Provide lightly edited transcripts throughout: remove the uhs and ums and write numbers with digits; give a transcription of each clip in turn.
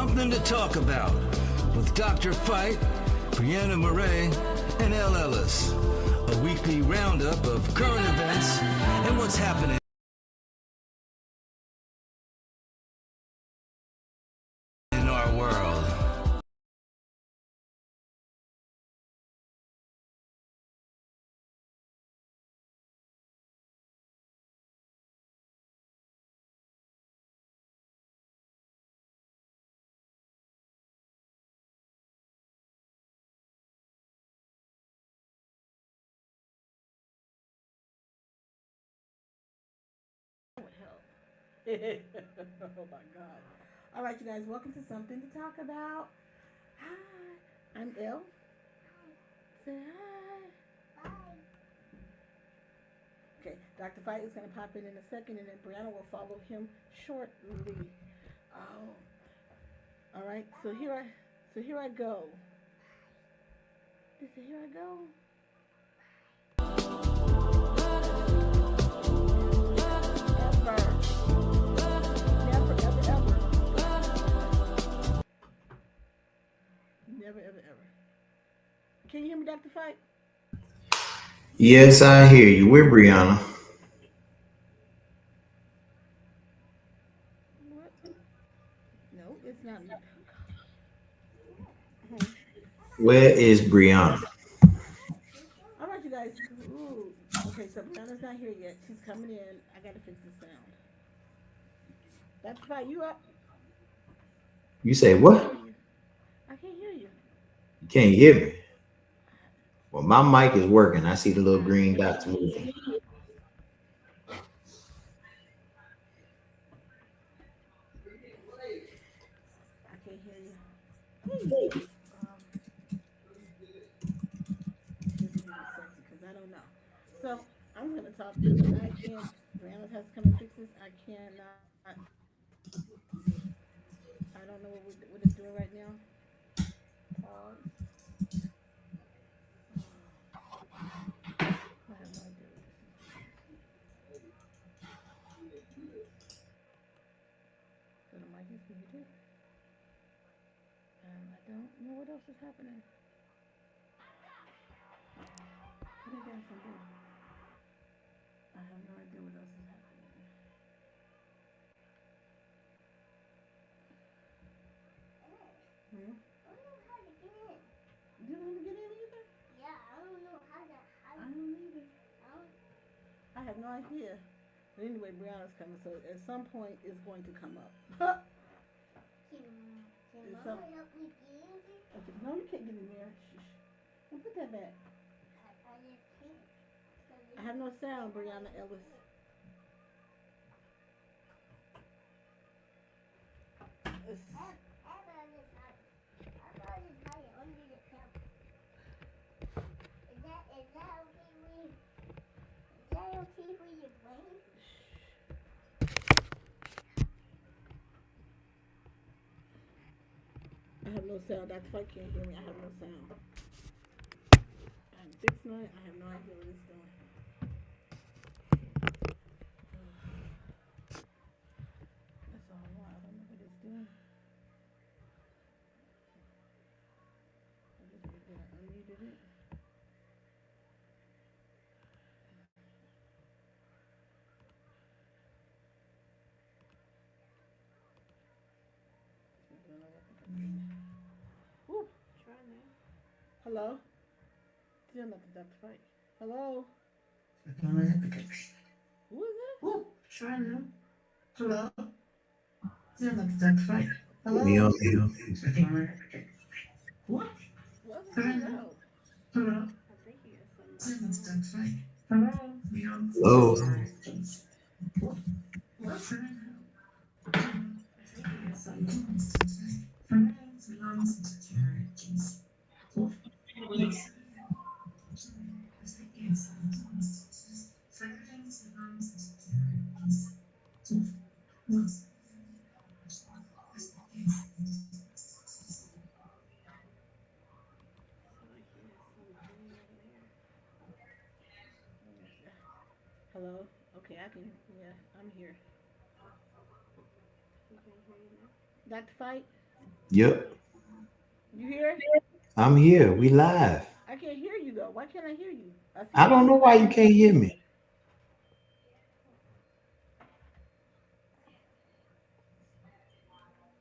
Something to Talk About with Dr. Fight, Brianna Murray, and Elle Ellis. A weekly roundup of current events and what's happening in our world. Oh my God. All right, you guys, welcome to Something to Talk About. Hi, I'm Elle. Say hi. Okay, Dr. Fight is going to pop in a second, and then Brianna will follow him shortly. Oh, all right. So here I go. So here I go. Ever, never, ever, ever, never, ever, ever. Can you hear me, Dr. Fight? Yes, I hear you. We're Brianna. What? No, it's not. Hmm. Where is Brianna? All right, you guys. Ooh. Okay, so Brianna's not here yet. She's coming in. I gotta fix the sound. Dr. Fight, you up? You say I can't what? hear you. I can't hear you. You can't hear me. Well, my mic is working. I see the little green dots moving. I can't hear you. Hey. Um, just give me a second, because I don't know. So I'm gonna talk because I can't. Brianna has to come and fix this. I cannot. I don't know what it's doing right now. Pause. I have no idea what this is doing. So the mic is muted, and I don't know what else is happening. What else I'm doing? I have no idea what else is happening. Hmm? You don't want to get in either? I don't either. I have no idea. But anyway, Brianna's coming, so at some point it's going to come up. Okay, no, you can't get in there. Shh. Well, put that back. I have no sound, Brianna Ellis. I have no sound. That's why I can't hear me. I have no sound. I'm fixing it. I have no idea what it's doing. That's all I want. I don't know what it's doing. I just unmuted it. Woo. Hello? Still not the duck fight. Hello? Who is it? Try now. Hello? Still not the fight. Me Hello? on me. What? Why is it Try so now. loud? Hello? Still not the fight. Hello? Me on. Hello. What? Try now. Hello? Me on. What? Hello? Okay, I can. Yeah, I'm here. Dr. Fight? Yep. You hear? I'm here. We live. I can't hear you though. Why can't I hear you? I don't know why you can't hear me.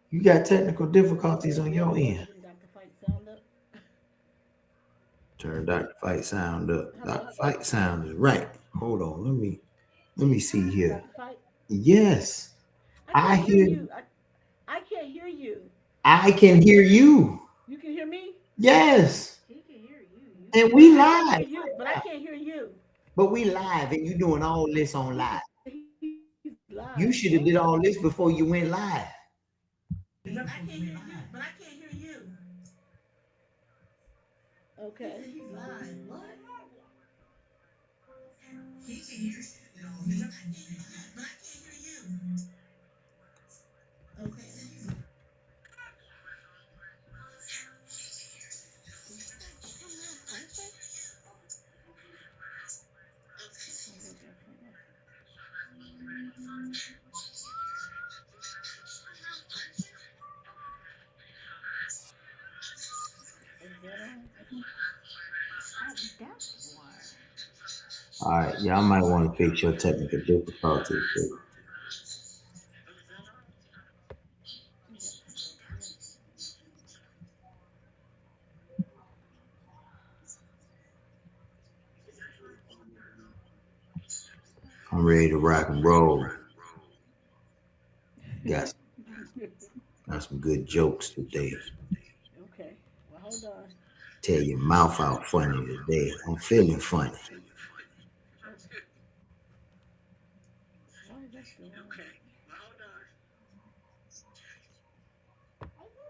You got technical difficulties on your end. Dr. Fight sound up. Turn Dr. Fight sound up. Dr. Fight sound is right. Hold on. Let me see here. Dr. Fight? Yes. I hear you. I can't hear you. I can hear you. You can hear me? Yes. He can hear you. And we live. But I can't hear you. But we live and you doing all this on live. He's live. You should have did all this before you went live. But I can't hear you. But I can't hear you. Okay. He's live. What? He can hear you. But I can't hear you. Okay. All right, y'all might want to fix your technical difficulties. I'm ready to rock and roll. Got some good jokes today. Okay. Well, hold on. Tell your mouth out funny today. I'm feeling funny.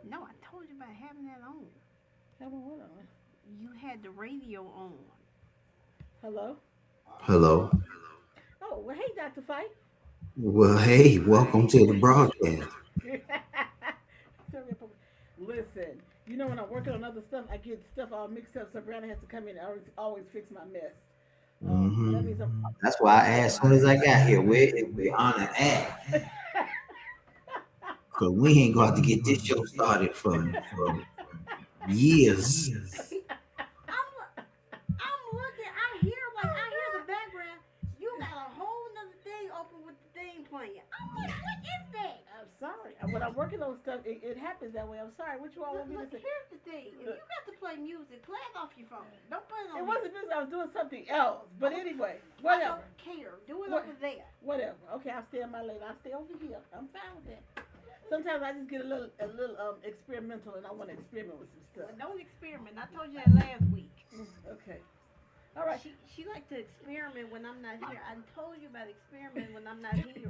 No, I told you about having that on. Having what on? You had the radio on. Hello? Hello. Oh, well, hey, Dr. Fight. Well, hey, welcome to the broadcast. Listen, you know when I'm working on other stuff, I get stuff all mixed up, so Brianna has to come in and always fix my mess. That means that's why I asked as soon as I got here, where we on an ad? Because we ain't going to get this show started for years. I'm looking, I hear the background. You got a whole nother thing open with the thing playing. I'm like, what is that? I'm sorry. When I'm working on stuff, it happens that way. I'm sorry. What you all want me to say? Here's the thing. If you got to play music, play it off your phone. Don't play it on It wasn't music. I was doing something else. But anyway, whatever. I don't care. Do it over there. Whatever. Okay, I'll stay in my lane. I'll stay over here. I'm fine with that. Sometimes I just get a little experimental, and I want to experiment with some stuff. Well, don't experiment. I told you that last week. Okay. All right. She likes to experiment when I'm not here. I told you about experiment when I'm not here.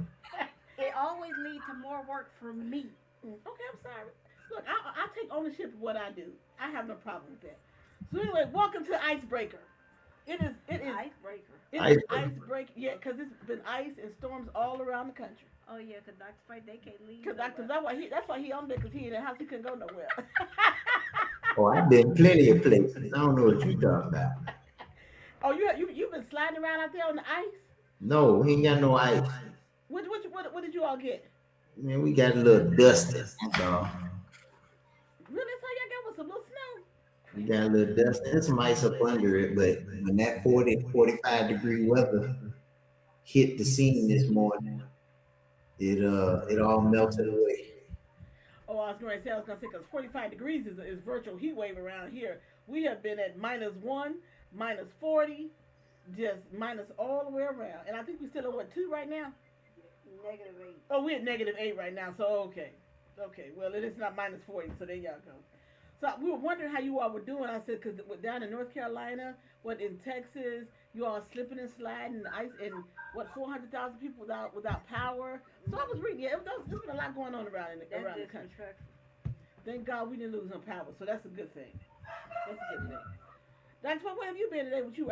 It always leads to more work for me. Okay, I'm sorry. Look, I take ownership of what I do. I have no problem with that. So anyway, welcome to Icebreaker. It is Icebreaker. It is Icebreaker. Yeah, because it's been ice and storms all around the country. Oh yeah, because Dr. Fight, they can't leave. Because that's why he on there, because he in the house, he couldn't go nowhere. Oh, I've been plenty of places. I don't know what you're talking about. Oh, you've been sliding around out there on the ice? No, we ain't got no ice. What did you all get? Man, we got a little dusty. So. Really? That's all y'all got was some little snow? We got a little dusty and some ice up under it, but when that 45 degree weather hit the scene this morning, it all melted away. Oh, I was going to say, because 45 degrees is virtual heat wave around here. We have been at -1, -40, just minus all the way around. And I think we're still at, what, 2 right now? -8. Oh, we're at -8 right now, so okay. Okay, well, it is not -40, so there y'all go. So we were wondering how you all were doing. I said, because down in North Carolina, in Texas, you all slipping and sliding, and ice, and 400,000 people without power. So I was reading, there's been a lot going on around the country. Thank God we didn't lose no power, so that's a good thing. That's a good thing. Dr. Fight, where have you been today with you?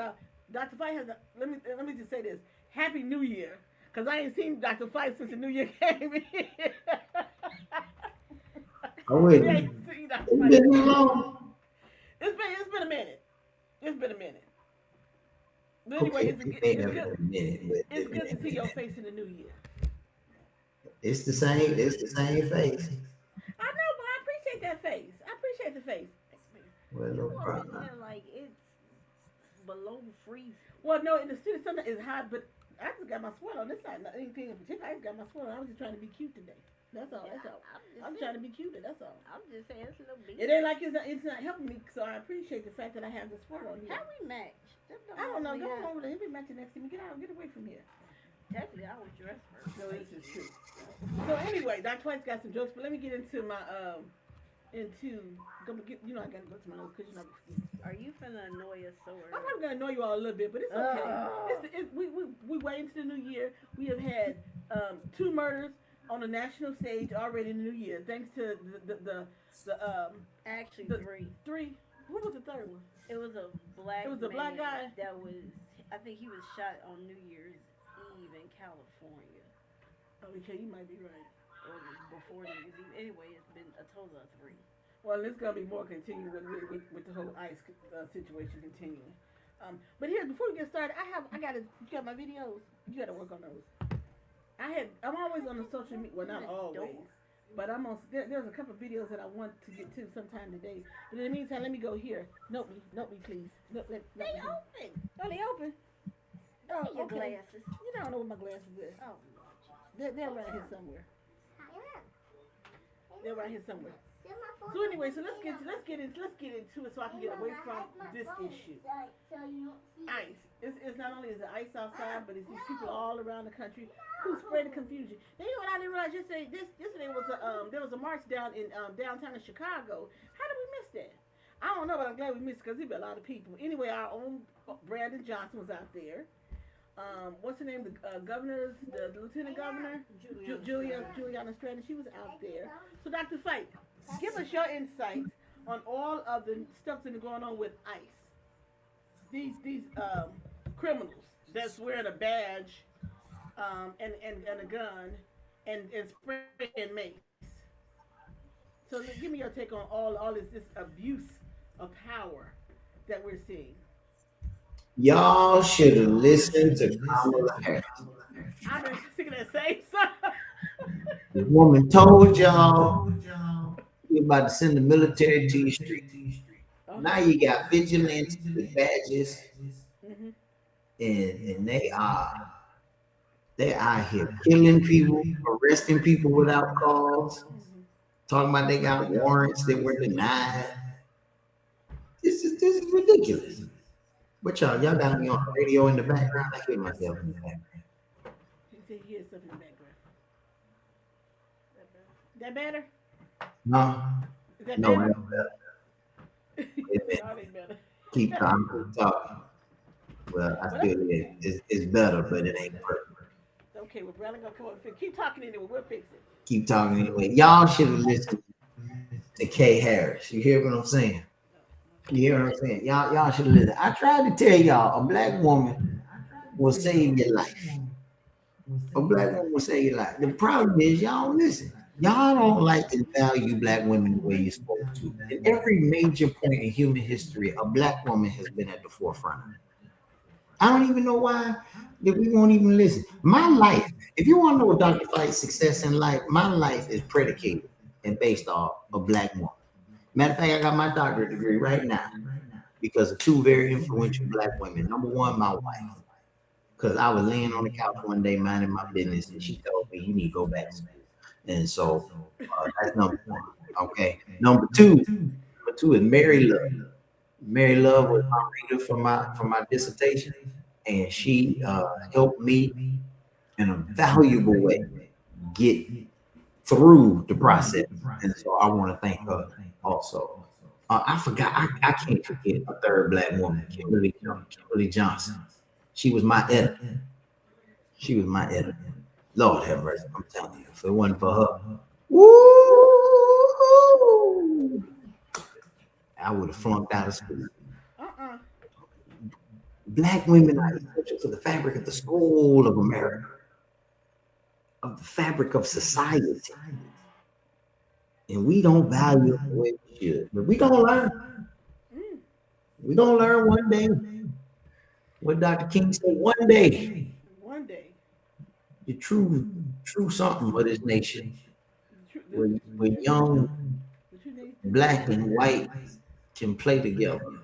Dr. Fight has let me just say this. Happy New Year. Because I ain't seen Dr. Fight since the New Year came in. I wouldn't. It's been long. It's been a minute. It's been a minute. But anyway, it's good to see your face in the new year. It's the same face. I know, but I appreciate that face. I appreciate the face. Well, no You problem. over there like it's below freezing. Well, no, in the studio sometimes it's hot, but I just got my sweater on. It's not anything in particular. I just got my sweater on. I was just trying to be cute today. That's all. That's all. I'm trying to be cute. That's all. I'm just saying it's a little bit. It ain't like it's not helping me, so I appreciate the fact that I have the sweater on here. How we match? I don't know. Go on over there. He'll be matching next to me. Get out. Get away from here. Technically, I was dressed first. No, this is true. So anyway, Dr. White's got some jokes, but let me get into my you know I gotta go to my notes because you know Are you finna annoy us so I'm probably gonna annoy you all a little bit, but it's okay. We way into the new year. We have had 2 murders on the national stage already in the new year, thanks to the Actually, the- 3. 3. What was the third one? It was a black. It was a black guy? that was. I think he was shot on New Year's Eve in California, Oh, okay, you might be right. or it was before New Year's Eve. Anyway, it's been a total of 3. Well, it's gonna be more continuing with the whole ICE situation continuing. But here, before we get started, you got my videos. You gotta work on those. I'm always on the social media. Well, not always, but I'm on. There's a couple of videos that I want to get to sometime today. But in the meantime, let me go here. Note me, please. Note They me. open. Oh, they open. Oh, Your okay. glasses. You don't know what my glasses is. Oh, They're right here somewhere. They're right here somewhere. So anyway, so let's get into it so I can get away from this issue. ICE. It's not only is the ICE outside, but it's these people all around the country who spread the confusion. Now, you know what I didn't realize yesterday? Yesterday was there was a march down in downtown in Chicago. How did we miss that? I don't know, but I'm glad we missed it because there'd be a lot of people. Anyway, our own Brandon Johnson was out there. What's her name? The governor's, the lieutenant governor, Juliana Stratton. She was out there. So, Dr. Fight, give us your insight on all of the stuff that's been going on with ICE. These criminals that's wearing a badge and a gun and spraying mace. So give me your take on all this abuse of power that we're seeing. Y'all should have listened to Kamala Harris. I've been thinking that same song. The woman told y'all you're about to send the military to your street. Now you got vigilantes with badges, and they are out here killing people, arresting people without cause, talking about they got warrants that were denied. This is ridiculous. But y'all got me on the radio in the background. I hear myself in the background. You say you hear something in the background. That better? No, Is that no, better? I don't better. No, it ain't better. Keep talking. Well, I feel it's better, but it ain't perfect. Okay, well, Bradley gonna come up and fix. Keep talking anyway. We'll fix it. Keep talking anyway. Y'all should have listened to Kay Harris. You hear what I'm saying? You hear what I'm saying? Y'all should have listened. I tried to tell y'all, a black woman will save your life. A black woman will save your life. The problem is y'all don't listen. Y'all don't like to value black women the way you're supposed to. At every major point in human history, a black woman has been at the forefront of it. I don't even know why that we won't even listen. My life, if you want to know what Dr. Fight's success in life, my life is predicated and based off a black woman. Matter of fact, I got my doctorate degree right now because of 2 very influential black women. Number one, my wife. Because I was laying on the couch one day minding my business and she told me, you need to go back to school. And so that's number 1. Okay. Number two is Mary Love. Mary Love was my reader for my dissertation, and she helped me in a valuable way get through the process. And so I want to thank her also. I forgot. I can't forget a third black woman, Kimberly Johnson. She was my editor. Lord have mercy. I'm telling you, if it wasn't for her, woo, I would have flunked out of school. Black women are essential to the fabric of the soul of America, of the fabric of society. And we don't value the way we should. But we're going to learn. We're going to learn one day. What Dr. King said, one day. One day. The true something for this nation. We're young. black and white can play together.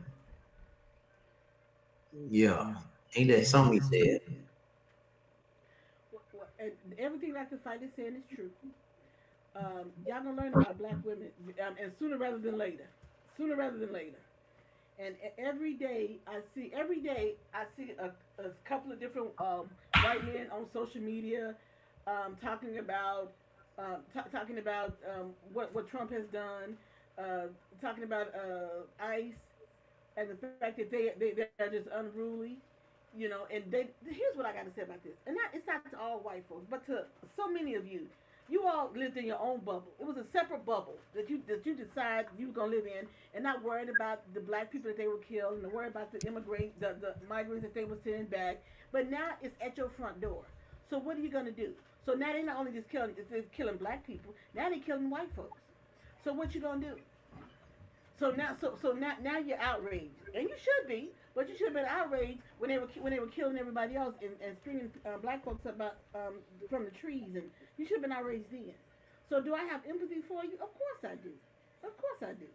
Yeah. Ain't that something he said? And everything Dr. Fight is saying is true. Y'all gonna learn about black women, and sooner rather than later. Sooner rather than later. And every day I see a couple of different white men on social media talking about what Trump has done, talking about ICE and the fact that they're just unruly, you know. And here's what I got to say about this, and it's not to all white folks, but to so many of you. You all lived in your own bubble. It was a separate bubble that you decide you were gonna live in, and not worried about the black people that they were killed, and worried about the migrants that they were sending back. But now it's at your front door. So what are you gonna do? So now they're not only just killing black people, now they're killing white folks. So what you gonna do? So now you're outraged, and you should be, but you should have been outraged when they were killing everybody else and stringing black folks about from the trees, and you should have been outraged then. So do I have empathy for you? Of course I do. Of course I do.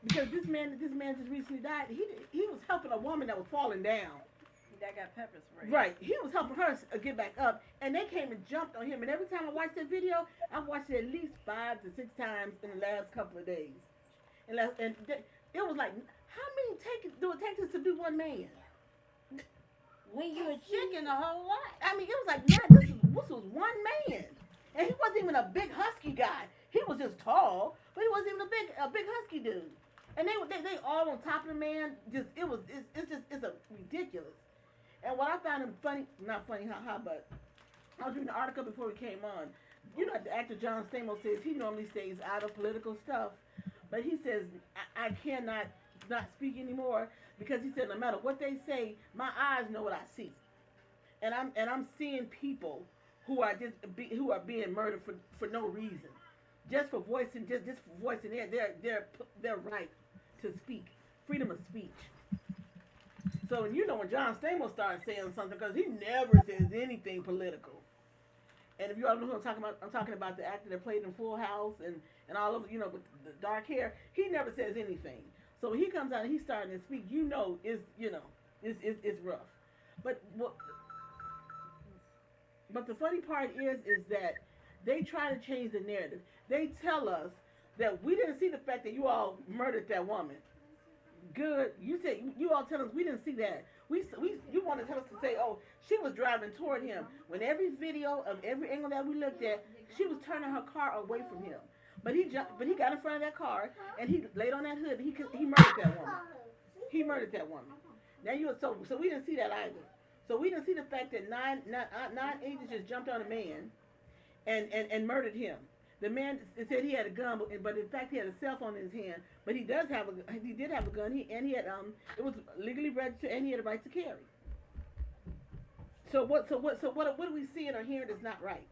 Because this man just recently died. He was helping a woman that was falling down. That got pepper spray. Right. He was helping her get back up, and they came and jumped on him. And every time I watch that video, I've watched it at least 5 to 6 times in the last couple of days. And it was like, how many do it take to subdue one man? When you a chicken, a whole lot. I mean, it was like, man, this was one man, and he wasn't even a big husky guy. He was just tall, but he wasn't even a big husky dude. And they all on top of the man. It's a ridiculous. And what I found him funny, not funny, but I was reading an article before we came on. You know, the actor John Stamos says he normally stays out of political stuff, but he says I cannot not speak anymore because he said no matter what they say, my eyes know what I see, and I'm seeing people who are being murdered for no reason, just for voicing their right to speak, freedom of speech. So you know when John Stamos started saying something, because he never says anything political. And if you all know who I'm talking about the actor that played in Full House and all of, you know, with the dark hair. He never says anything. So when he comes out and he's starting to speak, it's rough. But the funny part is that they try to change the narrative. They tell us that we didn't see the fact that you all murdered that woman. Good. You all tell us we didn't see that. You want to tell us to say, oh, she was driving toward him. When every video of every angle that we looked at, she was turning her car away from him. But he got in front of that car and he laid on that hood. He murdered that woman. He murdered that woman. Now so we didn't see that either. So we didn't see the fact that nine agents just jumped on a man and murdered him. The man said he had a gun, but in fact he had a cell phone in his hand. But he did have a gun. He had it was legally registered, and he had a right to carry. So what are we seeing or hearing that's not right?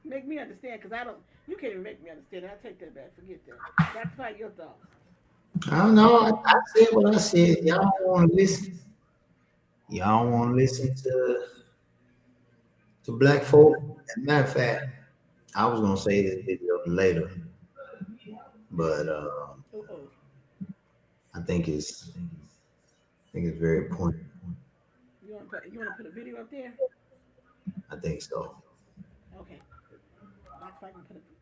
Make me understand, because you can't even make me understand. I take that back. Forget that. That's like your thoughts. I don't know. I said what I said. Y'all don't want to listen. Y'all want to listen to black folk. As a matter of fact, I was gonna say this video later, but I think it's very important. You want to put a video up there? I think so. Okay.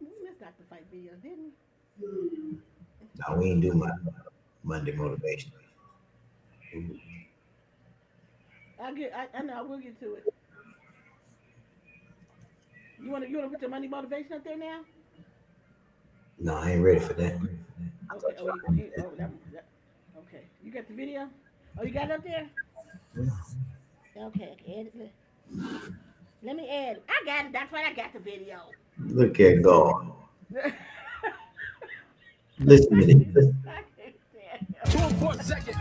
We missed Dr. Fight video, didn't we? No, we ain't do my Monday motivation. I know. We'll get to it. You want to put your Monday motivation up there now? No, I ain't ready for that. Okay. Okay. You got the video? Oh, you got it up there? Yeah. Okay. Let me add it. I got it. That's why I got the video. Look at God. Listen to this. 2 for a second.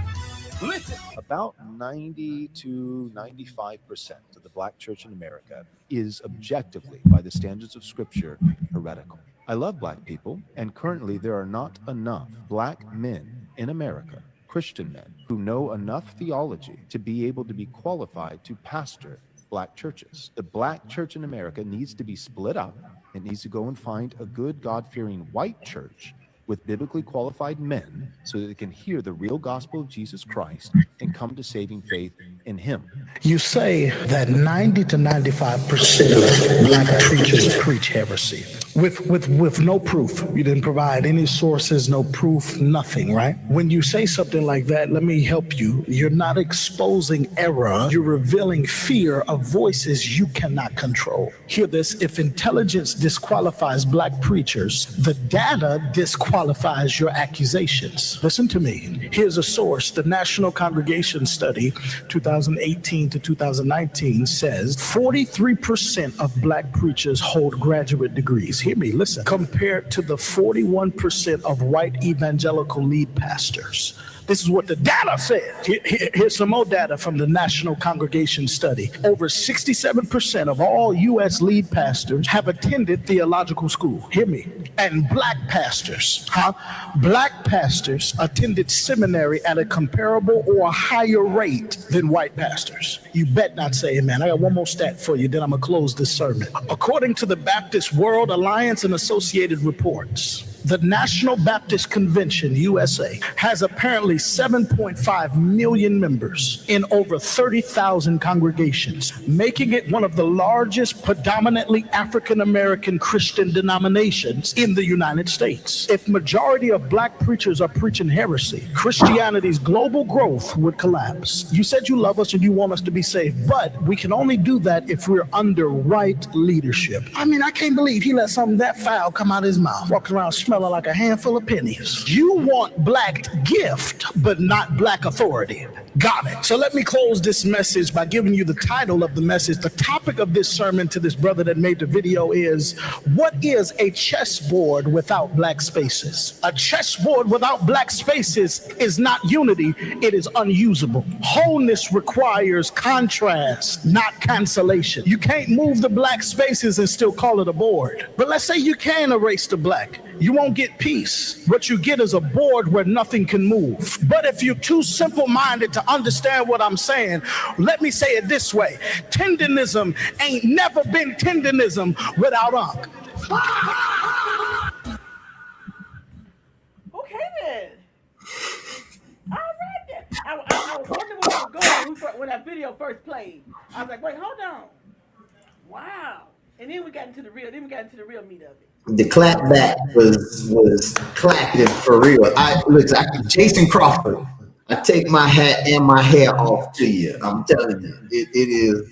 Listen. About 90 to 95% of the black church in America is objectively, by the standards of scripture, heretical. I love black people, and currently there are not enough black men in America, Christian men, who know enough theology to be able to be qualified to pastor black churches. The black church in America needs to be split up It needs to go and find a good, God-fearing white church with biblically qualified men so that they can hear the real gospel of Jesus Christ and come to saving faith in him. You say that 90 to 95% of black preachers preach heresy with no proof. You didn't provide any sources, no proof, nothing, right? When you say something like that, let me help you. You're not exposing error. You're revealing fear of voices you cannot control. Hear this. If intelligence disqualifies black preachers, the data disqualifies your accusations. Listen to me. Here's a source. The National Congregation Study, 2018 to 2019, says 43% of black preachers hold graduate degrees. Hear me, listen. Compared to the 41% of white evangelical lead pastors. This is what the data says. Here's some more data from the National Congregation Study. Over 67% of all U.S. lead pastors have attended theological school. Hear me. And black pastors, black pastors attended seminary at a comparable or higher rate than white pastors. You bet not say amen. I got one more stat for you, then I'm going to close this sermon. According to the Baptist World Alliance and Associated Reports, the National Baptist Convention, USA, has apparently 7.5 million members in over 30,000 congregations, making it one of the largest predominantly African-American Christian denominations in the United States. If majority of black preachers are preaching heresy, Christianity's global growth would collapse. You said you love us and you want us to be saved, but we can only do that if we're under right leadership. I mean, I can't believe he let something that foul come out of his mouth, walking around smelling like a handful of pennies. You want black gift, but not black authority. Got it. So let me close this message by giving you the title of the message. The topic of this sermon to this brother that made the video is, what is a chessboard without black spaces? A chessboard without black spaces is not unity, it is unusable. Wholeness requires contrast, not cancellation. You can't move the black spaces and still call it a board. But let's say you can erase the black. You won't get peace. What you get is a board where nothing can move. But if you're too simple-minded to understand what I'm saying, let me say it this way. Tendenism ain't never been tendenism without Unc. Okay then. All right then. I was wondering where you were going when that video first played. I was like, wait, hold on. Wow. And then we got into the real meat of it. The clapback was clapping for real. Jason Crawford, I take my hat and my hair off to you. I'm telling you,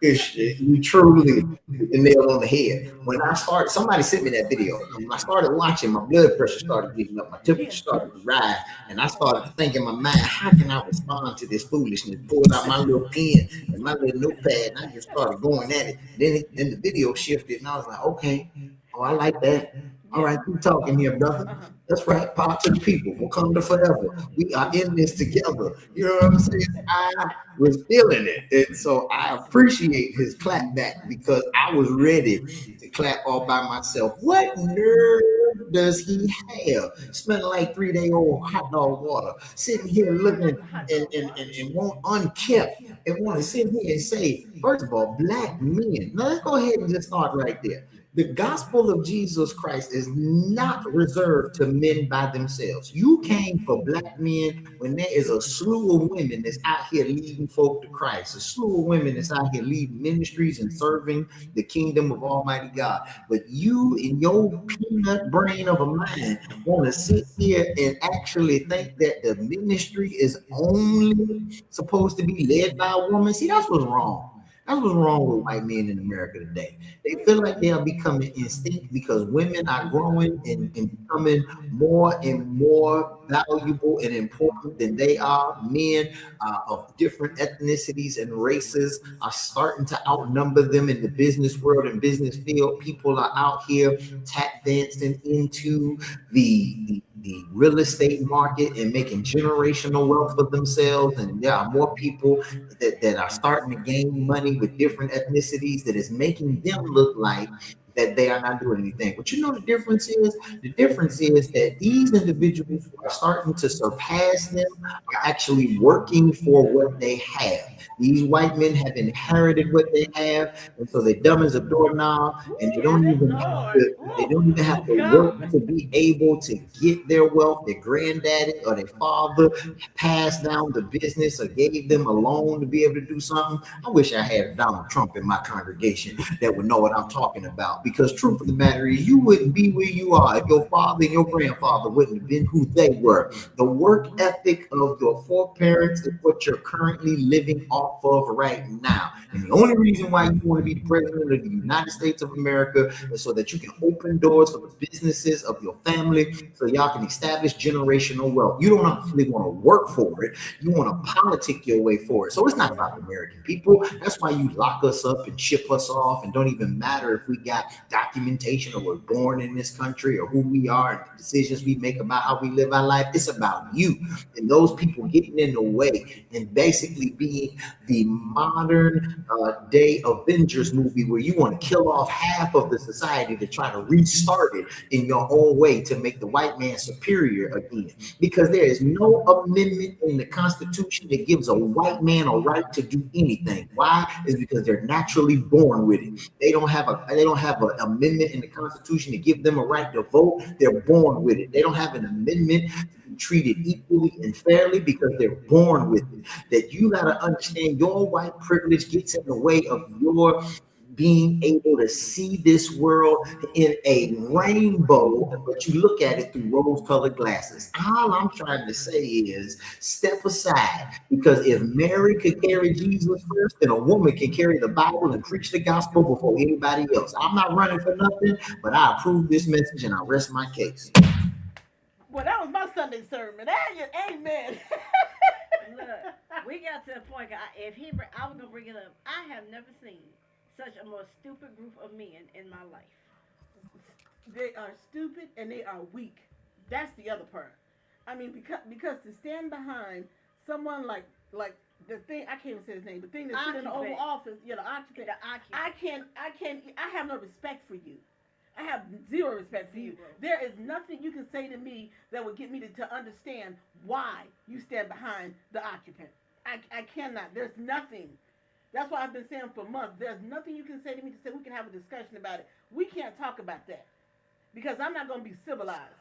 you truly hit the nail on the head. When somebody sent me that video. When I started watching, my blood pressure started getting up, my temperature started to rise, and I started thinking in my mind, how can I respond to this foolishness? Pulled out my little pen and my little notepad, and I just started going at it. Then the video shifted, and I was like, okay. Oh, I like that. All right, keep talking here, brother. That's right. Power to the people. Wakanda forever. We are in this together. You know what I'm saying? I was feeling it. And so I appreciate his clap back because I was ready to clap all by myself. What nerve does he have? Smelling like 3-day-old hot dog water. Sitting here looking and want unkept and want to sit here and say, first of all, black men. Now let's go ahead and just start right there. The gospel of Jesus Christ is not reserved to men by themselves. You came for black men when there is a slew of women that's out here leading folk to Christ, a slew of women that's out here leading ministries and serving the kingdom of Almighty God. But you in your peanut brain of a mind want to sit here and actually think that the ministry is only supposed to be led by a woman. See, that's what's wrong. That's what's wrong with white men in America today. They feel like they are becoming extinct because women are growing and becoming more and more valuable and important than they are. Men of different ethnicities and races are starting to outnumber them in the business world and business field. People are out here tap dancing into the real estate market and making generational wealth for themselves. And there are more people that are starting to gain money with different ethnicities that is making them look like that they are not doing anything. But you know the difference is? The difference is that these individuals who are starting to surpass them are actually working for what they have. These white men have inherited what they have, and so they're dumb as a doorknob, and they don't even have Lord. to, they don't even have to work to be able to get their wealth. Their granddaddy or their father passed down the business or gave them a loan to be able to do something. I wish I had Donald Trump in my congregation that would know what I'm talking about, because truth of the matter is you wouldn't be where you are if your father and your grandfather wouldn't have been who they were. The work ethic of your foreparents is what you're currently living off of right now. And the only reason why you want to be the president of the United States of America is so that you can open doors for the businesses of your family, so y'all can establish generational wealth. You don't actually want to work for it. You want to politic your way for it. So it's not about the American people. That's why you lock us up and ship us off, and don't even matter if we got documentation or we're born in this country or who we are and the decisions we make about how we live our life. It's about you and those people getting in the way and basically being the modern day Avengers movie where you want to kill off half of the society to try to restart it in your own way to make the white man superior again. Because there is no amendment in the Constitution that gives a white man a right to do anything. Why? Is because they're naturally born with it. They don't have an amendment in the Constitution to give them a right to vote. They're born with it. They don't have an amendment treated equally and fairly because they're born with it. That you got to understand your white privilege gets in the way of your being able to see this world in a rainbow, but you look at it through rose-colored glasses. All I'm trying to say is step aside, because if Mary could carry Jesus first, then a woman can carry the Bible and preach the gospel before anybody else. I'm not running for nothing, but I approve this message and I rest my case. Well, that was my Sunday sermon. Amen. Look, we got to a point. I was gonna bring it up. I have never seen such a more stupid group of men in my life. They are stupid and they are weak. That's the other part. I mean, because to stand behind someone like the thing, I can't even say his name, the thing that's sitting in the Oval Office, the occupant. I have no respect for you. I have zero respect for you. There is nothing you can say to me that would get me to understand why you stand behind the occupant. I cannot. There's nothing. That's why I've been saying for months, there's nothing you can say to me to say we can have a discussion about it. We can't talk about that because I'm not going to be civilized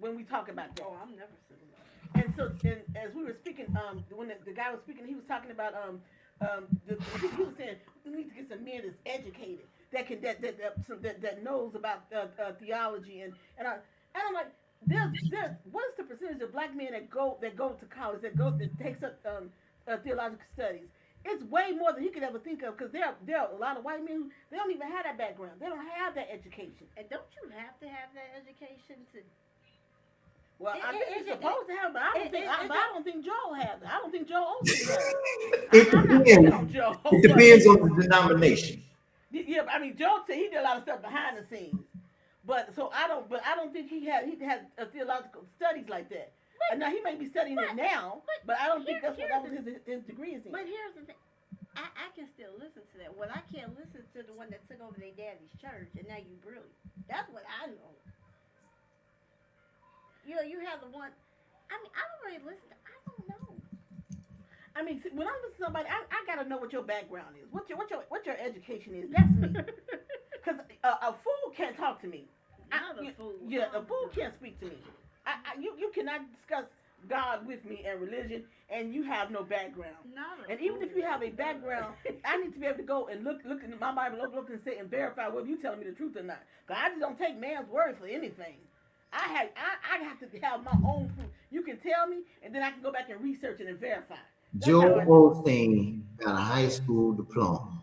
when we talk about that. Oh, I'm never civilized. And so, as we were speaking, when the guy was speaking, he was talking about he was saying we need to get some men that's educated, that knows about theology, and I'm like, there's what is the percentage of black men that go to college that takes up theological studies? It's way more than he could ever think of, because there are a lot of white men who they don't even have that background. They don't have that education. And don't you have to have that education to? Well, I think you're supposed to have, but I don't think Joel has it. I don't think Joel Osteen has it. It depends on the denomination. Yeah, I mean, Joel said he did a lot of stuff behind the scenes, but I don't think he had theological studies like that. Now he may be studying it now, but I don't think that was his degree is in. But here's the thing. I can still listen to that. Well, I can't listen to the one that took over their daddy's church, and now you brilliant. That's what I know. You have the one. I mean, I don't really listen to. I don't know. I mean, when I listen to somebody, I gotta know what your background is. What your education is. That's me. Because a fool can't talk to me. Not a fool. Yeah, a fool can't speak to me. You cannot discuss God with me and religion, and you have no background. And even if you have a background, I need to be able to go and look in my Bible, look and say and verify whether you telling me the truth or not. Because I just don't take man's word for anything. I have to have my own proof. You can tell me, and then I can go back and research it and verify. Joel Osteen got a high school diploma.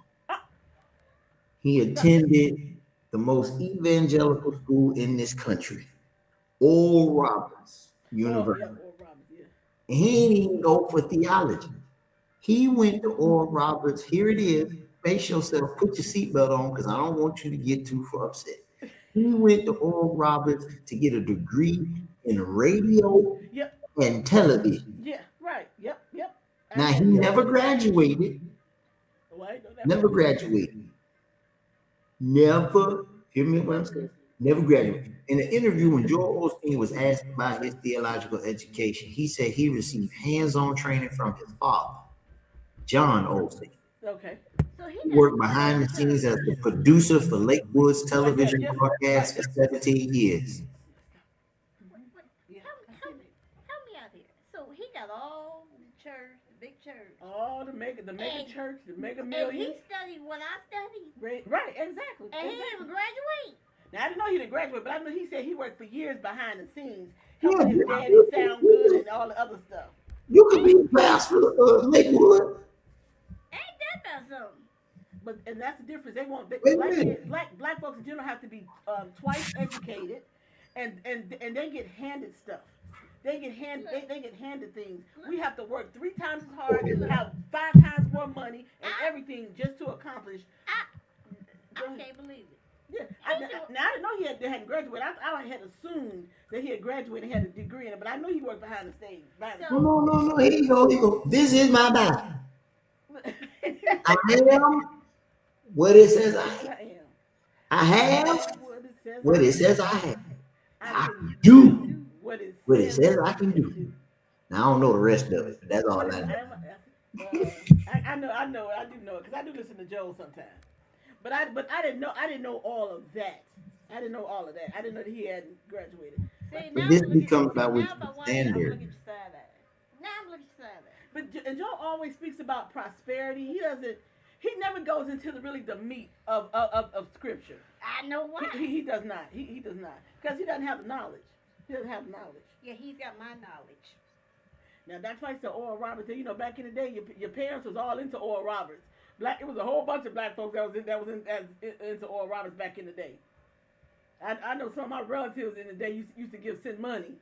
He attended the most evangelical school in this country, Oral Roberts University. And he didn't even go for theology. He went to Oral Roberts. Here it is. Face yourself. Put your seatbelt on, because I don't want you to get too upset. He went to Oral Roberts to get a degree in radio and television. Yeah, right. Yep. Now, he never graduated. Never graduated. Never Hear me what I'm saying? Never graduated. In an interview, when Joel Osteen was asked about his theological education, he said he received hands-on training from his father, John Osteen. Okay. So he He worked behind the scenes as the producer for Lakewood's television Yeah. broadcast for 17 years. Help me out here. So he got all the church, the big church. Oh, the mega church, the mega And million. he studied what I studied. Right, exactly. And he didn't even graduate. Now I didn't know he didn't graduate, but I know he said he worked for years behind the scenes, Yeah, helping his yeah. daddy sound good and all the other stuff. You could be a pastor of Lakewood. Ain't that about something? But and that's the difference. They want Wait a minute. black folks in general have to be twice educated, and they get handed stuff. They get handed things. We have to work 3 times as hard, have 5 times more money, and everything just to accomplish. I can't believe it. Yeah, I didn't know he hadn't graduated. I had assumed that he had graduated and had a degree in it, but I knew he worked behind the stage. No. Here you go. This is my Bible. I am what it says I am. I have what it says I have. I can do what it says I can do. Now I don't know the rest of it. That's all I know. I know, I do know it because I do listen to Joel sometimes. But I didn't know all of that. I didn't know all of that. I didn't know that he hadn't graduated. See, But now this I'm looking- becomes by now which if I want to, I'm standard. looking at your side of it. Now I'm looking at your side of it. But and Joel always speaks about prosperity. He never goes into the meat of scripture. I know why. He does not. He does not. Because he doesn't have the knowledge. He doesn't have the knowledge. Yeah, he's got my knowledge. Now that's why I said Oral Roberts. You know, back in the day, your parents was all into Oral Roberts. It was a whole bunch of black folks that was into Oral Roberts back in the day. I know some of my relatives in the day used to send money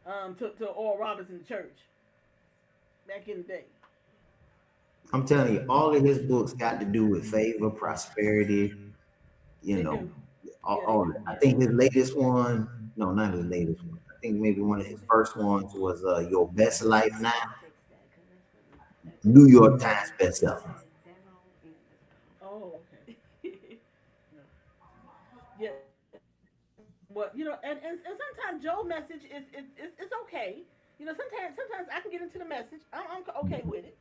to Oral Roberts in the church back in the day. I'm telling you, all of his books got to do with favor, prosperity. You They know, do. all of it. I think his latest one, no, not his latest one. I think maybe one of his first ones was Your Best Life Now, New York Times bestseller. Oh, okay. Yeah. Well, you know, and sometimes Joe's message is okay. You know, sometimes I can get into the message. I'm okay with it.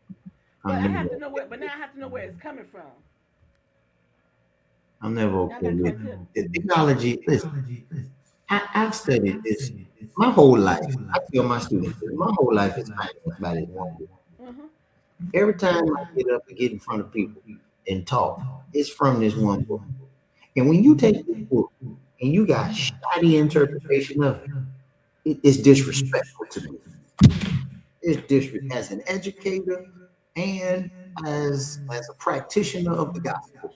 But I have to know where. But now I have to know where it's coming from. I'm never okay with it. Technology. Listen, I've studied this my whole life. I tell my students, my whole life is about it one book. Mm-hmm. Every time I get up and get in front of people and talk, it's from this one book. And when you take this book and you got shoddy interpretation of it, it's disrespectful to me. It's disrespectful as an educator and as a practitioner of the gospel.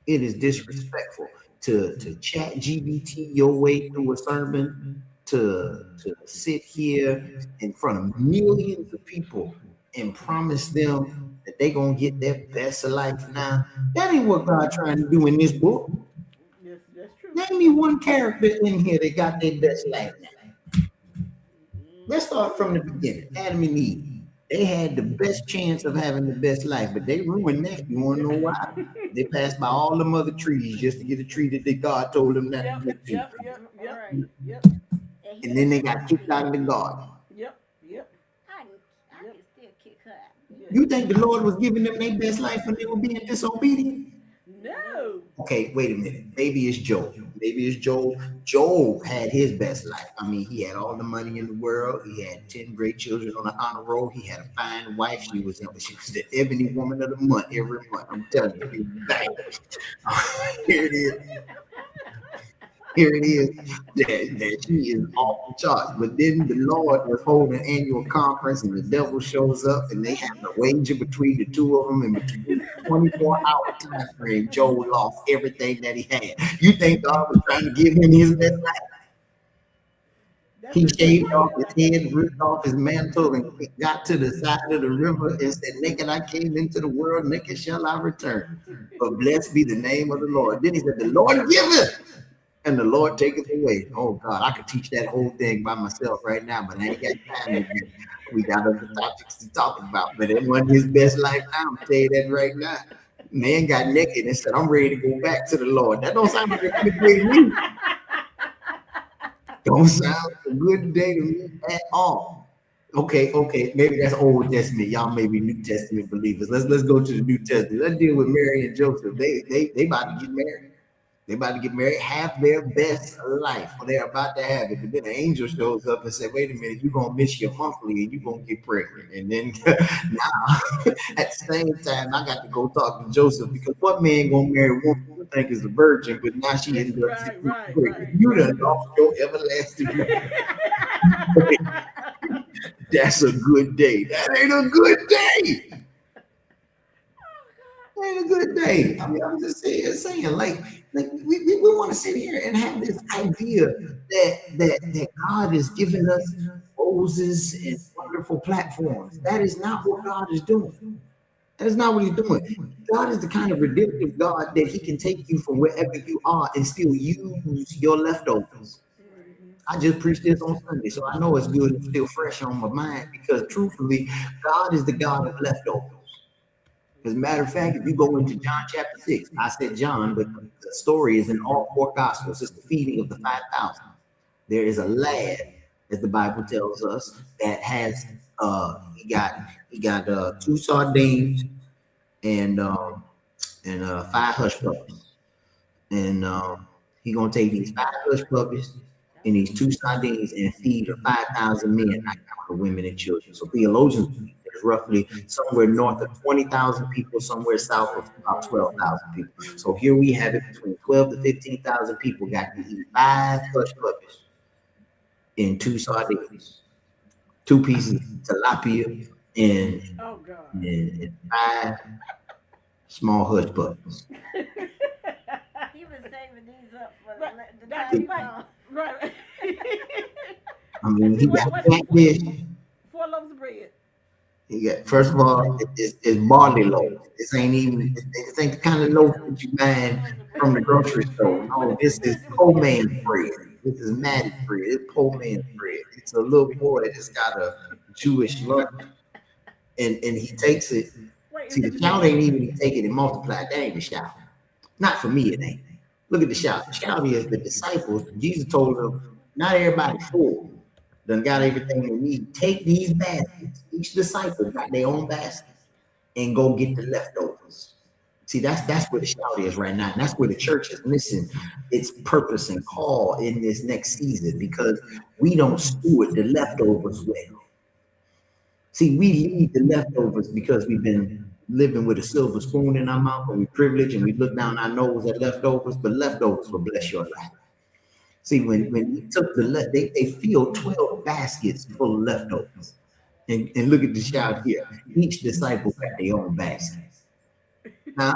It is disrespectful to chat GBT your way through a sermon, to sit here in front of millions of people and promise them that they're going to get their best of life now. That ain't what God trying to do in this book. Yes, that's true. Name me one character in here that got their best life now. Let's start from the beginning. Adam and Eve. They had the best chance of having the best life, but they ruined that. You want to know why? They passed by all them other trees just to get a tree that God told them not to get to. Yep. And then they got kicked out of the garden. Yep. I can still kick her out. You think the Lord was giving them their best life when they were being disobedient? No. Okay, wait a minute. Maybe it's Job. Job had his best life. I mean, he had all the money in the world. He had 10 great children on the honor roll. He had a fine wife. She was the ebony woman of the month every month. I'm telling you. Here it is. That she is off the charts. But then the Lord was holding an annual conference and the devil shows up and they have to wager between the two of them, and between 24-hour time frame, Joe lost everything that he had. You think God was trying to give him his best life? He shaved off his head, ripped off his mantle, and got to the side of the river and said, "Naked I came into the world, naked shall I return. But blessed be the name of the Lord." Then he said, "The Lord giveth, and the Lord taketh away." Oh God, I could teach that whole thing by myself right now, but I ain't got time. We got other topics to talk about, but it wasn't his best life now. I'm tell you that right now. Man got naked and said, I'm ready to go back to the Lord. That don't sound like a good day to me. Don't sound like a good day to me at all. Okay, maybe that's Old Testament. Y'all may be New Testament believers. Let's go to the New Testament. Let's deal with Mary and Joseph. They about to get married. They about to get married, have their best life, or they're about to have it. But then the angel shows up and said, wait a minute, you're gonna miss your monthly and you're gonna get pregnant. And then now at the same time, I got to go talk to Joseph, because what man gonna marry a woman who think is a virgin, but now she ended up Right. You done lost your everlasting. That's a good day. That ain't a good day. That ain't a good day. I mean, I'm just saying like we want to sit here and have this idea that God is giving us roses and wonderful platforms. That is not what God is doing. That is not what he's doing. God is the kind of redemptive God that he can take you from wherever you are and still use your leftovers. I just preached this on Sunday, so I know it's good. It's still fresh on my mind, because truthfully, God is the God of leftovers. As a matter of fact, if you go into John chapter 6, I said John, but the story is in all four gospels. It's the feeding of the 5,000. There is a lad, as the Bible tells us, that has he got 2 sardines and 5 hush puppies, and he gonna take these 5 hush puppies and these 2 sardines and feed 5,000 men, not counting women and children. So theologians believe there's roughly somewhere north of 20,000 people, somewhere south of about 12,000 people. So here we have it, between 12 to 15,000 people got to eat 5 hush puppies and 2 sardines, 2 pieces of tilapia, and 5 small hush puppies. He was saving these up for the That's time. right. Right. I mean, he got catfish. 4 loaves of bread. He got, first of all, it's barley loaf. This ain't the kind of loaf that you buy from the grocery store. No, this is poor man's bread. This is Maddie's bread. It's poor man's bread. It's a little boy that's got a Jewish lunch, and he takes it. See, the shout ain't even take it and multiply. That ain't the shout. Not for me, it ain't. Look at the shout. The shout is the disciples. Jesus told them, not everybody full. Done got everything they need. Take these baskets. Each disciple got their own basket, and go get the leftovers. See, that's where the shout is right now. And that's where the church is missing its purpose and call in this next season, because we don't steward the leftovers well. See, we leave the leftovers because we've been living with a silver spoon in our mouth, and we privilege and we look down our nose at leftovers, but leftovers will bless your life. See, when we took they filled 12 baskets full of leftovers. And look at the shout here. Each disciple got their own basket. Now,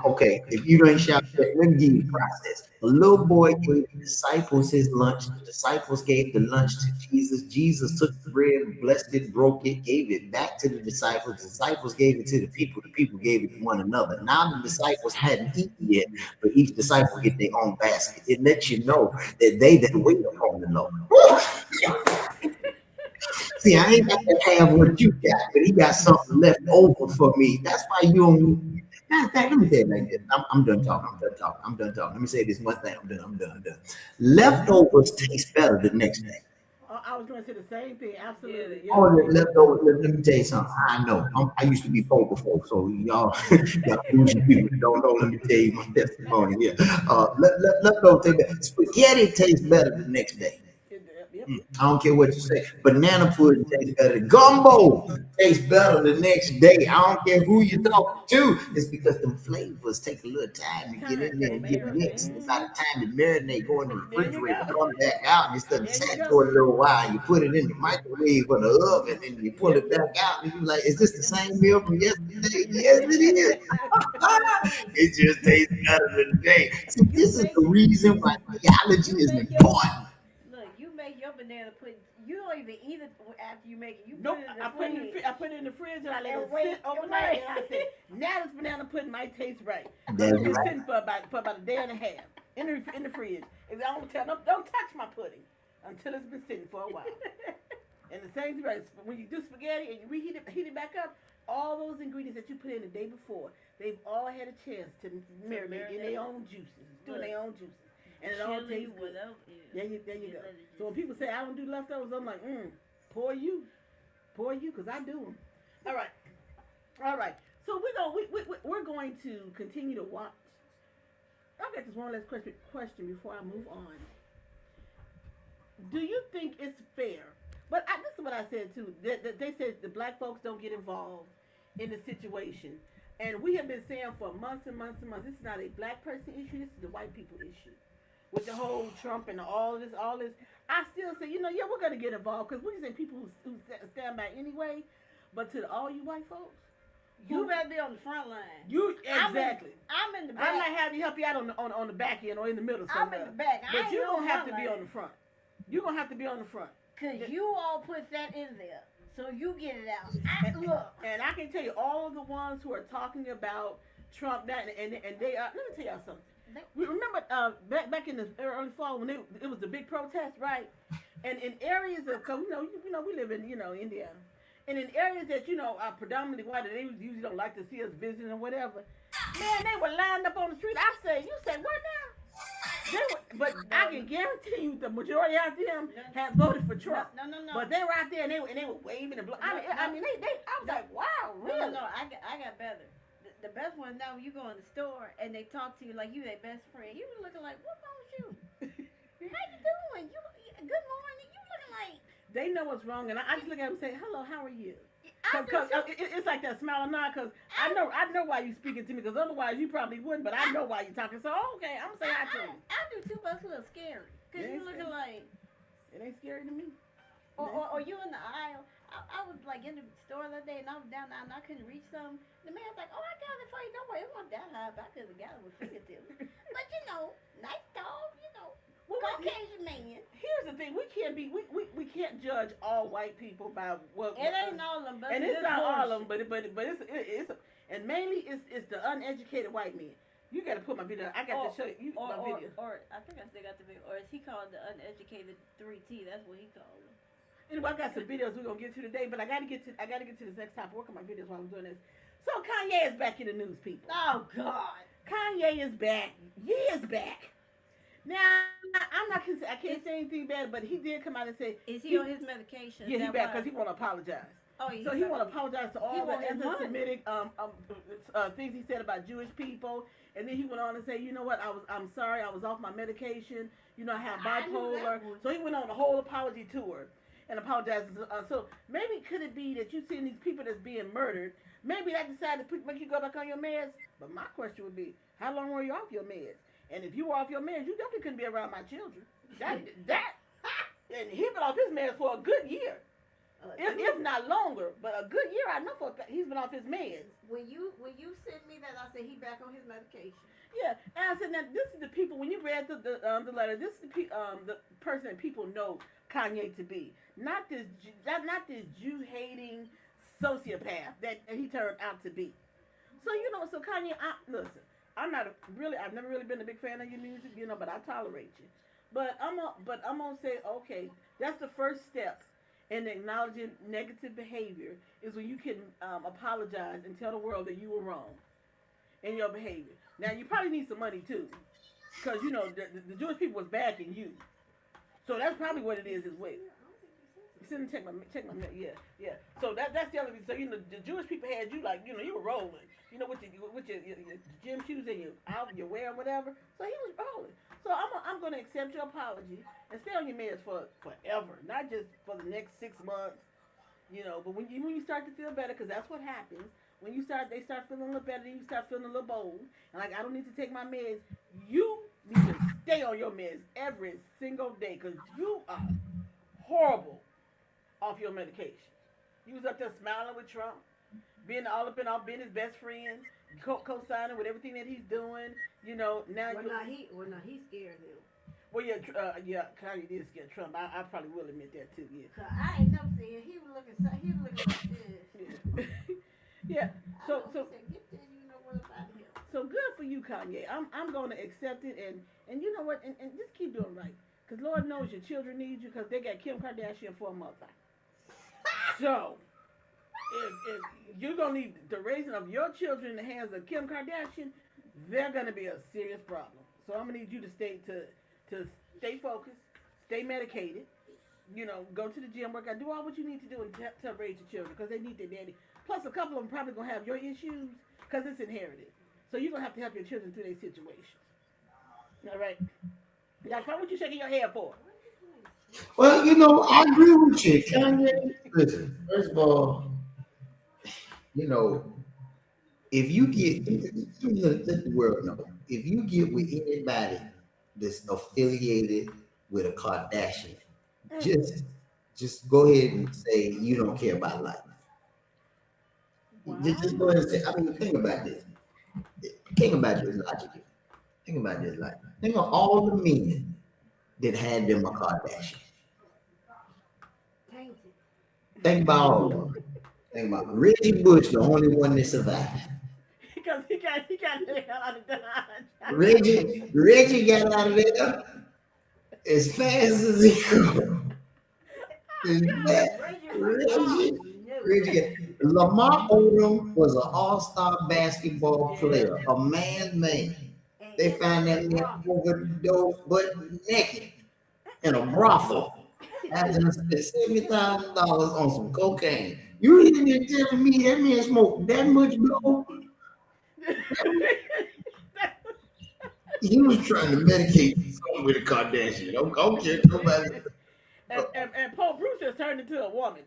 okay, if you don't shout, let me give you the process. A little boy gave the disciples his lunch. The disciples gave the lunch to Jesus. Jesus took the bread, blessed it, broke it, gave it back to the disciples. The disciples gave it to the people. The people gave it to one another. Now the disciples hadn't eaten yet, but each disciple get their own basket. It lets you know that they that wait upon the Lord. See, I ain't got to have what you got, but he got something left over for me. That's why you don't. Matter of fact, let me say it like this. I'm done talking. Let me say this one thing. I'm done. Leftovers taste better the next day. I was going to say the same thing. Absolutely. Yeah. Oh, leftovers. Let me tell you something. I know. I used to be poor before, so y'all bougie people don't know. Let me tell you my testimony. Yeah. Leftovers taste better. Spaghetti tastes better the next day. I don't care what you say. Banana pudding tastes better. Gumbo tastes better the next day. I don't care who you're talking to. It's because the flavors take a little time to get in there and get mixed. And by the time it marinate, go in the refrigerator, come back out, and it doesn't set for a little while. You put it in the microwave or the oven, and you pull it back out, and you're like, is this the same meal from yesterday? Yes, it is. It just tastes better today. See, this is the reason why theology is important. Your banana pudding, you don't even eat it after you make it. You nope, put it in the fridge. I put it in the fridge and I let it sit overnight. And I said, now this banana pudding might taste right. It's been sitting for about a day and a half in the fridge. If I don't touch my pudding until it's been sitting for a while. And the same thing, right? When you do spaghetti and you heat it back up, all those ingredients that you put in the day before, they've all had a chance to marinate in their own juices, doing their own juices, and it all tastes good. There you go. So when people say I don't do leftovers, I'm like, poor you, because I do them. All right. So we're going to continue to watch. I've got this one last question before I move on. Do you think it's fair? But this is what I said too. They said the black folks don't get involved in the situation, and we have been saying for months and months and months, this is not a black person issue. This is the white people issue. With the whole Trump and all this, I still say, we're gonna get involved because we're saying people who stand by anyway. But to all you white folks, you better be on the front line. You exactly. I'm in the back. I'm not having you help you out on the back end or in the middle somewhere. I'm in the back. But you're gonna have to be on the front. You're gonna have to be on the front. Cause you all put that in there, so you get it out. Look, and I can tell you, all of the ones who are talking about Trump, that and they are. Let me tell y'all something. We remember back in the early fall when it was the big protest, right? And in areas of, cause we live in Indiana, and in areas that are predominantly white, they usually don't like to see us visiting or whatever. Man, they were lined up on the street. You say what now? But I can guarantee you the majority of them had voted for Trump. No. But they were out there and they were waving and blowing. I was like, wow, really? No, I got better. The best one now, you go in the store and they talk to you like you their best friend. You be looking like, what's wrong with you? How you doing? Good morning. You looking like. They know what's wrong, and I just look at them and say, hello, how are you? Because it's like that smile and nod, because I know why you speaking to me, because otherwise you probably wouldn't, but I know why you talking. So, okay, I'm going to say hi to you. I do too, but it's a little scary. Because you looking like. It ain't scary to me. Or you in the aisle. I was like in the store the other day and I was down there and I couldn't reach something. The man's like, oh, I got it for you. Don't worry, it wasn't that high, but I could have got it with fingertips. But nice dog, Caucasian man. Here's the thing: we can't judge all white people by what. It ain't all of them, but and it's not all of them, but it's and mainly it's the uneducated white men. You got to put my video. I got to show you my video. Or I think I still got the video. Or is he called the uneducated 3T? That's what he called them. Anyway, I got some videos we're gonna get to today, but I gotta get to this next topic. Work on my videos while I'm doing this. So Kanye is back in the news, people. Oh God, Kanye is back. He is back. Now I can't say anything bad, but he did come out and say, is he on his medication? Yeah, he's back because he want to apologize. Oh, so he want to apologize to all the anti-Semitic things he said about Jewish people, and then he went on to say, you know what, I'm sorry, I was off my medication. I have bipolar. So he went on a whole apology tour. And apologizes. So maybe could it be that you seen these people that's being murdered? Maybe that decided to make you go back on your meds. But my question would be, how long were you off your meds? And if you were off your meds, you definitely couldn't be around my children. And he been off his meds for a good year, if not longer. But a good year, I know for a fact he's been off his meds. When you sent me that, I said he back on his medication. Yeah, and I said, now this is the people. When you read the letter, this is the person that people know Kanye to be, not this Jew-hating sociopath that he turned out to be. So so Kanye, listen, I've never really been a big fan of your music, but I tolerate you. But I'm gonna say, okay, that's the first step in acknowledging negative behavior is when you can apologize and tell the world that you were wrong in your behavior. Now you probably need some money too, because the Jewish people was backing you, so that's probably what it is as well. Sit and check my yeah. So that's the other thing. So the Jewish people had you like you were rolling, with your gym shoes and your wear or whatever. So he was rolling. So I'm gonna accept your apology and stay on your meds for forever, not just for the next 6 months, But when you start to feel better, because that's what happens. When they start feeling a little better, then you start feeling a little bold. And like, I don't need to take my meds. You need to stay on your meds every single day because you are horrible off your medication. You was up there smiling with Trump, being all up being his best friend, co-signing with everything that he's doing. Now he scared him. Well, Kanye did scare Trump. I probably will admit that too. Yeah. Cause I ain't never seen he was looking like this. Yeah. So him. So good for you, Kanye. I'm going to accept it, and you know what? And just keep doing right, because Lord knows your children need you, because they got Kim Kardashian for a mother. So, if you're gonna leave the raising of your children in the hands of Kim Kardashian, they're gonna be a serious problem. So I'm gonna need you to stay focused, stay medicated. Go to the gym, work out, do all what you need to do and to raise your children because they need their daddy. Plus, a couple of them probably gonna have your issues because it's inherited. So you're gonna have to help your children through their situations. All right. Now, what you shaking your head for? Well, I agree with you. Kanye, listen, first of all, if you get, let the world know, if you get with anybody that's affiliated with a Kardashian, just go ahead and say you don't care about life. Wow. Just go ahead and say, I mean, think about this. Think about this logically. Think about this like. Think of all the men that had them a Kardashian. Tainted. Think about all of them. Think about Reggie Bush, the only one that survived. Because he got the hell out of Dodge. Reggie got out of there as fast as he could. Reggie. Lamar Odom was an all-star basketball player, a man's man. They found that man overdosed but naked in a brothel after spent $70,000 on some cocaine. You really telling me that man smoked that much blow? He was trying to medicate something with a Kardashian. Okay, nobody. And Paul Bruce just turned into a woman.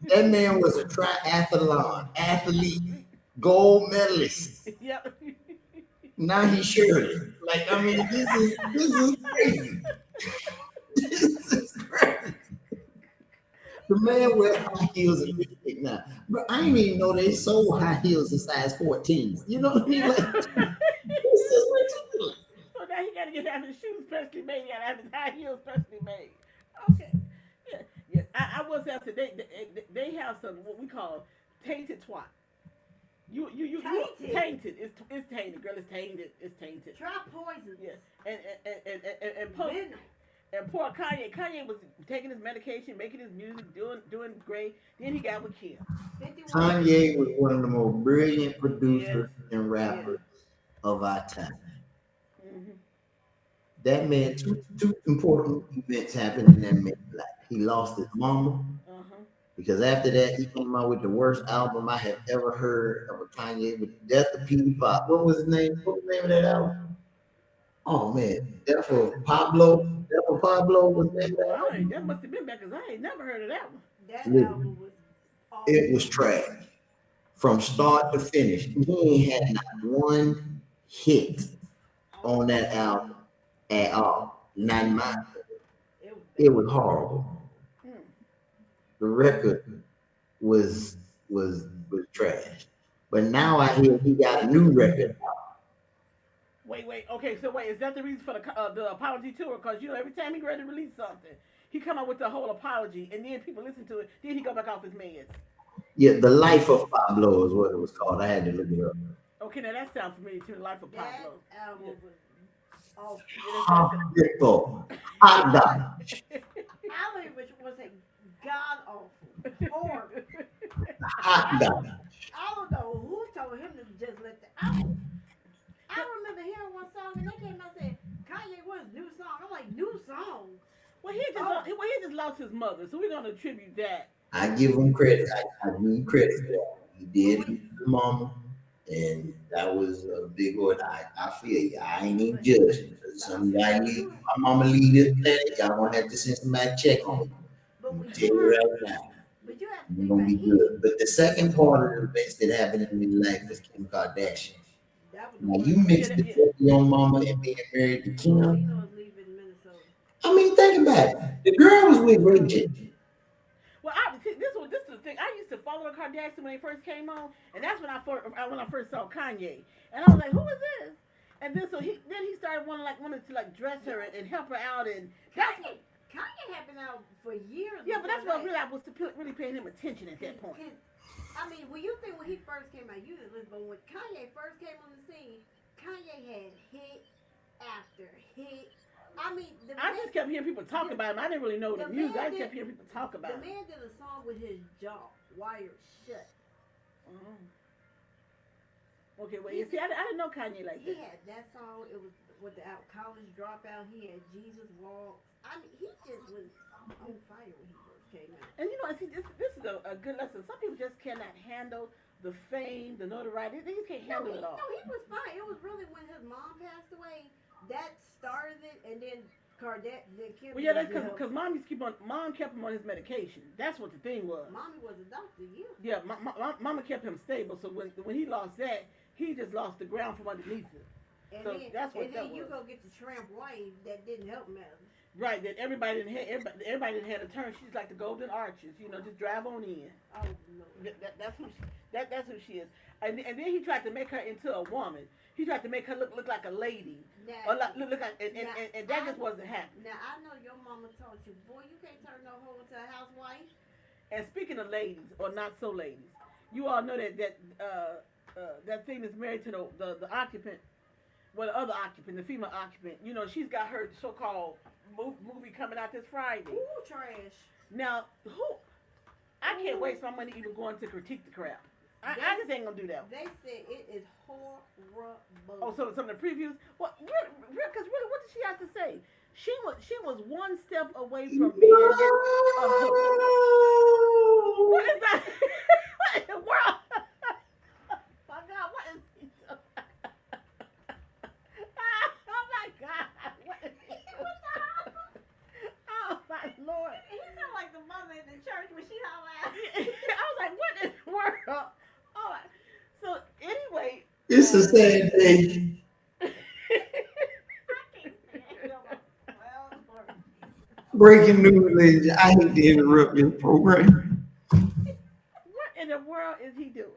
That man was a triathlon athlete, gold medalist. Yep. Now he's Shirley. Like, I mean, this is crazy. This is crazy. The man wear high heels and lipstick now. But I didn't even know they sold high heels in size 14. You know what I mean? Like, this is ridiculous. So now he got to have his shoes specially made. He got to have his high heels specially made. Okay. Yeah. I will say today they have some what we call tainted twat. You tainted. It's tainted, girl. It's tainted. It's tainted. Try poison. Yeah. And poor Kanye. Kanye was taking his medication, making his music, doing great. Then he got with Kim. Kanye was one of the most brilliant producers and rappers of our time. Mm-hmm. That man, two important events happened in that man's life. He lost his mama. Because after that, he came out with the worst album I have ever heard of a Kanye, with Death of Petey Pop. What was his name? What was the name of that album? Oh man, Death of Pablo. Death of Pablo was that. That must have been back because I ain't never heard of that one. That album was awful. It was trash from start to finish. He ain't had not one hit on that album at all. Not mine. It was horrible. The record was trash. But now I hear he got a new record out. Wait. Okay, so is that the reason for the apology tour? Because every time he ready to release something, he come out with the whole apology, and then people listen to it. Then he go back off his meds. Yeah, The Life of Pablo is what it was called. I had to look it up. Okay, now that sounds familiar to The Life of Pablo. That album was awful. Hot dog. Alley, which was a god awful. Or Hot dog. I don't know who told him to just let the album. I remember hearing one song and they came out and said, Kanye, what's new song? I'm like, new song? Well, he just lost his mother, so we're gonna attribute that. I give him credit. I give him credit for that. He did lose his mama, and that was a big order. I feel you. I ain't even judging. Some guy leave my mama leave this planet. Y'all gonna have to send somebody check on me. I'm gonna tell you right now. You're gonna be good. But the second part of the events that happened in his life is Kim Kardashian. Now you mixed it with your mama and being married to Kim. I mean, think about it. The girl was with Ray J. Well, this is the thing. I used to follow the Kardashians when they first came on, and that's when I first saw Kanye, and I was like, "Who is this?" And then he started wanting to dress her and help her out, and Kanye had been out for years. Yeah, but that's what I was really paying him attention at that point. I mean, when you think when he first came out, you didn't listen, but when Kanye first came on the scene, Kanye had hit after hit I mean, I just kept hearing people talk about him. I didn't really know the music. I just kept hearing people talk about the him. man did a song with his jaw wired shut. Okay, well, you see, I didn't know Kanye like He that. had that song. It was with the college dropout. He had Jesus Walk. I mean, he just was on fire when he first came out. And you know, see, this is a good lesson. Some people just cannot handle the fame, the notoriety. They just can't handle it all. No, he was fine. It was really when his mom passed away that started it, and then Kim. Well, yeah, that's because mom kept him on his medication. That's what the thing was. Mommy was a doctor, Yeah, mama kept him stable. So when he lost that, he just lost the ground from underneath him. And So then, that's what and that then you was. go get the tramp wife that didn't help matters. Right, that everybody didn't have a turn. She's like the Golden Arches, you know, just drive on in. Oh no. That's who she is. And then he tried to make her into a woman. He tried to make her look like a lady. Now, Or look like, and that just wasn't happening. Now I know your mama told you, boy, you can't turn no hoe into a housewife. And speaking of ladies, or not so ladies, you all know that thing is married to the occupant, well, the other occupant, the female occupant. You know, she's got her so-called movie coming out this Friday. Ooh, trash. Now, I can't waste my money even going to critique the crap. I just ain't gonna do that. They said it is horrible. Oh, so some of the previews. Well, because really, what did she have to say? She was one step away from being a hook. What is that? What in the world? My God, what is he doing? Oh my God, what is he doing? Oh my Lord. He sound like the mother in the church when she holler out. I was like, what in the world? Oh, so anyway. It's a sad day. Breaking news, ladies. I hate to interrupt your program, What in the world is he doing?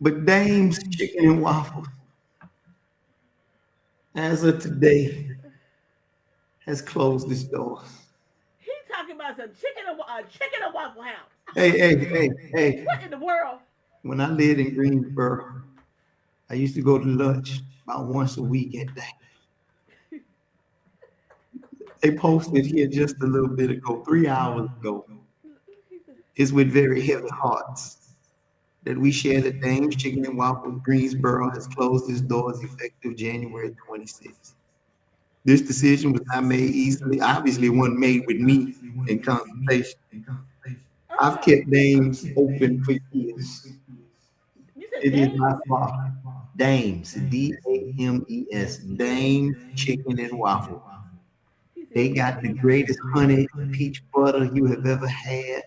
but Dame's Chicken and Waffles, as of today, has closed its doors. He talking about some chicken and Waffle House. Hey. What in the world? When I lived in Greensboro, I used to go to lunch about once a week at that. They posted here just a little bit ago, 3 hours ago. It's with very heavy hearts that we share that Dame's Chicken and Waffles Greensboro has closed its doors effective January 26th. This decision was not made easily. Obviously, it wasn't made with me in consultation. I've kept Dame's open for years. You said It is Dames? my fault. Dames, Dames, Dames Chicken and Waffle. They got the greatest honey peach butter you have ever had.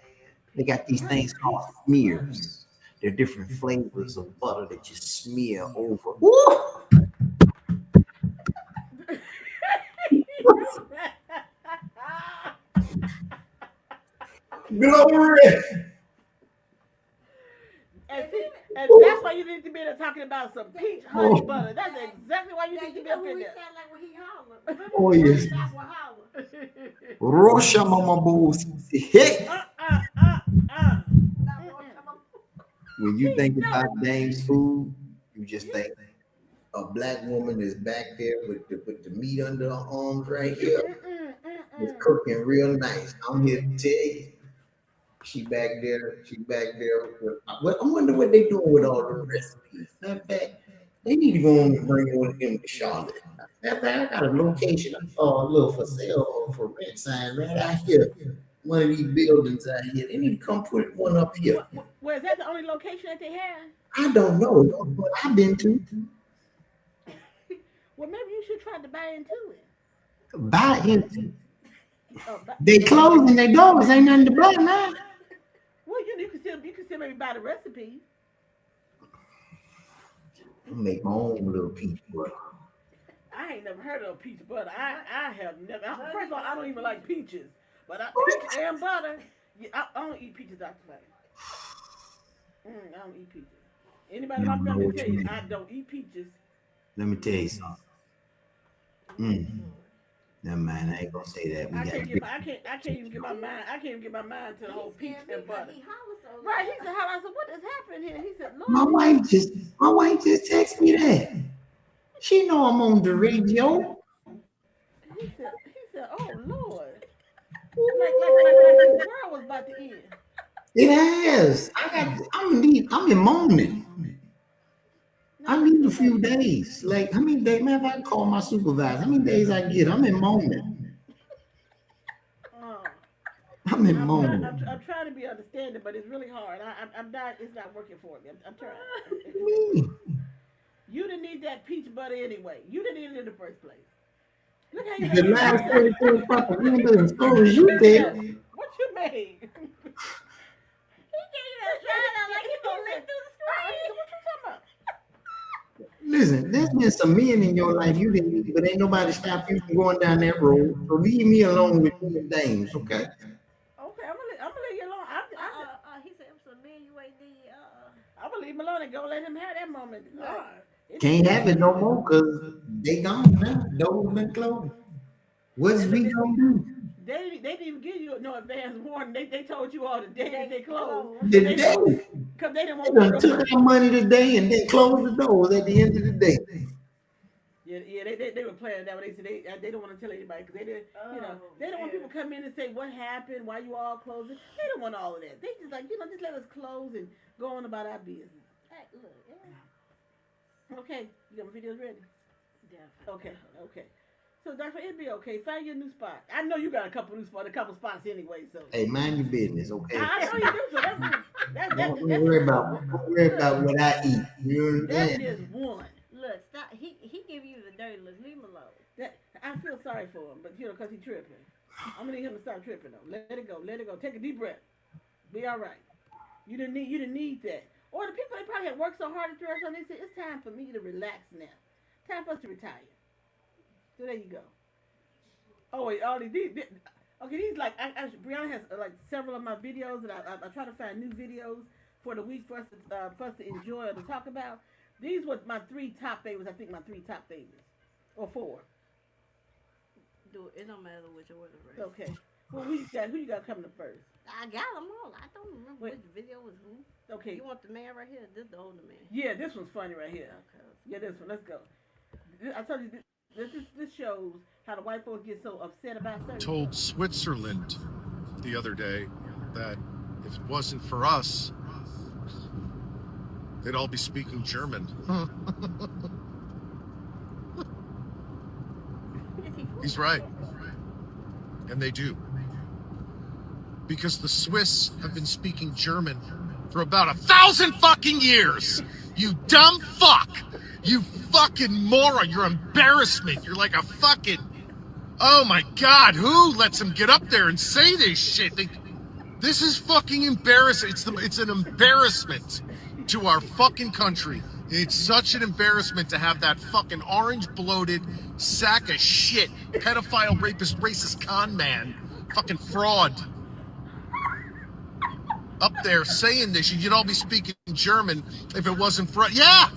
They got these things called smears. They're different flavors of butter that you smear over. Woo! Glory! And that's why you need to be there talking about some peach honey butter. That's exactly why you Now need to you be know up who in he there. sound like when he holler. Remember Oh, when yes. Doc would holler? Rosha Mama Bulls. Hey! Doc would come up. When you think about Dame's food, you just think a black woman is back there with the meat under her arms right here. It's cooking real nice. I'm here to tell you. She back there. Well, I wonder what they doing with all the recipes. Matter of fact, they need to go on and bring one of them to Charlotte. Matter of fact, I got a location. I saw a little for sale or for rent sign right out here. One of these buildings out here. They need to come put one up here. Well, is that the only location that they have? I don't know, but I've been to. Well, maybe you should try to buy into it. Buy into. But- They closing their doors. Ain't nothing to buy now. well, you can still maybe buy the recipe. I'll make my own little peach butter. I ain't never heard of peach butter. I have never. First of all, I don't even like peaches. But peach and butter. Yeah, I don't eat peaches after that. I don't eat peaches. Anybody in my family tell you I don't eat peaches. Let me tell you something. Never mind, I ain't gonna say that. I can't even get my mind. I can't even get my mind to the whole peach and butter. He holler so Right? He said, "How?" I said, "What is happening here?" He said, "Lord." My wife just texted me that. She know I'm on the radio. He like the world was about to end. It has. I'm in mourning. I need a few days. Like, how many days? Man, if I call my supervisor, how many days I get? I'm in mourning. Oh. I'm in mourning. I'm trying to be understanding, but it's really hard. I'm not. It's not working for me. I'm trying. What do you mean? You didn't need that peach butter anyway. You didn't need it in the first place. Look how you The last 34 propaganda and stories you did. What you made? He gave you that side out like he gonna live through the screen. What you talking about? Listen, there's been some men in your life you didn't, but ain't nobody stop you from going down that road. So leave me alone with these dames, okay? Okay, I'm gonna leave you alone. He said it was a man you ain't need. I'm gonna leave him alone and go let him have that moment. Can't have it no more because they gone now. Doors been closed. What's we gonna do? They didn't even give you no advance warning. They told you all the day that they closed. The day. Because they didn't They want done took our money today and then closed the doors at the end of the day. Yeah, they were playing that. They said they don't want to tell anybody because they didn't, they don't want people to come in and say what happened, why you all closing. They don't want all of that. They just like, just let us close and go on about our business. Hey, look, Okay, you got my videos ready? Definitely. Okay. So, Dr. It'd be okay. Find your new spot. I know you got a couple spots anyway. So. Hey, mind your business, okay? I know you do. So Don't worry about what I eat. You that understand? is one. Look, stop. He give you the dirty looks. Leave him alone. I feel sorry for him, but because he's tripping. I'm gonna need him to stop tripping though. Let it go. Take a deep breath. Be all right. You didn't need that. Or the people they probably had worked so hard at the restaurant, they said it's time for me to relax now. Time for us to retire. So there you go. Oh wait, all these okay, these like Brianna has like several of my videos that I try to find new videos for the week for us to enjoy or to talk about. These were my 3 top favorites. I think my 3 top favorites or 4. Do it. It don't matter which order. Right? Okay. Well, who you got coming up first? I got them all. I don't remember which video was who. Okay. You want the man right here? This the older man. Yeah, this one's funny right here. Okay. Yeah, this one. Let's go. I told you this shows how the white folks get so upset about certain Told Switzerland the other day that if it wasn't for us, they'd all be speaking German. He's right. And they do. Because the Swiss have been speaking German for about 1,000 fucking years. You dumb fuck. You fucking moron. You're embarrassment. You're like a fucking... Oh my God, who lets them get up there and say this shit? This is fucking embarrassing. It's an embarrassment to our fucking country. It's such an embarrassment to have that fucking orange bloated sack of shit, pedophile, rapist, racist con man, fucking fraud, up there saying this. You'd all be speaking German if it wasn't for... Yeah,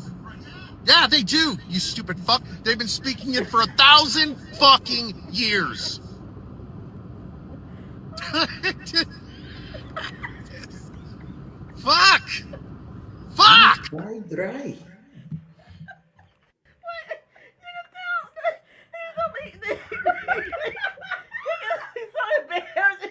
they do, you stupid fuck. They've been speaking it for 1,000 fucking years. Fuck! Right. He's so embarrassed.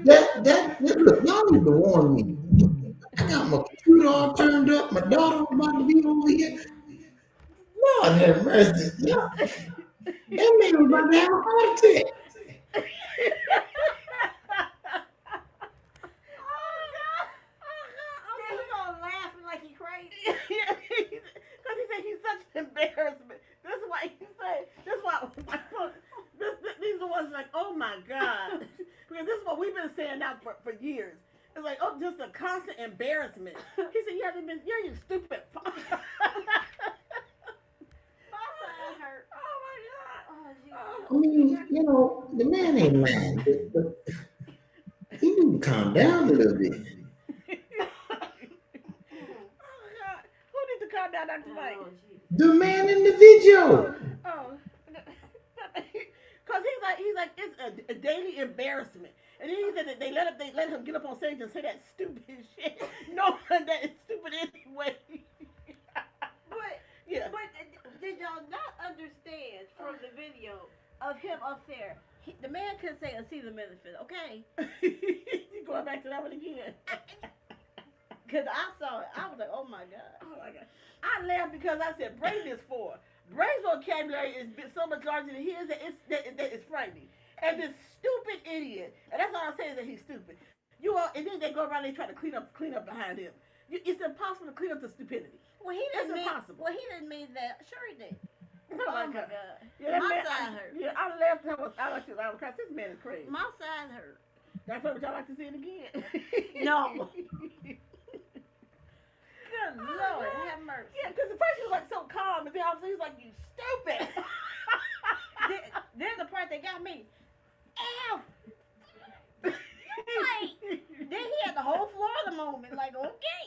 That look, y'all need to warn me. I got my computer all turned up. My daughter about to be over here. Lord have mercy. That man was about to have a heart attack. Laughing like he crazy. Yeah, because he said he's such an embarrassment. This is why he said. This is why. These are the ones like, oh my God, because this is what we've been saying now for years. It's like, oh, just a constant embarrassment. He said, you stupid. My side hurt. Oh my God. Oh, I mean, the man ain't lying. He need to calm down a little bit. Who needs to calm down, Dr. Mike? The man in the video. Oh, because he's like it's a daily embarrassment, and then he said that they let him get up on stage and say that stupid shit. No, that is stupid anyway. But Yeah. But video of him up there. The man couldn't say a Caesar benefit, okay? You going back to that one again? Because I saw it. I was like, oh my God. Oh my God. I laughed because I said Brady is 4. Brady's vocabulary is so much larger than his that it's frightening. And this stupid idiot, and that's all I'm saying is that he's stupid. And then they go around and try to clean up behind him. It's impossible to clean up the stupidity. Well, he It's didn't mean, impossible. well, he didn't mean that. Sure he did. Oh my God. Yeah, that My man, side hurt. Yeah, I laughed. I was crying. This man is crazy. My side hurt. That's why would y'all like to see it again? No. Good Lord, have mercy. Yeah, because the first he was like so calm, and then all of a sudden he was like, "You stupid." There's the part that got me. Ow! Wait. Then he had the whole floor of the moment. Like, okay.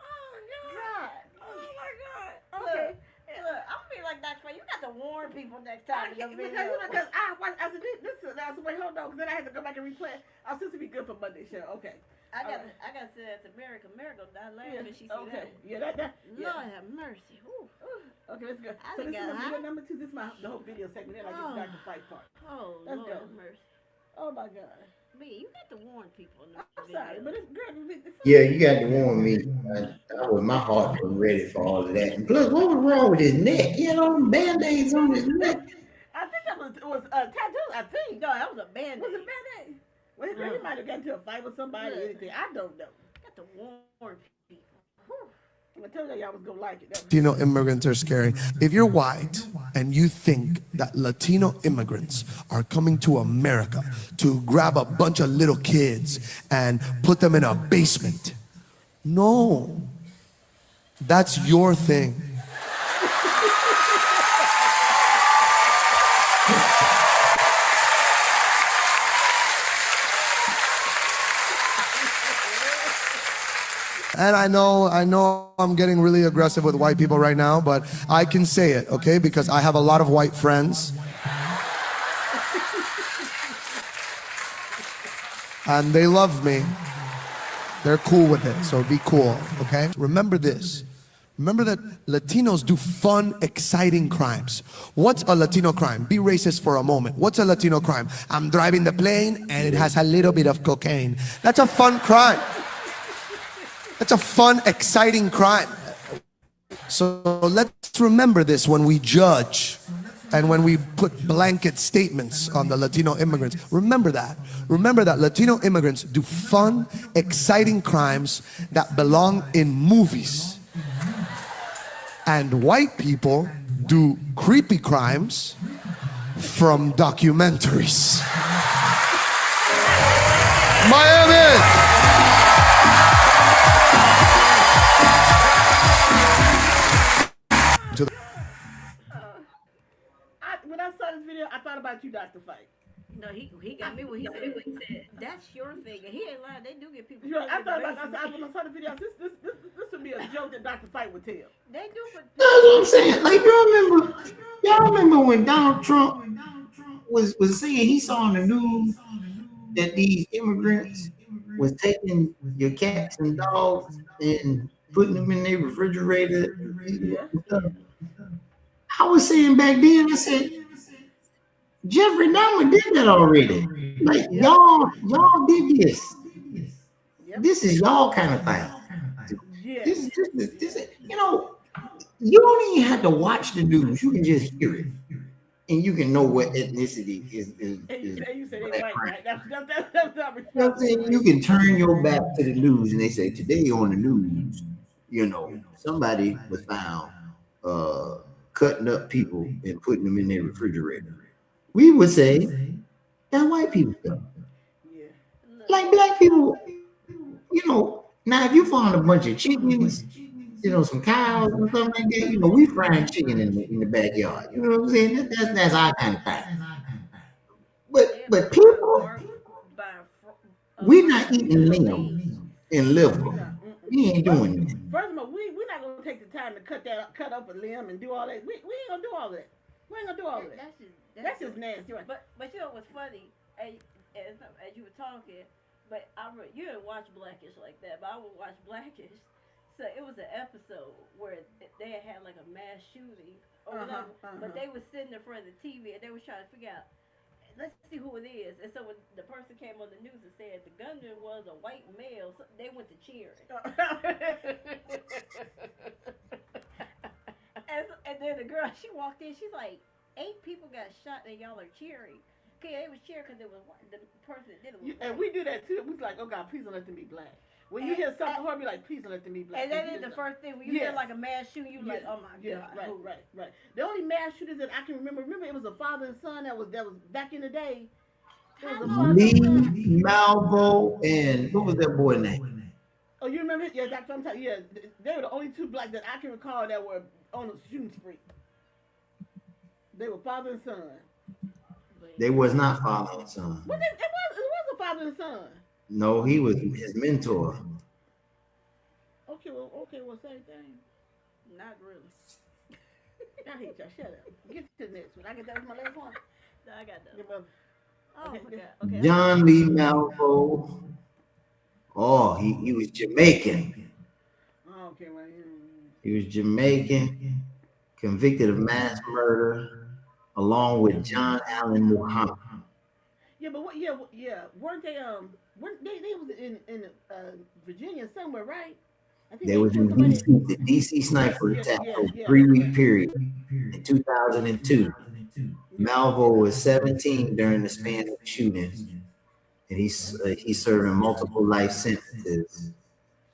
Oh God. Oh my God. Look, Okay. look, I'm gonna be like Dr. Fay. You got to warn people next time. Because I watched. I said, "This is." I said, "Wait, hold on," because then I had to go back and replay. I was supposed to be good for Monday show. Okay. I got to say that to Miracle. Miracle died last when she see Okay. that. Yeah, that. Yeah. Lord have mercy. Ooh. Okay, let's go. I So this think is I- video number 2. This is the whole video segment. Then I get to start the fight part. Oh, Let's Lord go. have mercy. Oh my God. Me, you got to warn people. In I'm sorry, but it's good. Yeah, you got to warn me. My heart was ready for all of that. And plus, what was wrong with his neck? He had all them band-aids on his neck. I think that was tattoos. I think. No, that was a band. Was it bad? Well, he might have gotten into a fight with somebody or anything. I don't know. Got to warn people. I told y'all was gonna like it. Latino immigrants are scary. If you're white and you think that Latino immigrants are coming to America to grab a bunch of little kids and put them in a basement, no, that's your thing. And I know I'm getting really aggressive with white people right now, but I can say it, okay? Because I have a lot of white friends. And they love me. They're cool with it, so be cool, okay? Remember this. Remember that Latinos do fun, exciting crimes. What's a Latino crime? Be racist for a moment. What's a Latino crime? I'm driving the plane and it has a little bit of cocaine. That's a fun crime. That's a fun, exciting crime. So let's remember this when we judge and when we put blanket statements on the Latino immigrants. Remember that. Remember that Latino immigrants do fun, exciting crimes that belong in movies. And white people do creepy crimes from documentaries. Miami! When I saw this video, I thought about you, Dr. Fight. No, he got me what he said. That's your thing. And he ain't lying. They do get people. You know, I thought about. When I saw the video, this would be a joke that Dr. Fight would tell. They do, but That's what I'm saying. Like, y'all remember when Donald Trump was saying he saw on the news that these immigrants was taking your cats and dogs and putting them in their refrigerator. I was saying back then, I said, Jeffrey Dahmer did that already. Like, y'all did this. This is y'all kind of thing. Yeah. This is, you know, you don't even have to watch the news. You can just hear it. And you can know what ethnicity is. And you say they white, right? That's not You know what I'm saying? You can turn your back to the news and they say, today on the news, you know, somebody was found cutting up people and putting them in their refrigerator. We would say that white people stuff. Yeah. Like black people, you know, now if you found a bunch of chickens, you know, some cows and something like that, you know, we frying chicken in the backyard. You know what I'm saying? That's our kind of thing. But people, we're not eating limb and liver. We ain't doing that. First of all, we're not gonna take the time to cut up a limb and do all that. We ain't gonna do all that. We ain't gonna do all that. That's just nasty, right? But you know what's funny? As you were talking, but you didn't watch Blackish like that, but I would watch Blackish. So it was an episode where they had like a mass shooting or whatever, but they were sitting in front of the TV and they was trying to figure out, let's see who it is. And so when the person came on the news and said the gunman was a white male, so they went to cheering. and then the girl, she walked in, she's like, 8 people got shot and y'all are cheering. Okay, they was cheering because it was the person that did it. And we do that too. We was like, oh God, please don't let them be black. When you hear something horrible, be like, please don't let them be black. And that is the first thing. When you hear like a mass shooting, you like, oh my God. Right. The only mass shooters that I can remember, it was a father and son that was back in the day. It was a father Lee, and son. Malvo, and what was that boy name? Oh, you remember it? Yeah, that's what I'm telling you. Yeah, they were the only 2 black that I can recall that were on a shooting spree. They were father and son. They was not father and son. Well, it was a father and son. No, he was his mentor. Okay, well, same thing. Not really. I hate y'all. Shut up. Get to the next one. I get that was my last one. No, I got that. Yeah, well, Oh okay, my God. Okay. John Lee Malvo. Oh, he was Jamaican. okay, well, He was Jamaican, convicted of mass murder, along with John Allen Muhammad. yeah, but what? Yeah, weren't they? They was in Virginia somewhere, right? I think They was in somebody- DC. The DC sniper attack over a 3-week period in 2002. Malvo was 17 during the span of the shootings, and he's serving multiple life sentences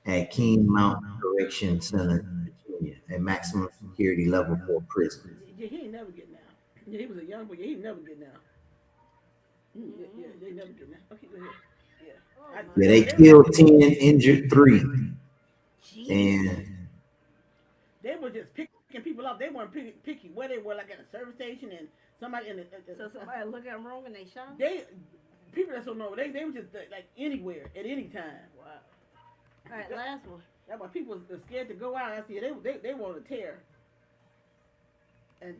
at King Mountain Correction Center, Virginia, at maximum security level 4 prison. Yeah, he ain't never getting out. Yeah, he was a young boy. Yeah, he never getting out. Yeah, they never getting out. Okay, go ahead. Yeah, they killed 10, injured 3, and They were just picking people up. They weren't picky where they were, like at a service station and somebody in the. So somebody look at them wrong and they shot them? People that don't know, they were just like anywhere at any time. Wow. All right, last one. That's why people are scared to go out. I see they want to tear. And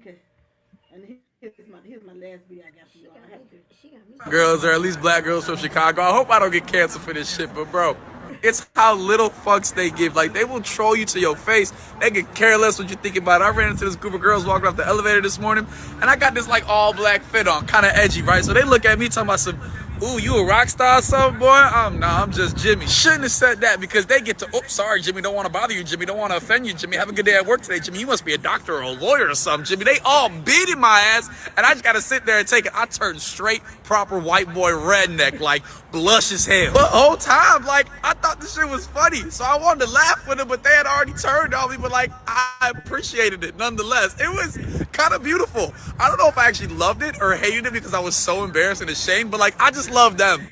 here's my last video I got for y'all. I have to. She got me. Girls, or at least black girls from Chicago. I hope I don't get canceled for this shit, but bro, it's how little fucks they give. Like, they will troll you to your face. They could care less what you think about it. I ran into this group of girls walking off the elevator this morning, and I got this like all black fit on, kind of edgy, right? So they look at me talking about some, ooh, you a rock star or something, boy? I'm just Jimmy. Shouldn't have said that because they get to, oops, sorry, Jimmy, don't want to bother you, Jimmy, don't want to offend you, Jimmy. Have a good day at work today, Jimmy. You must be a doctor or a lawyer or something, Jimmy. They all beating my ass, and I just got to sit there and take it. I turned straight, proper white boy redneck, like blush as hell. But the whole time, like, I thought this shit was funny, so I wanted to laugh with them, but they had already turned on me, but like, I appreciated it nonetheless. It was kind of beautiful. I don't know if I actually loved it or hated it because I was so embarrassed and ashamed, but like, I just loved them.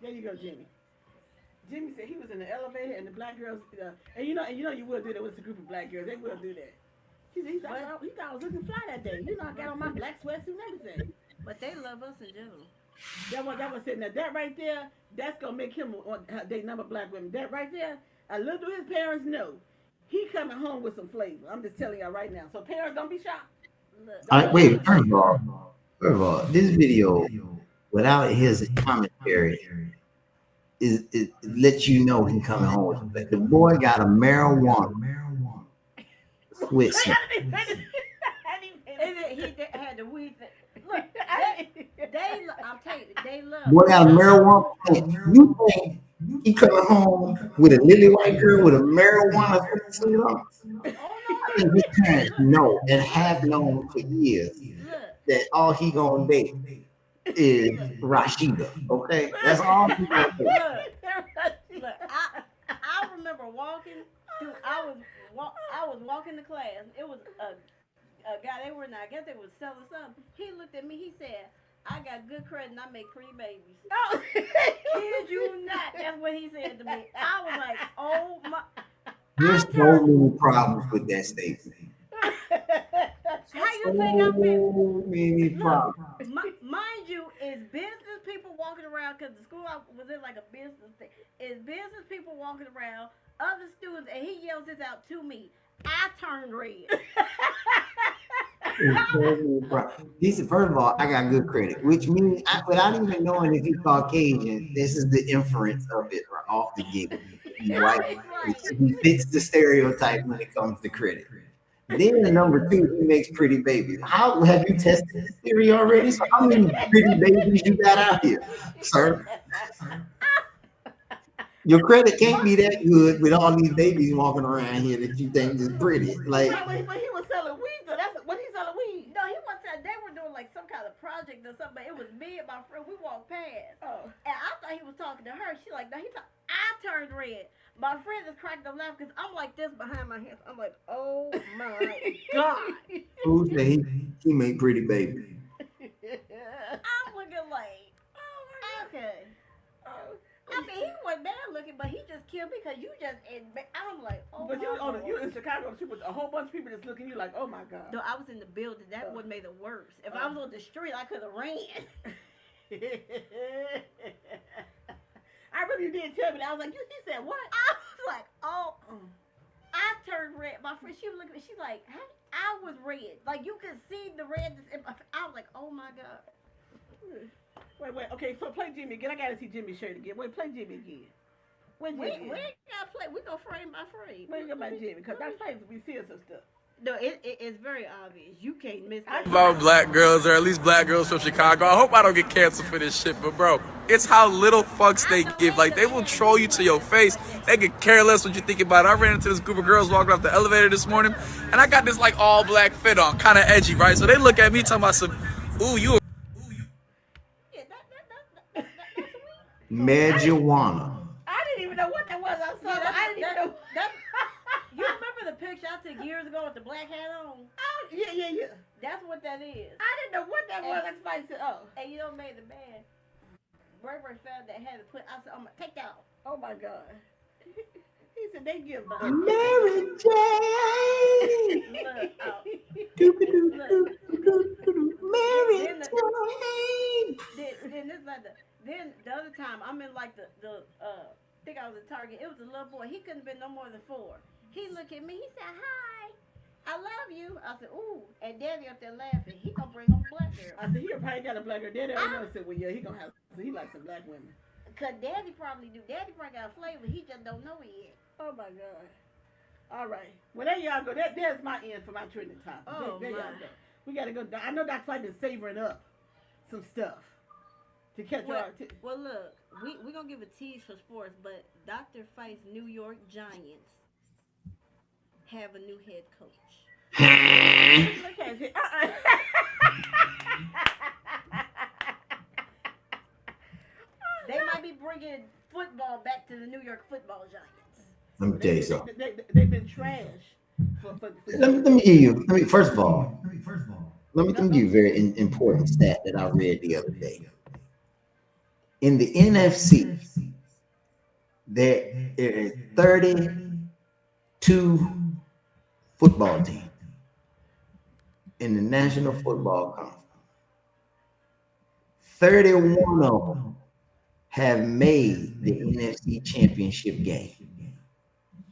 There you go, Jimmy. Jimmy said he was in the elevator and the black girls, and you know you will do that with a group of black girls. They will do that. He thought I was looking fly that day. You know, I got on my black sweatsuit and everything. But they love us in general. That was sitting there. That right there, that's gonna make him date number black women. That right there, I look to his parents know. He coming home with some flavor. I'm just telling y'all right now. So parents, don't be shocked. wait, first of all, this video without his commentary it lets you know he coming home. But the boy got a marijuana with some. He had the weed thing. Look, I'm telling you, they love. Boy got a marijuana. You think he coming home with a lily white girl with a marijuana? I think his parents know and have known for years that all he gonna date is Rashida. Okay, that's all he gonna do. Look, I remember walking through. I was walking to class. It was a guy. I guess they were selling something. He looked at me. He said, "I got good credit and I make 3 babies." Oh, kid you not? That's what he said to me. I was like, "Oh my." There's so many problems with that statement. How you think I feel? So many problems. Mind you, is business people walking around, because the school I was in like a business thing, is business people walking around, other students, and he yells this out to me. I turned red. He said, first of all, I got good credit, which means without even knowing if he's Caucasian, this is the inference of it right off the gate. He's white. He fits the stereotype when it comes to credit. Then the number two, he makes pretty babies. How have you tested this theory already? So how many pretty babies you got out here, sir? Your credit can't be that good with all these babies walking around here that you think is pretty. Like, but he was selling weed though. That's what he selling weed. No, he was saying they were doing like some kind of project or something. But it was me and my friend. We walked past, and I thought he was talking to her. She like, no, I turned red. My friend just cracked up laughing because I'm like this behind my hands. I'm like, oh my god. who said he made pretty babies? I'm looking like, okay. I mean, he wasn't bad looking, but he just killed me because you just. I'm like, oh But my God. you in Chicago too with a whole bunch of people just looking at you like, oh my god. No, I was in the building. That would made it worse. If I was on the street, I could have ran. I remember you did tell me that. I was like, he said what? I was like, oh. I turned red. My friend, she was looking at me. She's like, hey, I was red. Like, you could see the red. I was like, oh my God. Wait. Okay, so play Jimmy again. I gotta see Jimmy's shirt again. Wait, play Jimmy again. Where's We Jimmy? ain't got to play. We go frame by frame. Where's my Jimmy? Because that's like we see some stuff. No, it's very obvious. You can't miss that. About black girls, or at least black girls from Chicago. I hope I don't get canceled for this shit, but bro, it's how little fucks they give. Like, they will troll you to your face. They could care less what you think about it. I ran into this group of girls walking up the elevator this morning, and I got this like all black fit on, kind of edgy, right? So they look at me talking about some, ooh, you. Marijuana. I didn't even know what that was. I saw I didn't even know. You remember the picture I took years ago with the black hat on? Oh, yeah. That's what that is. I didn't know what that was. That's why I said, oh. And you know what made it bad? Bray found that had to put. I said, I'm gonna take that off. Oh my God. He said they give Mary Jane. Mary Jane. Then this like then the other time I'm in like the I think I was at Target. It was a little boy. He couldn't have been no more than 4. He looked at me. He said, "Hi, I love you." I said, "Ooh," and Daddy up there laughing. He gonna bring home black girl. I said he probably got a black girl. Daddy already knows. Said, well, yeah, he gonna have. He likes some black women. Cause Daddy probably do. Daddy probably got a flavor. He just don't know it yet. Oh my God. All right. Well, there y'all go. There's my end for my trending topic. Oh, there my. y'all go. We gotta go. I know Dr. Fight is savoring up some stuff to catch our. Well, look, we gonna give a tease for sports, but Dr. Fight's New York Giants have a new head coach. Look at it. They might be bringing football back to the New York Football Giants. Let me tell you something. They've been trash. Let me give you. First of all, let me give you a very important stat that I read the other day. In the NFC, there are 32 football teams in the National Football Conference. 31 of them have made the NFC Championship game,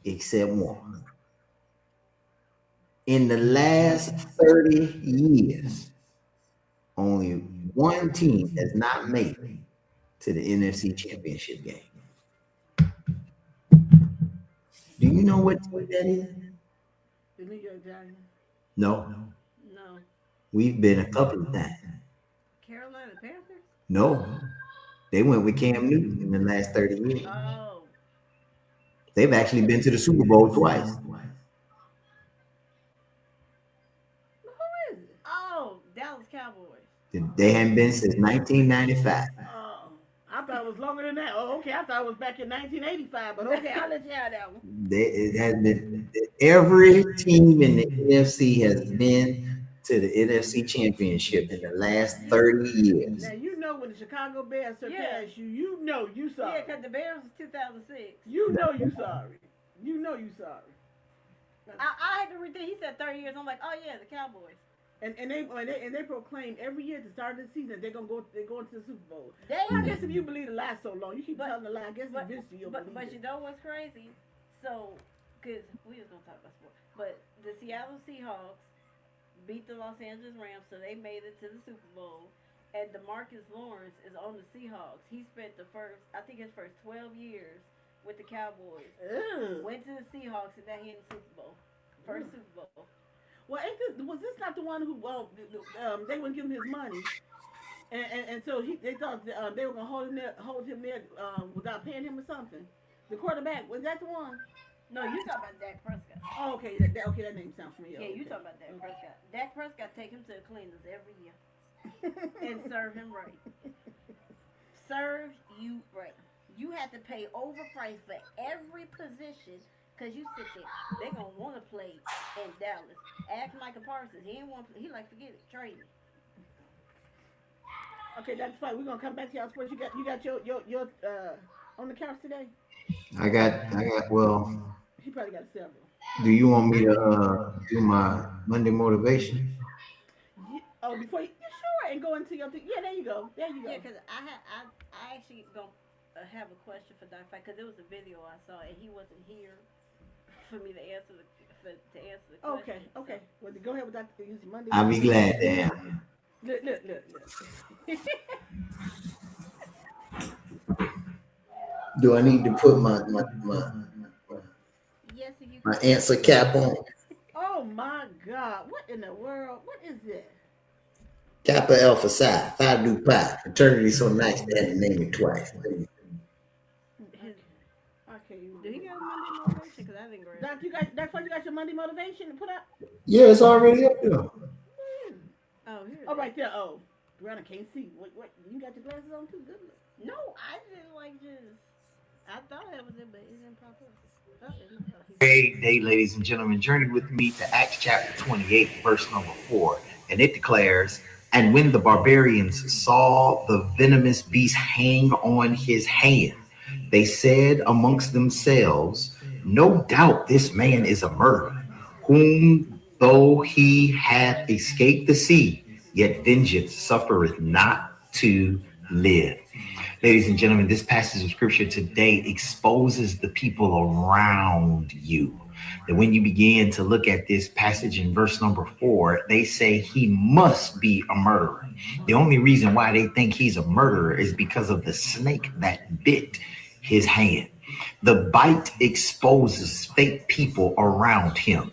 except one. In the last 30 years, only one team has not made it to the NFC Championship game. Do you know what team that is? The New York Giants. No. No. We've been a couple of times. Carolina Panthers? No. They went with Cam Newton in the last 30 years. Oh. They've actually been to the Super Bowl twice. Who is it? Oh, Dallas Cowboys. They haven't been since 1995. Oh, I thought it was longer than that. Oh, okay. I thought it was back in 1985, but okay, I'll let you have that one. It has been, every team in the NFC has been to the NFC Championship in the last 30 years. Now, you know when the Chicago Bears surpass you, you know you sorry. Yeah, because the Bears was 2006. You know you sorry. You know you sorry. I had to read that. He said 30 years. I'm like, oh, yeah, the Cowboys. And they proclaim every year at the start of the season they're going into the Super Bowl. I guess if you believe it lasts so long, you keep telling the lie. I guess eventually you'll believe But it. you know what's crazy? So, because we was going to talk about sports, but the Seattle Seahawks beat the Los Angeles Rams, so they made it to the Super Bowl. And DeMarcus Lawrence is on the Seahawks. He spent his first 12 years with the Cowboys. Ew. Went to the Seahawks and now he in the Super Bowl. First Super Bowl. Well, was this not the one who? Well, they wouldn't give him his money, and so they thought they were gonna hold him there without paying him or something. The quarterback, was that the one? No, you talking about Dak Prescott. Oh, okay. That name sounds familiar. Yeah, you talking about Dak Prescott. Dak Prescott take him to the cleaners every year and serve him right. Serve you right. You have to pay overprice for every position because you sit there. They gonna want to play in Dallas. Ask Micah Parsons. He ain't want. He like forget it. Trade me. Okay, that's fine. We're gonna come back to y'all sports. You got your on the couch today. I got. Well, He probably got several. do you want me to do my Monday motivation? Oh, before you sure and go into your thing. Yeah, there you go. There you go. Yeah, because I actually gonna have a question for Dr. Fight because there was a video I saw and he wasn't here for me to answer the question. Okay. Well, go ahead with that. Use Monday. I'll be glad to answer. Look. Do I need to put my Yes, if you my answer cap on? Oh my God! What in the world? What is this? Kappa Alpha Psi, Phi Nu Pi. Fraternity so nice they had to name it twice. Okay. Do he got a Monday motivation? Because I didn't grab it. That's why you got your Monday motivation to put up. Yeah, it's already up there. Oh, here. Oh, right there. Oh, Brianna can't see. What? You got your glasses on too? Good look. No, I didn't like just. I thought that was it, but it didn't pop up. Oh, it didn't pop up. Great day, ladies and gentlemen. Journey with me to Acts chapter 28, verse number 4. And it declares, and when the barbarians saw the venomous beast hang on his hand, they said amongst themselves, no doubt this man is a murderer, whom though he hath escaped the sea, yet vengeance suffereth not to live. Ladies and gentlemen, this passage of scripture today exposes the people around you. That when you begin to look at this passage in verse number 4, they say he must be a murderer. The only reason why they think he's a murderer is because of the snake that bit his hand. The bite exposes fake people around him,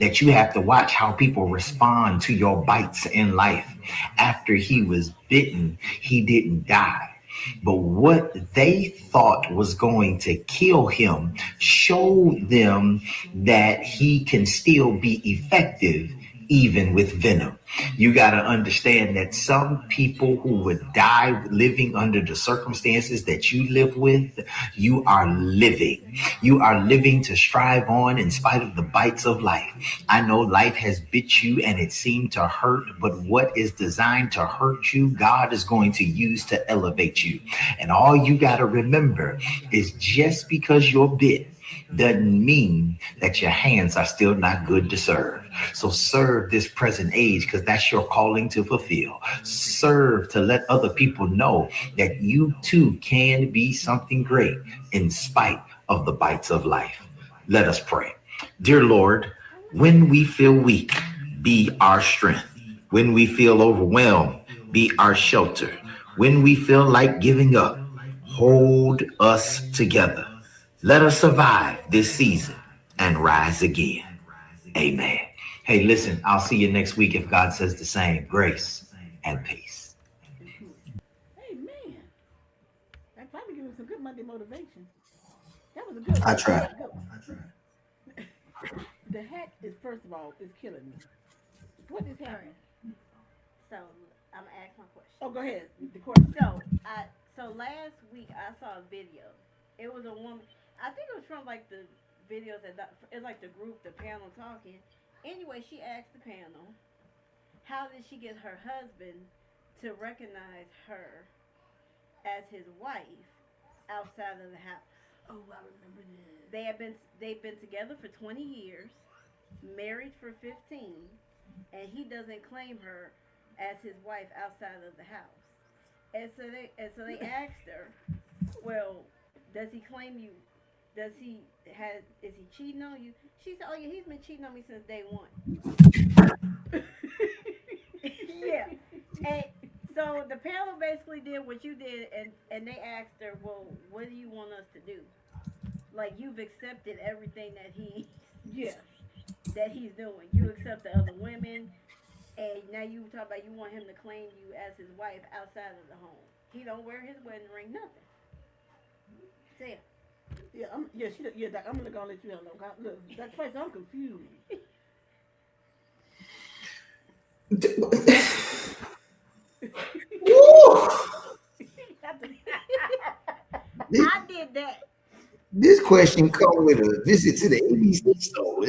that you have to watch how people respond to your bites in life. After he was bitten, he didn't die. But what they thought was going to kill him showed them that he can still be effective even with venom. You got to understand that some people who would die living under the circumstances that you live with, you are living. You are living to strive on in spite of the bites of life. I know life has bit you and it seemed to hurt, but what is designed to hurt you, God is going to use to elevate you. And all you got to remember is just because you're bit doesn't mean that your hands are still not good to serve. So serve this present age because that's your calling to fulfill. Serve to let other people know that you too can be something great in spite of the bites of life. Let us pray. Dear Lord, when we feel weak, be our strength. When we feel overwhelmed, be our shelter. When we feel like giving up, hold us together. Let us survive this season and rise again. Amen. Hey, listen, I'll see you next week if God says the same. Grace and peace. Hey, man. That probably gave me some good Monday motivation. That was a good one. I tried. The hat is, first of all, is killing me. What is happening? So I'm gonna ask my question. Oh, go ahead. The court. So last week I saw a video. It was a woman. I think it was from like the videos it's like the group, the panel talking. Anyway, she asked the panel, how did she get her husband to recognize her as his wife outside of the house? Oh, I remember this. They've been together for 20 years, married for 15, and he doesn't claim her as his wife outside of the house. And so they asked her, well, does he claim you? Is he cheating on you? She said, oh yeah, he's been cheating on me since day one. Yeah. And so the panel basically did what you did, and they asked her, well, what do you want us to do? like you've accepted everything that he's Yeah. doing. You accept the other women, and now you talk about you want him to claim you as his wife outside of the home. He don't wear his wedding ring, nothing. Say it. Doc, I'm gonna go and let you know. Look, Dr. Face, I'm confused. I did that. This question come with a visit to the ABC store.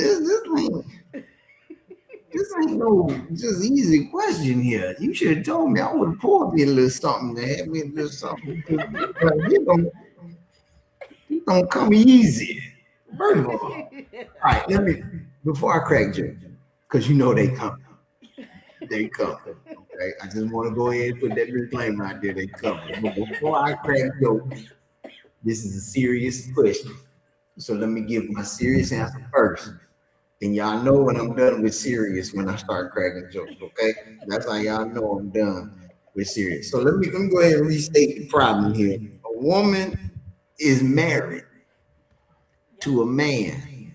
This ain't no just easy question here. You should have told me. I would have poured me a little something to have me a little something. It don't come easy. First of all right, before I crack jokes, because you know they come. They come. Okay? I just want to go ahead and put that disclaimer out there. They come. But before I crack jokes, this is a serious question. So let me give my serious answer first. And y'all know when I'm done with serious when I start cracking jokes, okay? That's how y'all know I'm done with serious. So let me go ahead and restate the problem here. A woman is married to a man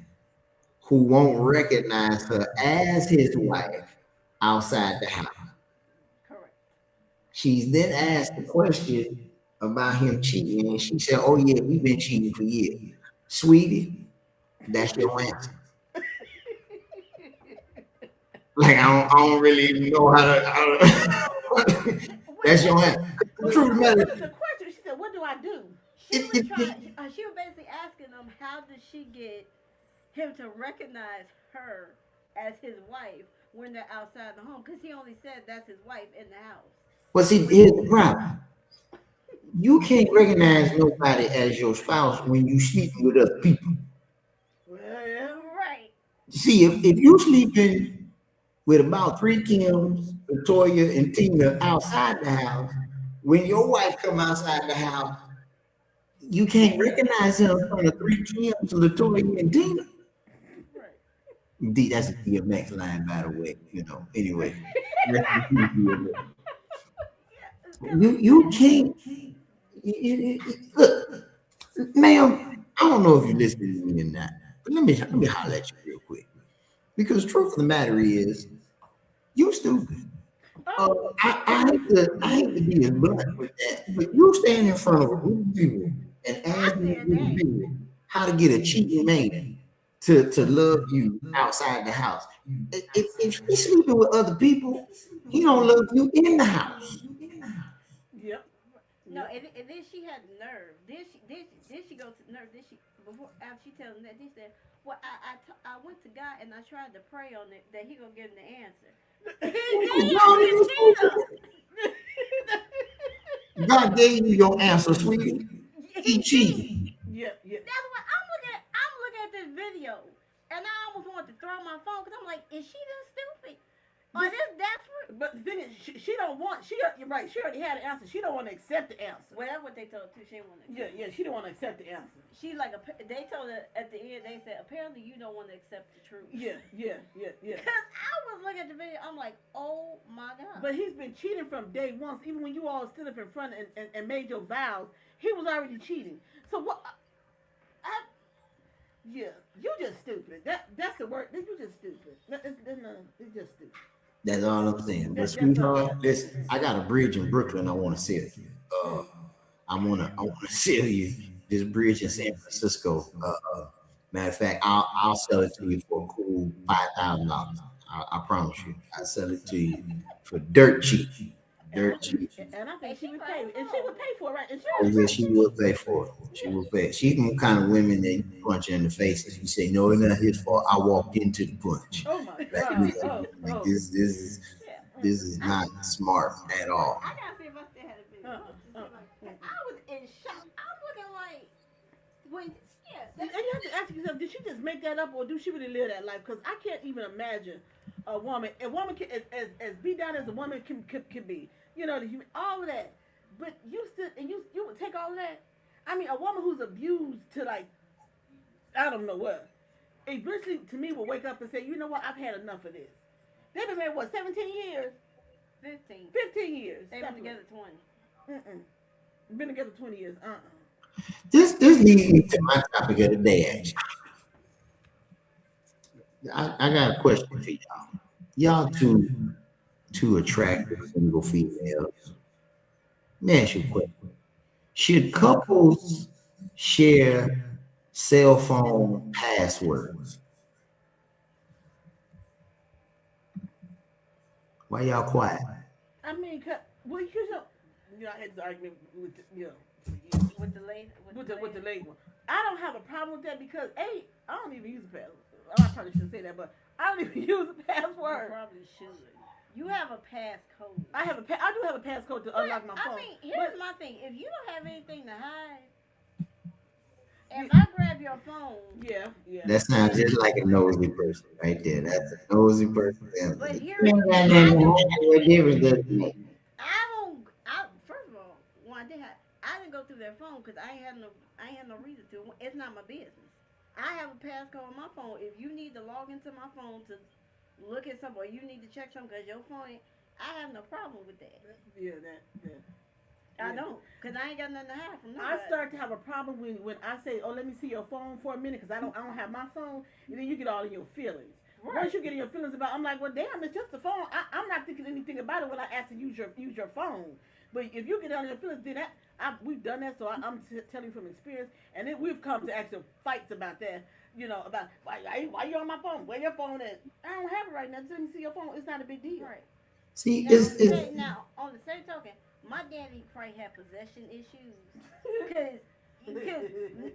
who won't recognize her as his wife outside the house. Correct. She's then asked the question about him cheating, and she said, "Oh yeah, we've been cheating for years." Sweetie, that's your answer. Like I don't really even know how to that's your answer. The truth of the matter. The question, she said, "What do I do?" She was basically asking him, how did she get him to recognize her as his wife when they're outside the home? Because he only said that's his wife in the house. Well, see, here's the problem. You can't recognize nobody as your spouse when you sleeping with other people. Well, yeah. Right. See, if you sleeping with about 3 Kims, Latoya, and Tina outside the house, when your wife come outside the house, you can't recognize him from the 3 Kims, Latoya, and Tina. Right. That's a DMX line, by the way. Anyway. You can't. Look, ma'am, I don't know if you're listening to me or not, but let me holler at you real quick. Because the truth of the matter is, you stupid. I hate to be as blunt with that, but you stand in front of a group of people and ask me how to get a cheating man to love you outside the house. If he's sleeping with other people, he don't love you in the house. Yep. No, and then she had nerve. Then she go to nerve. After she tells him that, she said, "Well, I went to God and I tried to pray on it that he gonna give him the answer." God gave you your answer, sweetie. He cheated. Yep. That's what I'm looking at this video, and I almost wanted to throw my phone because I'm like, is she this stupid? Or this desperate? But the thing is, she don't want. You're right. She already had an answer. She don't want to accept the answer. Well, that's what they told her too. She didn't want to. Yeah. She don't want to accept the answer. She they told her at the end. They said apparently you don't want to accept the truth. Yeah. Because I was looking at the video, I'm like, oh my God. But he's been cheating from day one. Even when you all stood up in front and made your vows, he was already cheating. So what? Yeah, you just stupid. That's the word. You just stupid. It's just stupid. That's all I'm saying. But sweetheart, listen, I got a bridge in Brooklyn I want to sell you. I wanna sell you this bridge in San Francisco. Matter of fact, I'll sell it to you for a cool $5,000. I promise you. I'll sell it to you for dirt cheap. Dirt cheap. And I think she would pay. And she would pay for it, right? And Oh yeah, she will pay for it. She will pay. She's the kind of women that you punch her in the face and you say, "No, it's not his fault. I walked into the punch." Oh my God. This is not smart at all. I gotta see if I still had a video. I was in shock. I'm looking like when And you have to ask yourself, did she just make that up, or do she really live that life? Because I can't even imagine a woman can, as beat down as a woman can be. All of that. But you would take all of that. I mean, a woman who's abused to like, I don't know what, eventually to me will wake up and say, you know what, I've had enough of this. They've been married, 17 years? 15. 15 years. They've been together 20. Been together 20 years. This leads me to my topic of the day. Actually, I got a question for y'all. Y'all two attractive single females. Let me ask you a question. Should couples share cell phone passwords? Why y'all quiet? I mean, well, I had this argument with With the lady. with the lady one. I don't have a problem with that because I don't even use a password. I probably shouldn't say that, but I don't even use a You password. probably should. You have a passcode. I do have a passcode to unlock my phone. I mean, here's but my thing. If you don't have anything to hide, if I grab your phone, yeah. That sounds just like a nosy person right there. That's a nosy person. but here's What difference does it make? first of all, when I didn't go through their phone because I ain't had no reason to. It's not my business. I have a passcode on my phone. If you need to log into my phone to look at something or you need to check something because your phone, I have no problem with that. Yeah, I don't, because I ain't got nothing to hide from I nobody. start to have a problem when I say, "Oh, let me see your phone for a minute," because I don't have my phone, and then you get all in your feelings. Right. Once you get in your feelings about, I'm like, well, damn, it's just a phone. I'm not thinking anything about it when I ask to use your phone. But if you get on your feelings, then we've done that, so I'm telling you from experience, and then we've come to actual fights about that. You know, about why you on my phone? Where your phone at? I don't have it right now. Just let me see your phone. It's not a big deal. Right. See, Now, on the same token, my daddy probably had possession issues. Because,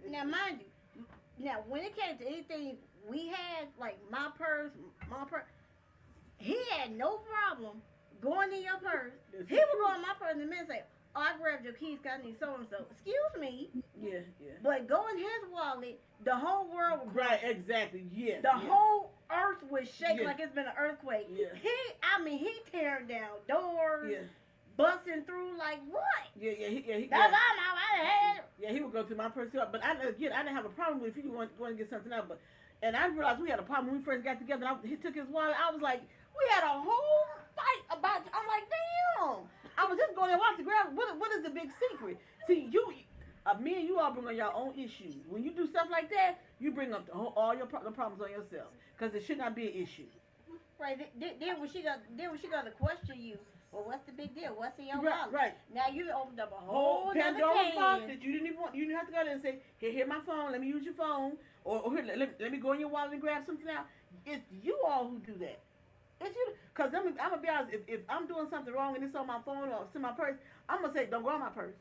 now mind you, now when it came to anything we had, like my purse, he had no problem going in your purse. He would go in my purse and then say, "Oh, I grabbed your keys because I need so-and-so." Excuse me. Yeah. But go in his wallet, the whole world would Right, exactly. Yeah. The whole earth was shaking Yeah. like it's been an earthquake. Yeah. He tearing down doors, Yeah. busting through like what? Yeah. That's all my head. Yeah, he would go through my purse too. But I didn't have a problem with if you want to get something out. And I realized we had a problem when we first got together. He took his wallet. I was like, we had a whole fight about. I'm like, damn. I was just going there watching grab. What is the big secret? See, me and you all bring on your own issues. When you do stuff like that, you bring up all your the problems on yourself because it should not be an issue. Right. Then when she got to question you, well, what's the big deal? What's in your wallet? Right. Now you opened up a whole Pandora's box can. that you didn't have to go there and say, "Here, my phone. Let me use your phone," or here, let me go in your wallet and grab something out. It's you all who do that. It's you. Because I'm gonna be honest. If I'm doing something wrong and it's on my phone or it's in my purse, I'm gonna say, "Don't go on my purse,"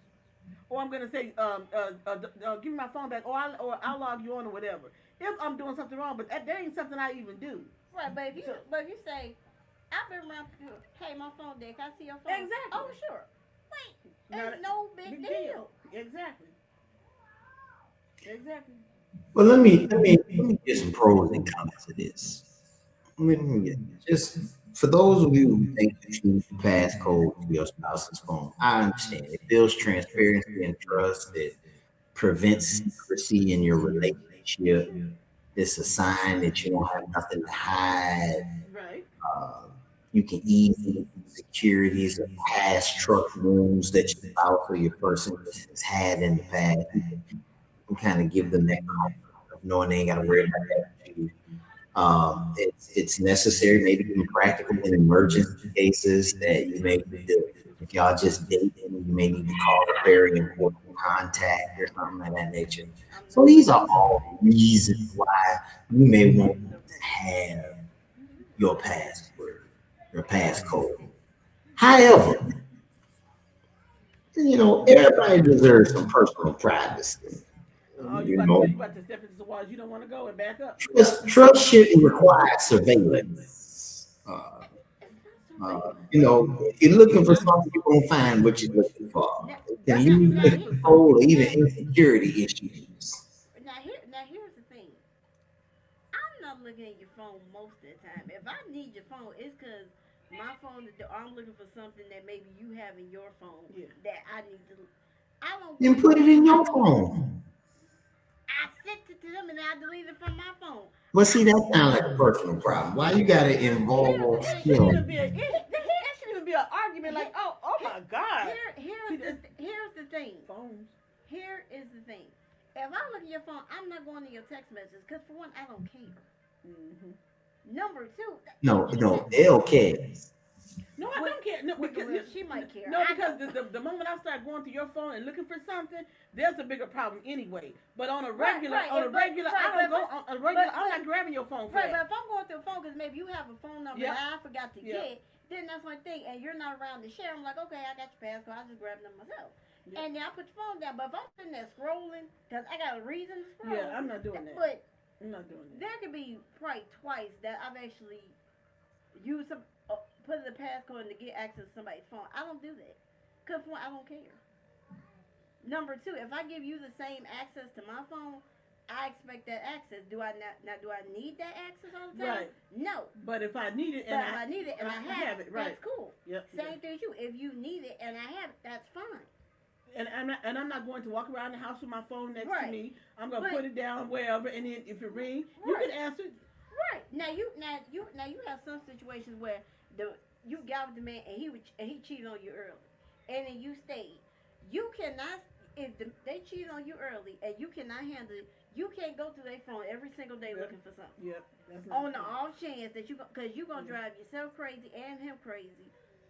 or I'm gonna say, "Give me my phone back," or I'll log you on or whatever. If I'm doing something wrong, but that ain't something I even do. Right, but if you say, "I've been around people, hey, my phone dead, can I see your phone?" Exactly. Oh, sure. Wait, it's no big deal. Exactly. Well, let me get some pros and cons to this. Just for those of you who think that you need to passcode to your spouse's phone, I understand it builds transparency and trust. It prevents secrecy in your relationship. It's a sign that you don't have nothing to hide. Right. You can easily securities of past truck rooms that your spouse or your person has had in the past. You can kind of give them that comfort of knowing they ain't got to worry about that. It's necessary, maybe even practical in emergency cases that you may need to, if y'all just dating, you may need to call a very important contact or something of that nature. So these are all reasons why you may want to have your password, your passcode. However, everybody deserves some personal privacy. You about to step into the walls you don't want to go and back up. Trust shouldn't require surveillance. If you're looking for something, you're going to find what you're looking for. Can you control or even insecurity issues? Now here's the thing. I'm not looking at your phone most of the time. If I need your phone, it's because my phone, I'm looking for something that maybe you have in your phone that I need to. Then put it in your phone. I sent it to them and I deleted it from my phone. Well, see, that sounds like a personal problem. Why you got to involve? There shouldn't even be an argument like, oh my God. Here's the thing. Phones. Here is the thing. If I look at your phone, I'm not going to your text messages because for one, I don't care. Mm-hmm. Number two. No, they'll care. No, I don't care. No, because Well, she might care. No, I because don't. the moment I start going to your phone and looking for something, there's a bigger problem anyway. But on a Right, regular, right, on a but- regular, right, I don't but- go on a regular. but- I'm not grabbing your phone for Right, that. but if I'm going through a phone because maybe you have a phone number Yeah. that I forgot to Yeah. get, then that's one thing, and you're not around to share. I'm like, okay, I got your passcode. I'll just grab them myself. Yeah. And then I put the phone down. But if I'm sitting there scrolling, because I got a reason to scroll. Yeah, I'm not doing that. But I'm not doing that. there could be probably twice that I've actually used some, put the passcode to get access to somebody's phone. I don't do that. Because for one, I don't care. Number two, if I give you the same access to my phone, I expect that access. Do I not? Now, do I need that access all the time? Right. No. But if I need it But and if I need it and I have it, right? that's cool. Yep. Same thing as you. If you need it and I have it, that's fine. And I'm not going to walk around the house with my phone next to Right. me. I'm gonna But- put it down wherever, and then if it rings, you Right. can answer it. Right. Now you have some situations where you got with the man and he cheated on you early, and then you stayed. You cannot they cheat on you early and you cannot handle it. You can't go to their phone every single day Yep. looking for something. Yep. That's not On the cool. off chance that because you're gonna drive yourself crazy and him crazy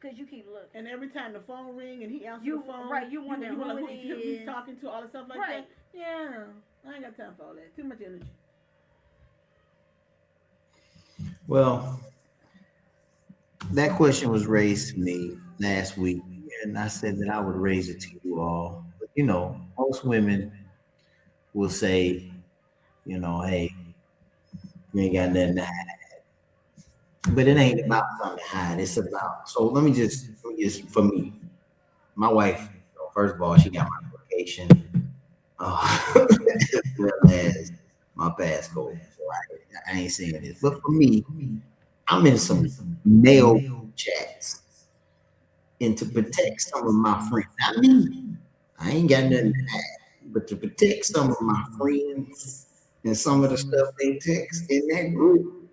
because you keep looking. And every time the phone ring and he answers You- the phone, right, you wonder wanna who it he's is. talking to, all the stuff like Right. that. Yeah, I ain't got time for all that. Too much energy. Well, that question was raised to me last week, and I said that I would raise it to you all. But, most women will say, hey, you ain't got nothing to hide. But it ain't about something to hide. It's about, so let me just for me, my wife, first of all, she got my location, as well as my passcode. So I ain't saying this, but for me, I'm in some male chats, and to protect some of my friends, not me, I ain't got nothing to hide, but to protect some of my friends and some of the stuff they text in that group,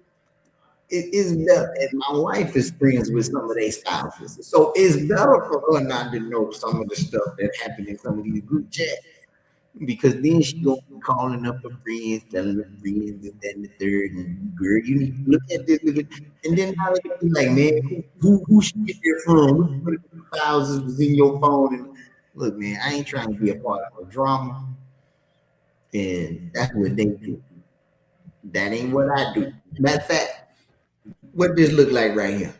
it is better. And my wife is friends with some of their spouses, so it's better for her not to know some of the stuff that happened in some of these group chats. Because then she gonna be calling up her friends, telling her friends this, that, and the third, and girl, you need to look at this, and then now they be like, man, who should get there from? What thousands was in your phone? And look, man, I ain't trying to be a part of a drama, and that's what they do. That ain't what I do. Matter of fact, what this look like right here?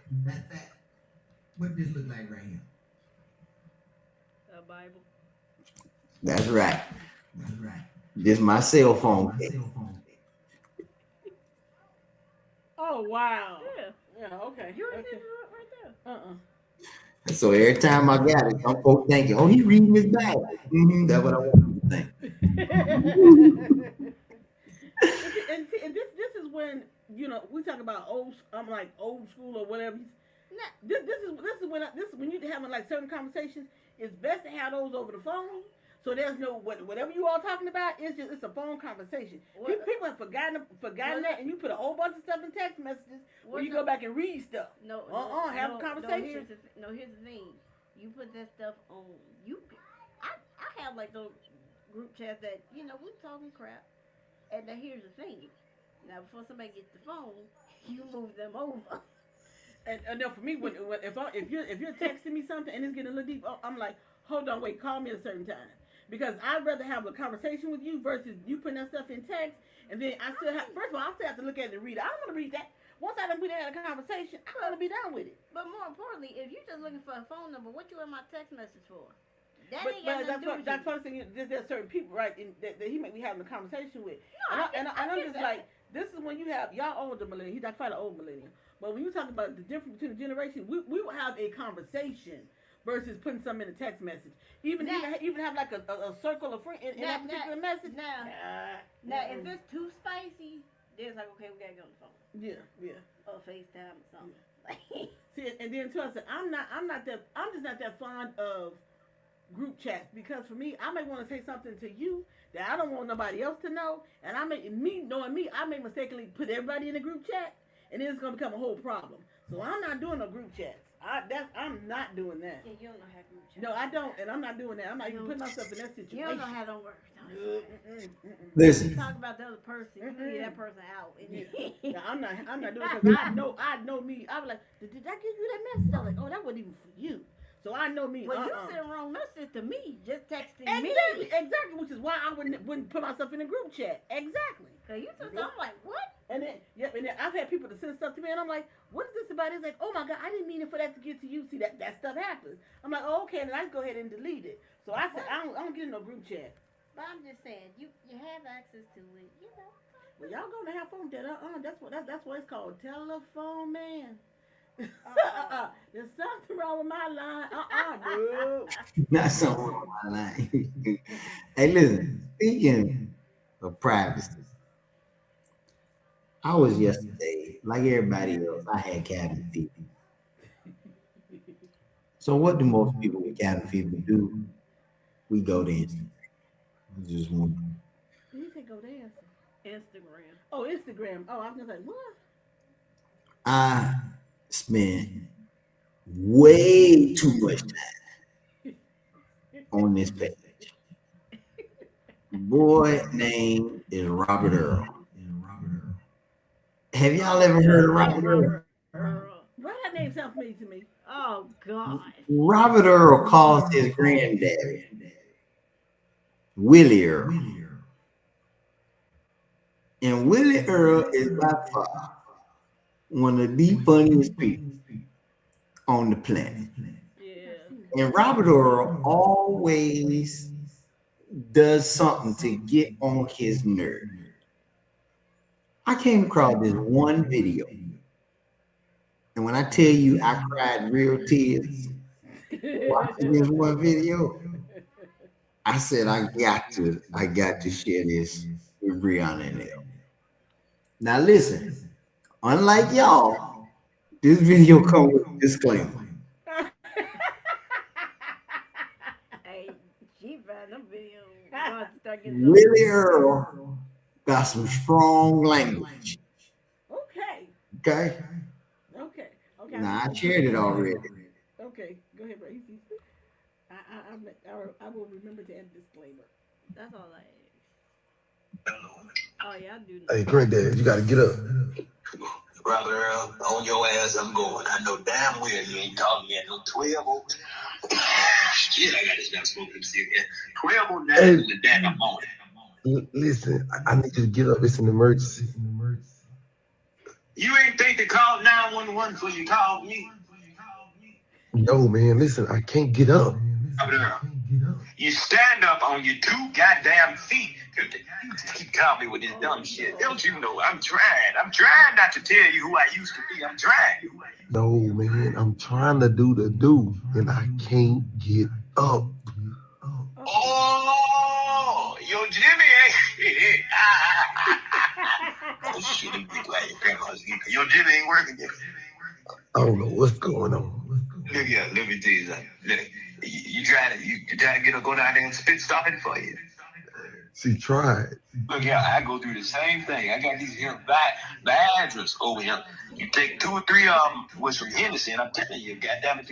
A Bible. That's right. This my cell phone. Oh wow. Yeah. Yeah. Okay. You okay. received it right there. So every time I got it, some folks thinking, oh, he reading his Bible. That's what I want you to think. and this is when we talk about old school or whatever. Nah. This is when you're having like certain conversations. It's best to have those over the phone. So there's no whatever you all talking about. It's a phone conversation. What- People have forgotten that, and you put a whole bunch of stuff in text messages where you go back and read stuff. No. Have a conversation. Here's the thing. You put that stuff on. I have like those group chats that we talking crap, and now here's the thing. Now before somebody gets the phone, you move them over. And no, for me, if you're texting me something and it's getting a little deep, I'm like, hold on, wait, call me at a certain time. Because I'd rather have a conversation with you versus you putting that stuff in text, and then first of all, I still have to look at it and read it. I don't want to read that. Once I done we had a conversation, I want to be done with it. But more importantly, if you're just looking for a phone number, what you in my text message for? That But ain't got nothing to do with that's you. what I'm saying. There's certain people, right, that he may be having a conversation with. No, And I I'm get just that. like, this is when you have, y'all older millennial, he's quite an old millennial. But when you talk about the difference between the generation, we will have a conversation versus putting something in a text message. Even have like a circle of friends in that particular message. Now, if it's too spicy, then it's like, okay, we gotta get on the phone Yeah. or FaceTime or something. See, and then too, I said, I'm just not that fond of group chats, because for me, I may want to say something to you that I don't want nobody else to know, and I may mistakenly put everybody in a group chat, and then it's gonna become a whole problem. So I'm not doing no group chats. I'm not doing that. Yeah, you don't know how to group chat. No, I don't, and I'm not doing that. I'm not even putting myself in that situation. You don't know how to work. Listen. You talk about the other person, you leave that person out. And then No, I'm not doing it because I know me. I was like, did I give you that message? I was like, oh, that wasn't even for you. So I know me. Well, you sent wrong message to me, just texting Exactly, me. exactly, which is why I wouldn't put myself in a group chat. Exactly. Cause you said, I'm like, what? And then, I've had people to send stuff to me, and I'm like, what is this about? It's like, oh my God, I didn't mean it for that to get to you. See, that stuff happens. I'm like, oh, okay, and then I just go ahead and delete it. So I said, I don't get in no group chat. But I'm just saying, you have access to it, you know. Well, y'all gonna have phone that that's what it's called, telephone man. There's something wrong with my line. No. Not something wrong with my line. Hey, listen. Speaking of privacy, I was yesterday, like everybody else, I had cabin fever. So what do most people with cabin fever do? We go to Instagram. Just one. Did you say go dancing? Instagram. Oh, Instagram. Oh, I was gonna say what? I spend way too much time on this page. Boy name is Robert Earl. Have y'all ever heard of Robert Earl? Why that name sounds familiar to me? Oh, God. Robert Earl calls his granddaddy Willie Earl. And Willie Earl is by far one of the funniest people on the planet. Yeah. And Robert Earl always does something to get on his nerve. I came across this one video. And when I tell you I cried real tears watching this one video, I said I got to share this with Brianna and Elle. Now listen, unlike y'all, this video comes with a disclaimer. Hey, she found them videos. Willie Earl got some strong language. Okay. Okay? Okay. Now I shared it already. Okay, go ahead, bro. I will remember to add a disclaimer. That's all I ask. Oh, yeah, I do. Hey, granddad, you gotta get up. Robert Earl, on your ass I'm going. I know damn well you ain't talking me at no 12 Shit, I got this damn smoking cigarette. 12 Hey. in the damn morning. Listen, I need you to get up. It's an emergency. You ain't think to call 911 before you called me? No, man, listen, I can't get up. Robert Earl, you stand up on your two goddamn feet. You keep calling me with this dumb shit. Don't you know I'm trying? I'm trying not to tell you who I used to be. I'm trying. No, man, I'm trying to do the do, and I can't get up. Oh, yo, Jimmy ain't. Oh, shit, I'm big like your grandma's. Yo, Jimmy ain't working yet. I don't know what's going on. Look here, let me tell you something. Look, you try to get her go down there and spit stop it for you. She tried. Look here, I go through the same thing. I got these here badgers over here. You take 2 or 3 of them was from Hennessy, and I'm telling you, goddamn it,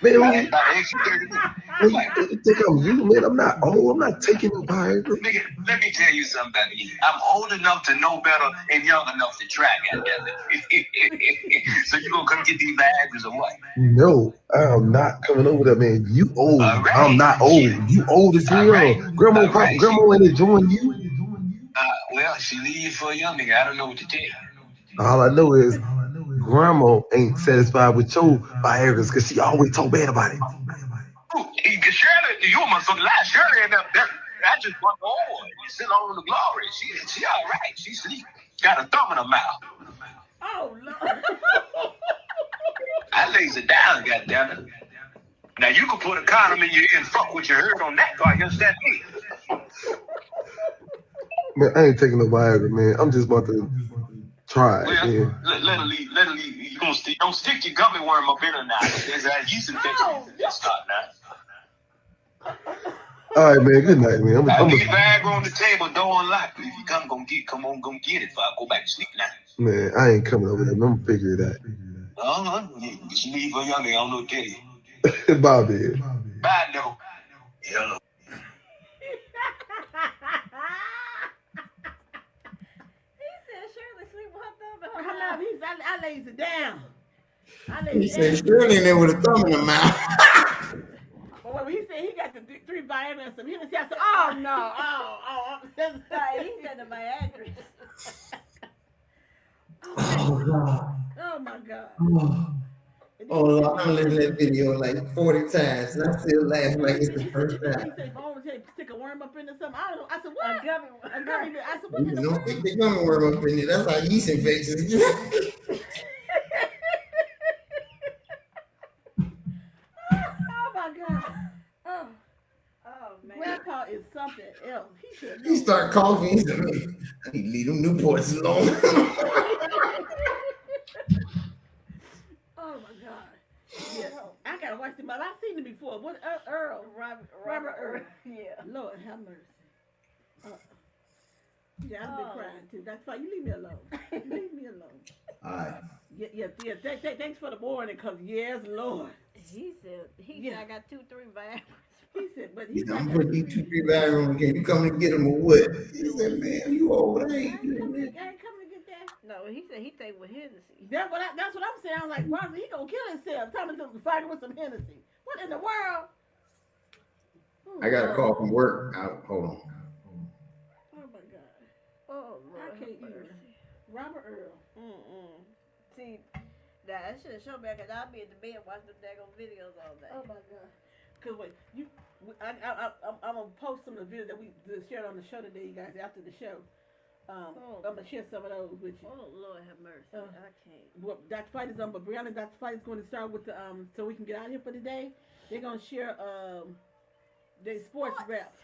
Man, I got about an extra 30 minutes. you think I'm you, man? I'm not old. I'm not taking no Viagra. Nigga, let me tell you something about me. I'm old enough to know better and young enough to try, goddamn it. So you gonna come get these badgers or what? No, I'm not coming over there, man. You old. All right. I'm not old. You old as hell. All right. Grandma, All right. grandma ain't enjoying you. Well, she leaves for a young nigga. I don't know what to tell you. All I know is grandma ain't satisfied with your Viagra's because she always talk bad about it. Shirley, you must have lied. Shirley ended up there. I just want on. You still on the glory. She all right. She sleep. Got a thumb in her mouth. Oh, Lord. I lays it down, goddammit. Now you can put a condom in your ear and fuck what you heard on that car. You understand me? Man, I ain't taking no Viagra, man. I'm just about to try it, Well, man. let her leave. Let her leave. You gonna don't stick your gummy worm up in her now. There's a yeast infection. Let's start now. All right, man. Good night, man. I I'm leave Viagra on the table, door unlocked. If you come on, get it. If I go back to sleep now. Man, I ain't coming over there. I'm gonna figure it out. She leave her young nigga, I don't know daddy. Bobby. Bye, no. Hello. He said Shirley sleep with her thumb in her Come mouth. on, I lays it down. I He lays it said, down. Shirley in there with a thumb in her mouth. But when he said he got the three Viagra and some Hennessy, I said, oh no, Right, he said the Viagra. Oh, God. oh my God. Oh, Lord, I'm listening to that video like 40 times, and I still laugh like it's the first He time. said, "Mom, stick a worm up into something." I don't know. I said, "What?" A gummy A gummy bear. I said, "What You in the don't world?" stick the gummy worm up in there. That's how yeast infections get. Oh my God. Oh, man. Grandpa is something else. He should know. He start coughing. He said, I need to leave them Newports alone. Oh my God. Yeah, I gotta watch them. I've seen them before. What Earl? Robert Earl. Yeah. Lord have mercy. Yeah, I've been crying too. That's fine. You leave me alone. Leave me alone. All right. Yeah. Thanks for the warning, cause yes, Lord. He said I got 2-3 Viagra. He said, but He he's said, not I'm putting these 2-3 bags on again. You coming to get them or what? He said, man, you old. I ain't doing coming that. to get that. No, he said he take with Hennessy. That's what I'm saying. I was like, Roger, he gonna kill himself. Tell me to fight with some Hennessy. What in the world? I got a call from work. Hold on. Oh my God. Oh Lord. I can't even. Robert Earl. See, I should have shown me because I'll be in the bed watching them daggone videos all day. Oh my God. Cause wait, I'm gonna post some of the videos that we shared on the show today, you guys, after the show. I'm gonna share some of those with you. Oh Lord have mercy. I can't. Well, Dr. Fight is on, but Brianna and Dr. Fight is going to start with the so we can get out here for today. They're gonna share the sports rap.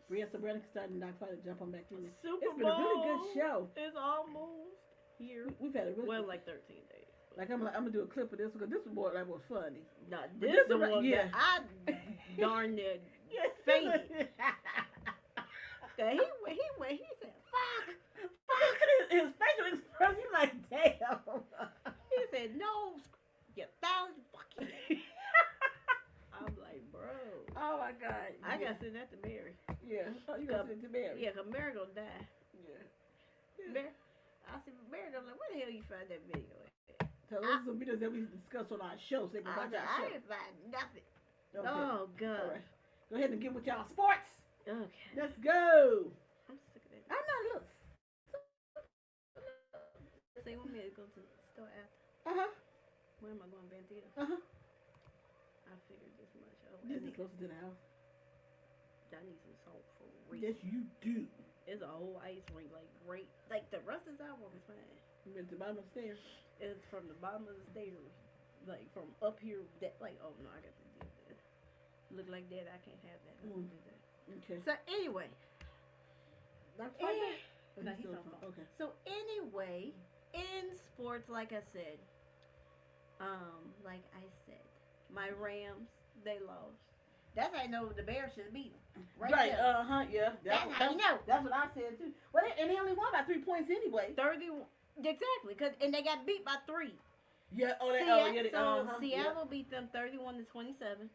Brianna, so Brianna can start and Dr. Fight to jump on back in there. Super It's been a really good show. It's almost here. We've had a really like 13 days. Like I'm gonna do a clip of this because this was more like was funny. Nah, But this the one- one yeah. that I darn near fainted. He said, fuck. His facial expression, you like, damn. He said, no, you thousand fucking. I'm like, bro. Oh my God. I gotta send that to Mary. Yeah. Oh, you gotta send it to Mary. Yeah, cause Mary gonna die. Yeah. Mary, I said, Mary gonna like, where the hell you find that video at? So those are some videos that we discussed on our show, so they can watch our I show. didn't find nothing. Okay. Oh God. All right. Go ahead and get with y'all sports. Okay. Let's go. I'm sick of that. I'm not look. They want me to go to the store after. Where am I going, Bandito? I figured this much out. This is closer to the house. I need some salt for real. Yes, you do. It's a whole ice rink, like great. Like the rest of the sidewalk is fine. You went to the bottom of the stairs. It's from the bottom of the stairs, like from up here. That like, oh no, I got to do this. Look like that. I can't have that. I don't do that. Okay. So anyway, That's no, fine. he's on phone. Okay. So anyway, in sports, like I said, my Rams, they lost. That's how I know the Bears should beat them. Right. There. Yeah. That's how you know. That's what I said too. Well, and they only won by 3 points anyway. 30, exactly, and they got beat by 3. Yeah. Seattle beat them 31-27.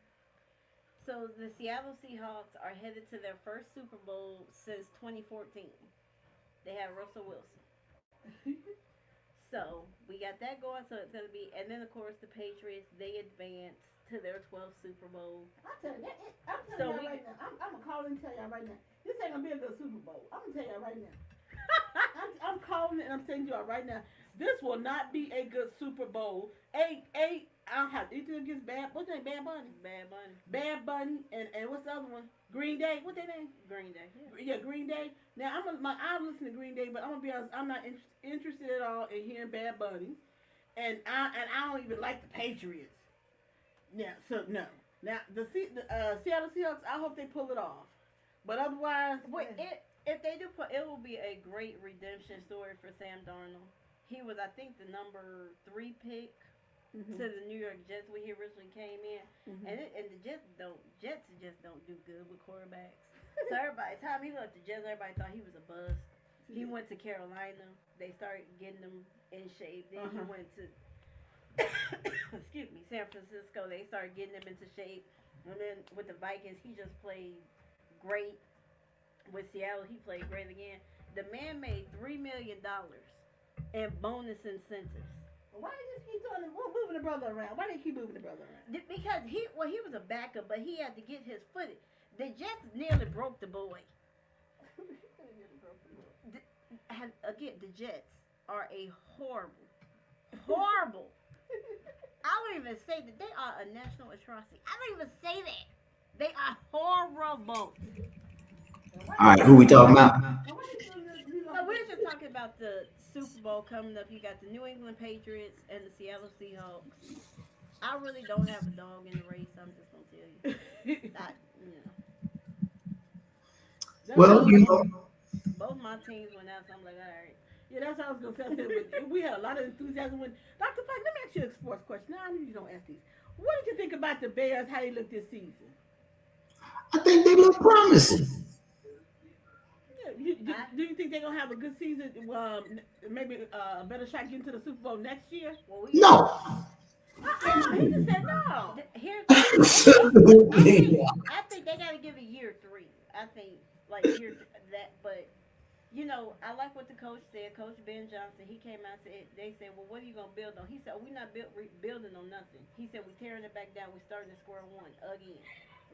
So the Seattle Seahawks are headed to their first Super Bowl since 2014. They have Russell Wilson. So we got that going. So it's gonna be, and then of course the Patriots, they advance to their 12th Super Bowl. I'm telling y'all right now. I'm gonna call and tell y'all right now. This ain't gonna be a good Super Bowl. I'm gonna tell y'all right now. I'm calling it and I'm telling y'all right now. This will not be a good Super Bowl. I'll have anything against what's their name? Bad Bunny and what's the other one? Green Day. What's their name? Green Day. Yeah, Green Day. Now I'm listening to Green Day, but I'm gonna be honest. I'm not interested at all in hearing Bad Bunny, and I don't even like the Patriots. Yeah, so no. Now the Seattle Seahawks, I hope they pull it off, but otherwise, If they do, it will be a great redemption story for Sam Darnold. He was, I think, the number 3 pick to the New York Jets when he originally came in, and the Jets just don't do good with quarterbacks. So everybody, time he left the Jets, everybody thought he was a bust. He went to Carolina. They started getting him in shape. Then he went to excuse me, San Francisco. They started getting him into shape. And then with the Vikings, he just played great. With Seattle, he played great again. The man made $3 million in bonus incentives. Why did you keep moving the brother around? Why did you keep moving the brother around? Because he was a backup, but he had to get his footing. The Jets nearly broke the boy. Again, the Jets are a horrible. I don't even say that they are a national atrocity. I don't even say that. They are horrible. All right, who we talking about? So we're just talking about the Super Bowl coming up. You got the New England Patriots and the Seattle Seahawks. I really don't have a dog in the race. I'm just gonna tell you. Well, you know, both my teams went out, so I'm like, all right. Yeah, that's what I was gonna say. We had a lot of enthusiasm when Dr. Pike. Let me ask you a sports question. Now I know you don't ask these. What did you think about the Bears? How they look this season? I think they look promising. Do you think they're gonna have a good season? Maybe a better shot getting to the Super Bowl next year? No. He just said no. Here's I I think they gotta give it year 3. I think like year that, but. You know, I like what the coach said. Coach Ben Johnson, he came out and said, they said, well, what are you going to build on? He said, we're not building on nothing. He said, we're tearing it back down. We're starting at square one again.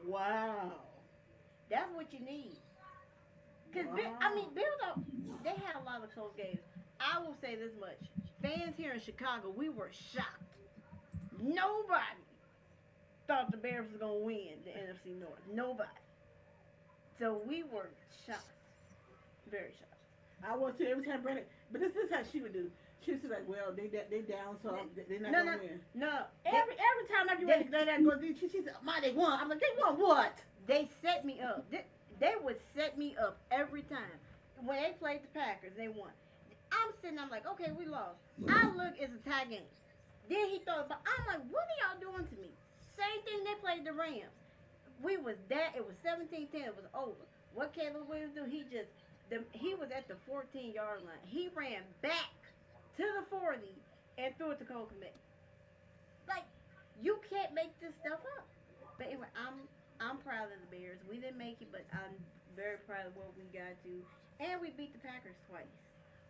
Wow. That's what you need. Because, build up, they had a lot of close games. I will say this much. Fans here in Chicago, we were shocked. Nobody thought the Bears was going to win the NFC North. Nobody. So we were shocked. Very shocked. I want to every time Brandon, but this is how she would do. She would say like, well, they down, so they're not gonna win. No. Every time I get ready to go down, she said, "Ma, they won." I'm like, they won what? They set me up. They would set me up every time. When they played the Packers, they won. I'm sitting, I'm like, okay, we lost. I look, it's a tie game. Then he thought about, I'm like, what are y'all doing to me? Same thing they played the Rams. It was 17-10, it was over. What Caleb Williams do? He was at the 14-yard line. He ran back to the 40 and threw it to Cole Kmet. Like, you can't make this stuff up. But anyway, I'm proud of the Bears. We didn't make it, but I'm very proud of what we got to. And we beat the Packers twice.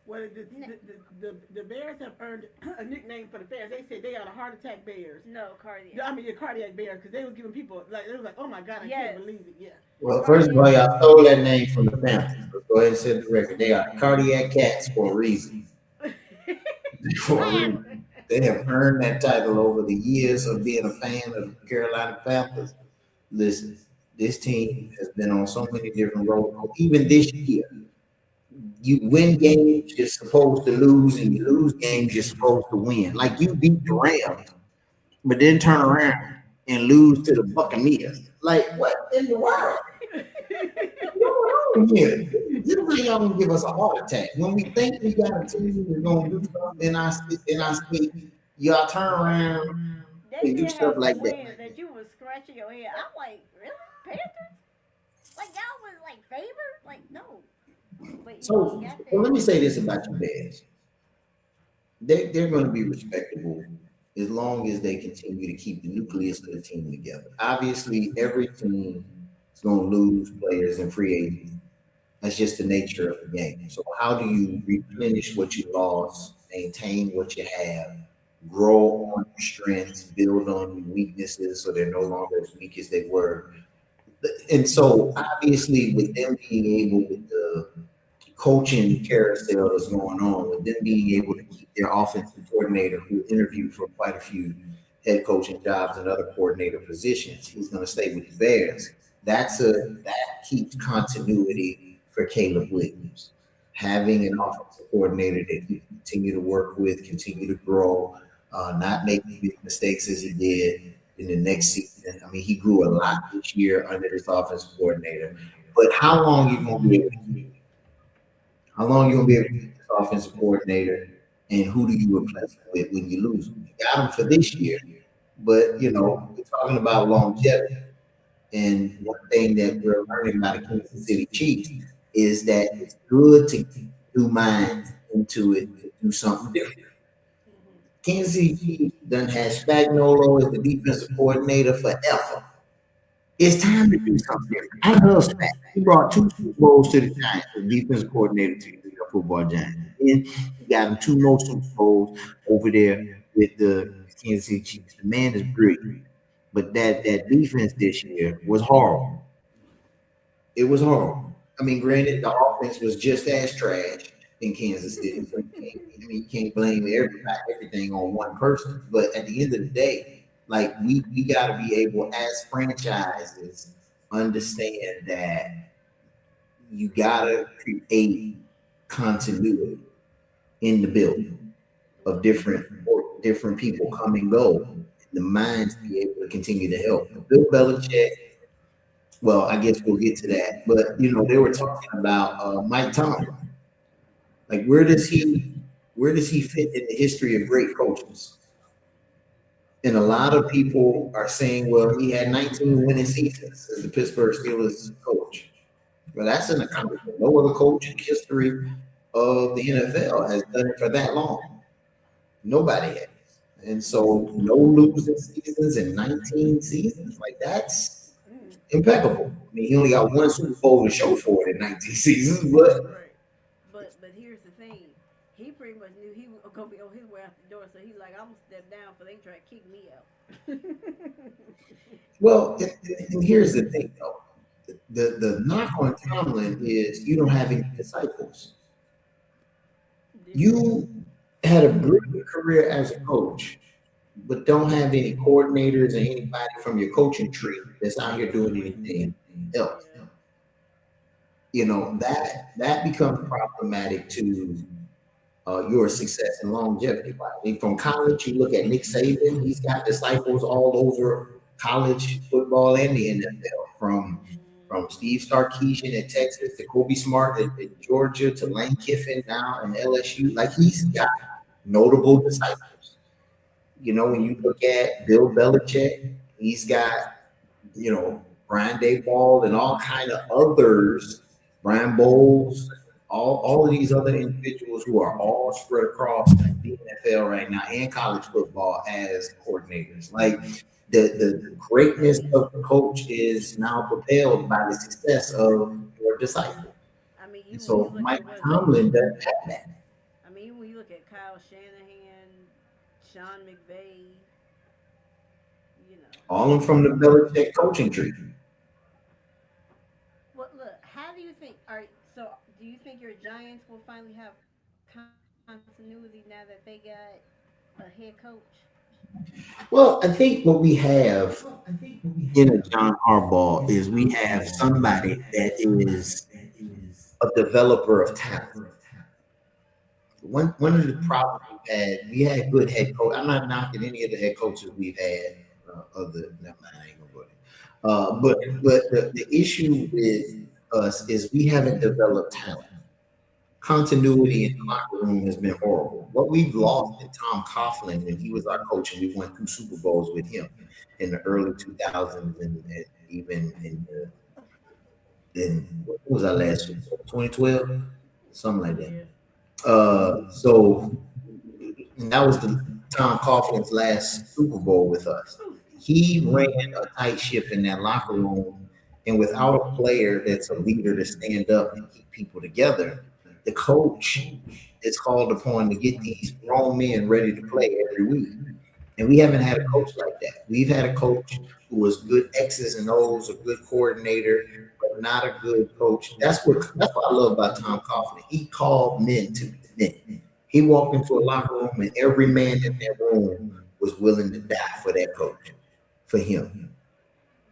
Well, the Bears have earned a nickname for the fans. They said they are the heart attack Bears. No, cardiac. I mean, your cardiac Bears, because they was giving people they was like, oh my God, I can't believe it. Yeah. Well, first of all, y'all stole that name from the Panthers. Let's go ahead and set the record. They are cardiac cats for a reason. They have earned that title over the years of being a fan of the Carolina Panthers. Listen, this team has been on so many different roller coasters. Even this year, you win games you're supposed to lose, and you lose games you're supposed to win. Like you beat the Rams, but then turn around and lose to the Buccaneers. Like what in the world? This is how y'all gonna give us a heart attack. When we think we got a team that's gonna do something in our speak, y'all turn around and do stuff like that. That you was scratching your head. I'm like, really? Panthers? Like y'all was like favored? Like no. But So let me say this about your Bears. They're going to be respectable as long as they continue to keep the nucleus of the team together. Obviously, every team is going to lose players and free agents. That's just the nature of the game. So how do you replenish what you lost, maintain what you have, grow on your strengths, build on your weaknesses so they're no longer as weak as they were? And so obviously with them being able, with the coaching carousel that's going on, with them being able to keep their offensive coordinator, who interviewed for quite a few head coaching jobs and other coordinator positions, he's going to stay with the Bears. That keeps continuity for Caleb Williams. Having an offensive coordinator that he can continue to work with, continue to grow, not make big mistakes as he did in the next season. I mean, he grew a lot this year under this offensive coordinator. But how long are you going to be able to keep it? How long are you going to be able to keep this offensive coordinator, and who do you replace him with when you lose him? You got him for this year, but, you know, we're talking about longevity. And one thing that we're learning about the Kansas City Chiefs is that it's good to new minds into it to do something different. Kansas City Chiefs done had Spagnuolo as the defensive coordinator forever. It's time to do something different. I love Spag. He brought 2 Super Bowls to the Giants as defensive coordinator to the New York Football Giants. And he got him 2 more Super Bowls over there with the Kansas City Chiefs. The man is brilliant. But that defense this year was horrible. It was horrible. I mean, granted, the offense was just as trash in Kansas City. So you can't blame everything on one person. But at the end of the day, like we got to be able, as franchises, understand that you got to create continuity in the building of different people come and go. The minds be able to continue to help. Bill Belichick. Well, I guess we'll get to that. But they were talking about Mike Tomlin. Like, where does he fit in the history of great coaches? And a lot of people are saying, well, he had 19 winning seasons as the Pittsburgh Steelers coach. Well, that's an accomplishment. No other coach in the history of the NFL has done it for that long. Nobody has. And so no losing seasons in 19 seasons, like that's impeccable. I mean, he only got 1 Super Bowl to show for it in 19 seasons, but But here's the thing. He pretty much knew he was gonna be on his way out the door, so he's like, I'm gonna step down for they try to kick me out. Well, and here's the thing though. The knock on Tomlin is you don't have any disciples. You had a brilliant career as a coach, but don't have any coordinators or anybody from your coaching tree that's out here doing anything else. That becomes problematic to your success and longevity. I mean, from college, you look at Nick Saban; he's got disciples all over college football and the NFL. From Steve Sarkisian at Texas to Kobe Smart at Georgia to Lane Kiffin now in LSU, like he's got notable disciples. When you look at Bill Belichick, he's got, Brian Daboll and all kind of others, Brian Bowles, all of these other individuals who are all spread across the NFL right now and college football as coordinators. Like the greatness of the coach is now propelled by the success of your disciple. I mean, And so Mike Tomlin doesn't have that. I mean, when you look at Kyle Shanahan, Sean McVay, All of them from the Belichick coaching tree. Well, look, how do you think? So do you think your Giants will finally have continuity now that they got a head coach? Well, I think what we have in a John Harbaugh is we have somebody that is a developer of talent. One of the problems we had good head coach. I'm not knocking any of the head coaches we've had. I ain't gonna go there. But the issue with us is we haven't developed talent. Continuity in the locker room has been horrible. What we've lost in Tom Coughlin when he was our coach, and we won 2 Super Bowls with him in the early 2000s, and even in what was our last Super Bowl? 2012, something like that. So that was Tom Coughlin's last Super Bowl with us. He ran a tight ship in that locker room, and without a player that's a leader to stand up and keep people together, the coach is called upon to get these grown men ready to play every week. And we haven't had a coach like that. We've had a coach who was good X's and O's, a good coordinator, but not a good coach. That's what I love about Tom Coughlin. He called men to men. He walked into a locker room, and every man in that room was willing to die for that coach, for him.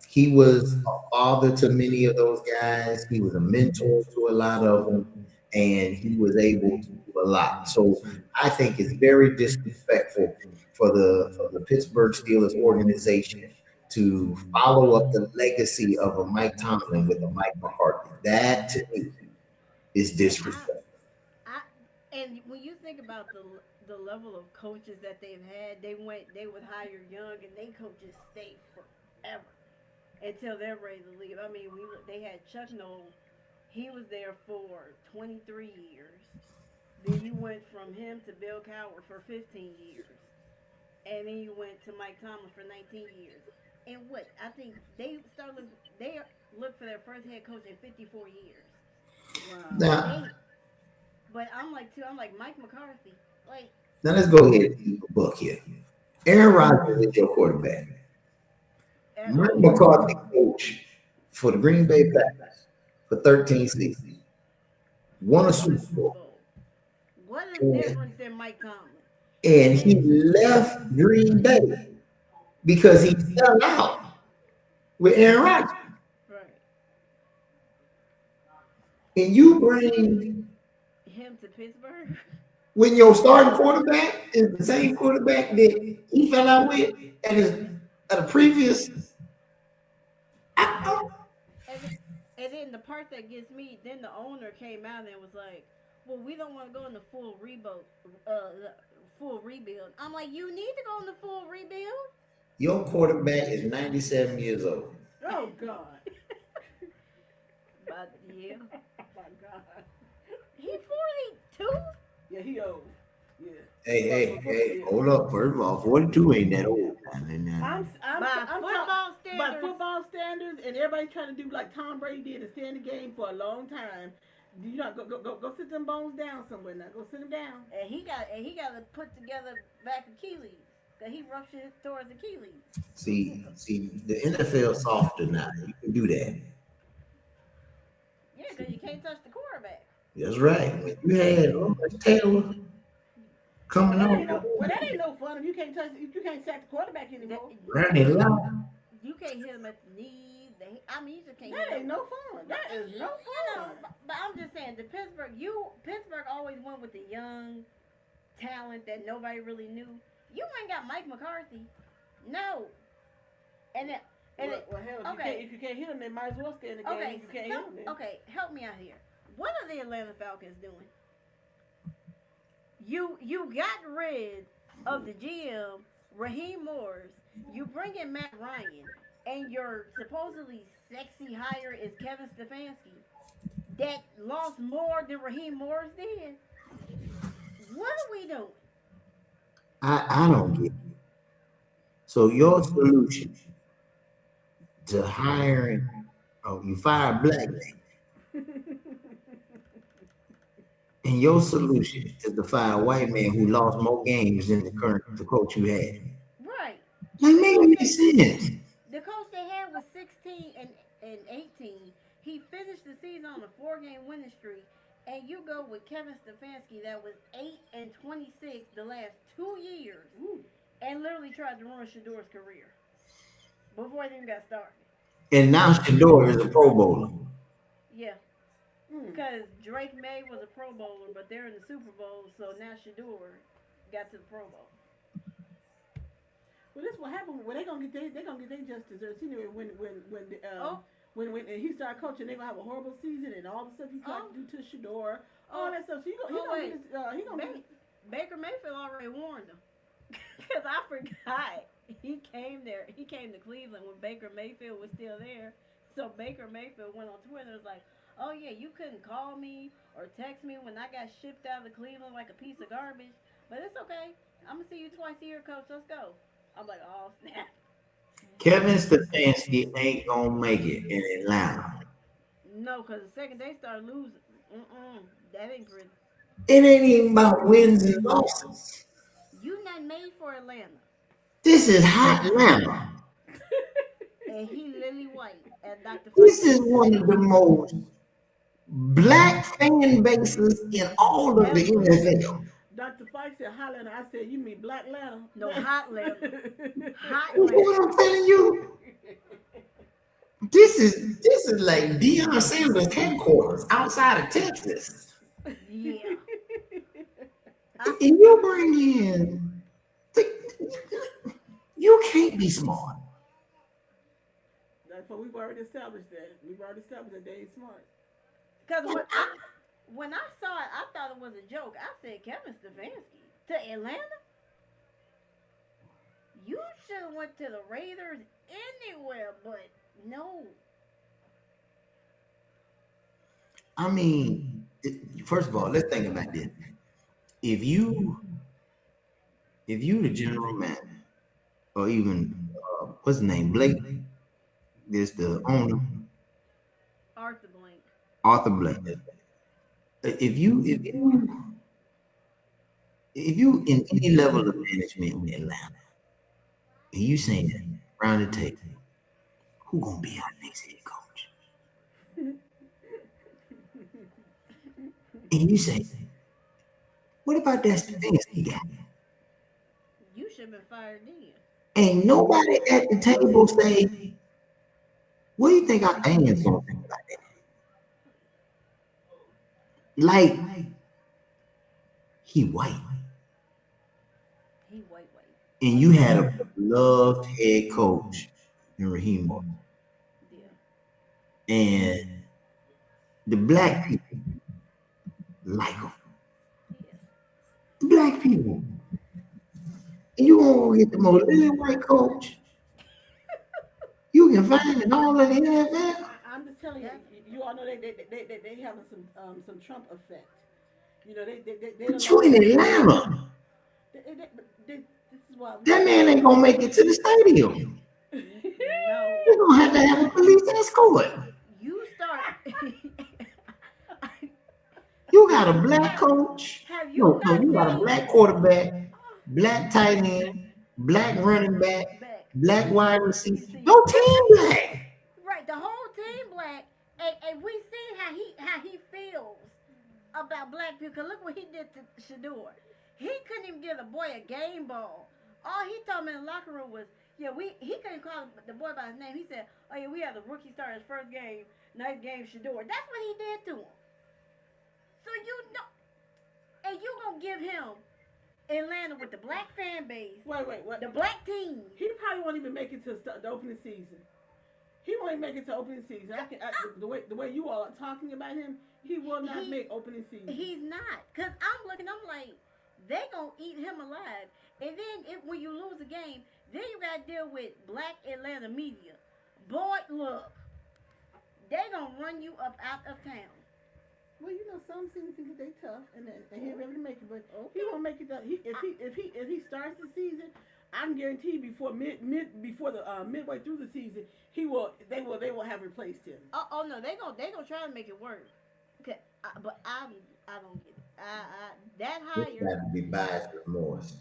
He was a father to many of those guys. He was a mentor to a lot of them. And he was able to do a lot. So I think it's very disrespectful for the Pittsburgh Steelers organization to follow up the legacy of a Mike Tomlin with a Mike McCarthy. That to me is disrespectful. And when you think about the level of coaches that they've had, they would hire young and they coaches stay forever until they're ready to leave. I mean, they had Chuck Noll. He was there for 23 years. Then you went from him to Bill Cowher for 15 years. And then you went to Mike Tomlin for 19 years. And what? I think they looked for their first head coach in 54 years. Wow. Now, But I'm like Mike McCarthy. Like, now let's go ahead and keep a book here. Aaron Rodgers is your quarterback. Mike McCarthy coach for the Green Bay Packers for 13 seasons. Won a Super Bowl. What is different than Mike Tomlin? And he left Green Bay because he fell out with Aaron Rodgers. Right. And you bring Him to Pittsburgh? when your starting quarterback is the same quarterback that he fell out with at a previous. And then the part that gets me, then the owner came out and was like, "Well, we don't want to go in the full rebuild. I'm like, "You need to go in the full rebuild." Your quarterback is 97 years old. Oh God. But yeah, Oh my God. he 42. Yeah, he old. Yeah. Hey, hold up. First of all, 42 ain't that old. I'm By football by standards. football standards, and everybody's trying to do like Tom Brady did and stay in the game for a long time. You know, go sit them bones down somewhere now. Go sit them down. And he got to put together back Achilles. Cause he rushes towards Achilles. See, the NFL softer now. You can do that. Yeah, because you can't touch the quarterback. That's right. When you had Lawrence Taylor coming That on, ain't no fun if you can't sack the quarterback anymore. Randy Lott. You can't hit him at the knee. You just can't. That hit ain't him. no fun. That is no fun. But I'm just saying, Pittsburgh always went with the young talent that nobody really knew. You ain't got Mike McCarthy. No. And then, Well, hell, if you can't hit him, they might as well stay in the game. okay, If you can't hit him, then. okay, help me out here. What are the Atlanta Falcons doing? You got rid of the GM, Raheem Morris. You bring in Matt Ryan, and your supposedly sexy hire is Kevin Stefanski, that lost more than Raheem Morris did. What are we doing? I don't get it. So your solution to hiring, you fire a black man, and your solution is to fire a white man who lost more games than the coach you had. Right. Like, make any sense. The coach they had was 16 and 18. He finished the season on a 4-game winning streak. And you go with Kevin Stefanski that was 8 and 26 the last 2 years. Ooh. And literally tried to ruin Shador's career before he even got started. And now Shador is a Pro Bowler. Yeah. Because Drake May was a Pro Bowler, but they're in the Super Bowl, so now Shador got to the Pro Bowl. Well, this what happened. Well, they're gonna get their just desserts anyway. When he started coaching, they're gonna have a horrible season and all the stuff he tried to do to Shador, all that stuff. So Baker Mayfield already warned him. Because I forgot he came to Cleveland when Baker Mayfield was still there. So Baker Mayfield went on Twitter and was like, "Oh yeah, you couldn't call me or text me when I got shipped out of Cleveland like a piece of garbage, but it's okay. I'm gonna see you twice a year, coach. Let's go." I'm like, "Oh snap." Kevin Stefanski ain't gonna make it in Atlanta. No, because the second they start losing, that ain't pretty. It ain't even about wins and losses. You not made for Atlanta. This is hot Atlanta. And he lily white at Dr. This is one of the most black fan bases in all of the NFL. Dr. Fike said Highlander. I said, you mean Black Atlanta? No, Hotlander. What I'm telling you, this is like Deion Sanders headquarters outside of Texas. Yeah. And you bring in, you can't be smart. That's what we've already established that. We've already established that they ain't smart. Because when I saw it, I thought it was a joke. I said, Kevin Stefanski to Atlanta? You should have went to the Raiders anywhere, but no. I mean, first of all, let's think about this. If you the general manager, or even what's his name, Blake, this the owner, Arthur Blank. Arthur Blake. If you in any level of management in Atlanta, and you saying around the table, who gonna be our next head coach? And you say, what about that Stefanski guy? You should have been fired then. Ain't nobody at the table say, what do you think our fans gonna think about that? Like, he white. He white. And you had a beloved head coach in Raheem Morton. Yeah. And the black people like him. Yeah. The black people. And you won't get the most little white coach you can find it all in the NFL. I'm just telling you, you all know they have some Trump effect. You know, they But you in Atlanta. This is why That man ain't gonna make it to the stadium. No. You're gonna have a police escort. You start. You got a black coach. Have you You got a black quarterback, black tight end, black running back, black wide receiver. No team black. Right, the whole team black, and we seen how he feels about black people. 'Cause look what he did to Shador. He couldn't even give the boy a game ball. All he told me in the locker room was, he couldn't call the boy by his name. He said, oh yeah, we had the rookie start his first game. Nice game, Shador. That's what he did to him. So you know, and you gonna give him Atlanta with the black fan base. Wait. The black team. He probably won't even make it to the opening season. He won't even make it to opening season. The way you all are talking about him, he will not make opening season. He's not. Because I'm like, they going to eat him alive. And then when you lose a game, then you got to deal with black Atlanta media. Boy, look, they going to run you up out of town. Well, some seem to think that they tough and he'll be able to make it, but he won't make it. If he starts the season, I'm guaranteed before midway through the season, they will have replaced him. Oh no, they gonna try to make it work. Okay, but I don't get it. That hire. Got to be biased with Morris.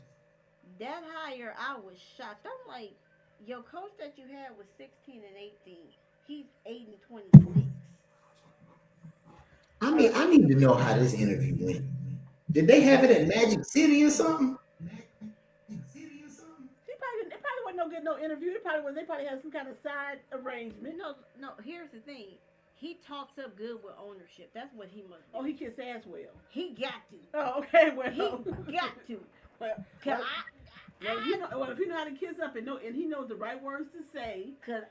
That hire, I was shocked. I'm like, your coach that you had was 16 and 18. He's 8 and 26. I mean, I need to know how this interview went. Did they have it at Magic City or something? It probably wasn't no interview. They probably had some kind of side arrangement. No. Here's the thing. He talks up good with ownership. That's what he must do. Oh, he kicks ass well. He got to. Oh, okay. Well, he got to. If you know how to kiss up and he knows the right words to say. Because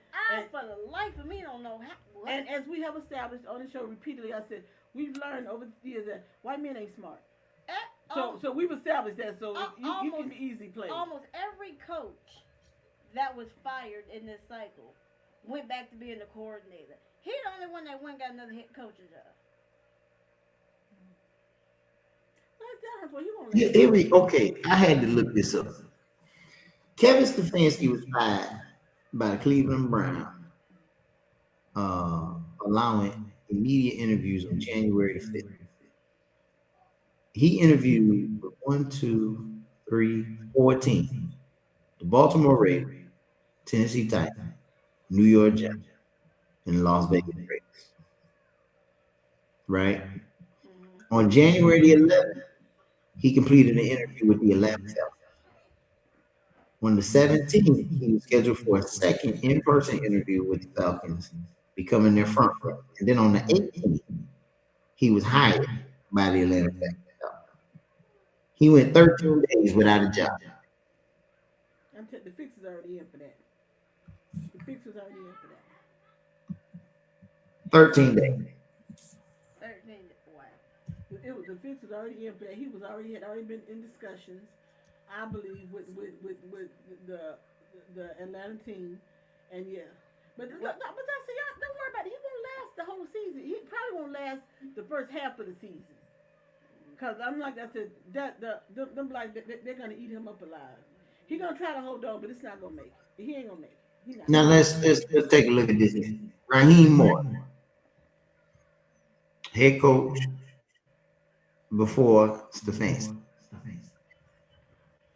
for the life of me, don't know how. And as we have established on the show repeatedly, I said, we've learned over the years that white men ain't smart. So we've established that. So you can be easy played. Almost every coach that was fired in this cycle went back to being the coordinator. He's the only one that went and got another head coaching job. Okay, I had to look this up. Kevin Stefanski was fired by the Cleveland Browns, allowing immediate interviews on January 5th. He interviewed with 14. The Baltimore Ravens, Tennessee Titans, New York Jets, and Las Vegas Raiders. Right? On January the 11th, he completed an interview with the Atlanta Falcons. On the 17th, he was scheduled for a second in-person interview with the Falcons, becoming their front runner. And then on the 18th, he was hired by the Atlanta Falcons. He went 13 days without a job. The fix is already in for that. The fix was already in for that. 13 days. 13 days. Wow. The fix was already in for that. He had already been in discussions, I believe, with the Atlanta team, and yeah. But that's y'all don't worry about it. He won't last the whole season. He probably won't last the first half of the season. Cause I'm like I said, them like they're gonna eat him up alive. He gonna try to hold on, but it's not gonna make it. He ain't gonna make it. Now let's take a look at this. Raheem Morton, head coach before Stefanski.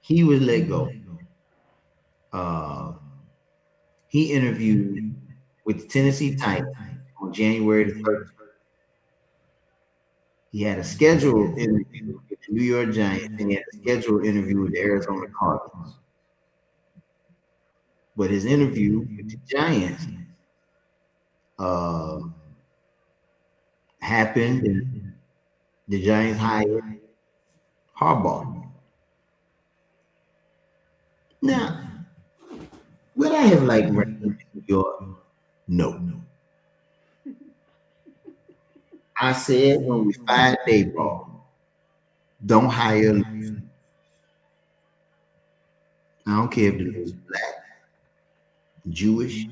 He was let go. He interviewed with the Tennessee Titans on January the 3rd. He had a scheduled interview with the New York Giants, and he had a scheduled interview with the Arizona Cardinals. But his interview with the Giants happened, and the Giants hired Harbaugh. Now, would I have liked Raheem in New York? No. I said when we fired Daboll, don't hire a loser. I don't care if the loser is black, Jewish,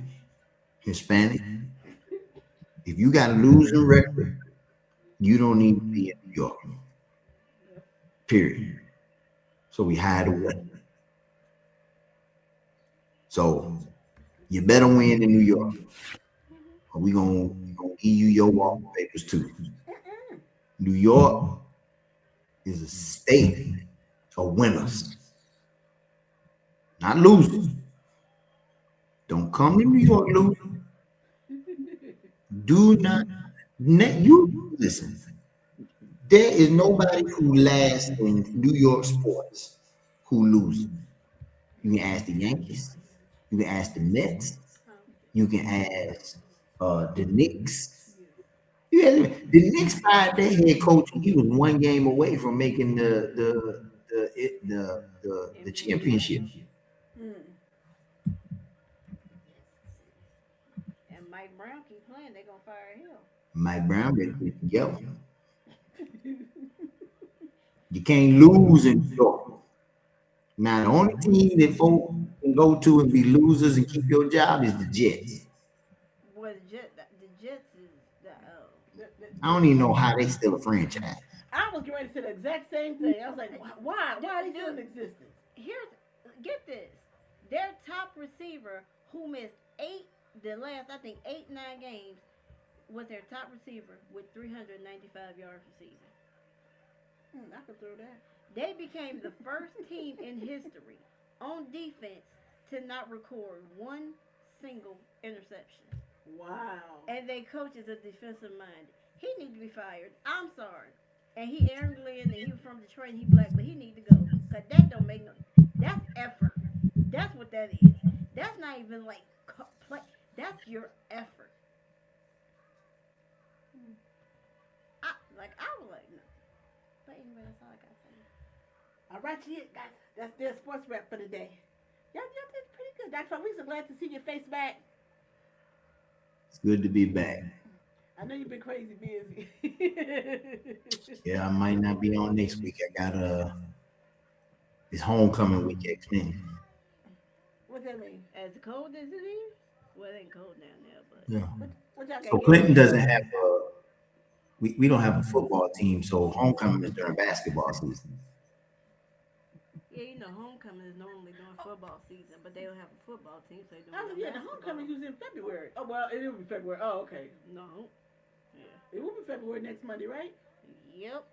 Hispanic. If you got a losing record, you don't need to be in New York. Period. So we hired a winner. So you better win in New York, or we gonna give you your walking papers too. New York is a state of winners, not losers. Don't come to New York losing. Do not. You listen. There is nobody who lasts in New York sports who loses. You can ask the Yankees. You can ask the Mets. You can ask the Knicks. The Knicks fired their head coach. He was one game away from making the championship. And Mike Brown keep playing, they're gonna fire him. Mike Brown better get together. You can't lose in New York. Now the only team that folks can go to and be losers and keep your job is the Jets. Well, the Jets is I don't even know how they still a franchise. I was going to say the exact same thing. I was like, why? Why are they still in existence? Get this. Their top receiver, who missed 8 9 games, was their top receiver with 395 yards receiving. I could throw that. They became the first team in history on defense to not record one single interception. Wow. And their coach is a defensive minded. He needs to be fired. I'm sorry. And he Aaron Glenn, and he was from Detroit, and he black, but he need to go. Because that don't make no, that's effort. That's what that is. That's not even like, that's your effort. I was like, no. But anyway, that's all I got to say. All right, guys. That's their sports rap for the day. Y'all did pretty good. Dr. We're so glad to see your face back. It's good to be back. I know you've been crazy busy. Yeah, I might not be on next week. I got this homecoming week at Clinton. What that mean? As cold as it is? Well, it ain't cold down there, but Yeah. What y'all got? So Clinton doesn't have we don't have a football team, so homecoming is during basketball season. yeah, you know, homecoming is normally during football season, but they don't have a football team, so they do Yeah, the homecoming is in February. Oh, well, it will be February. Oh, okay. No. Yeah. It will be February next Monday, right? Yep.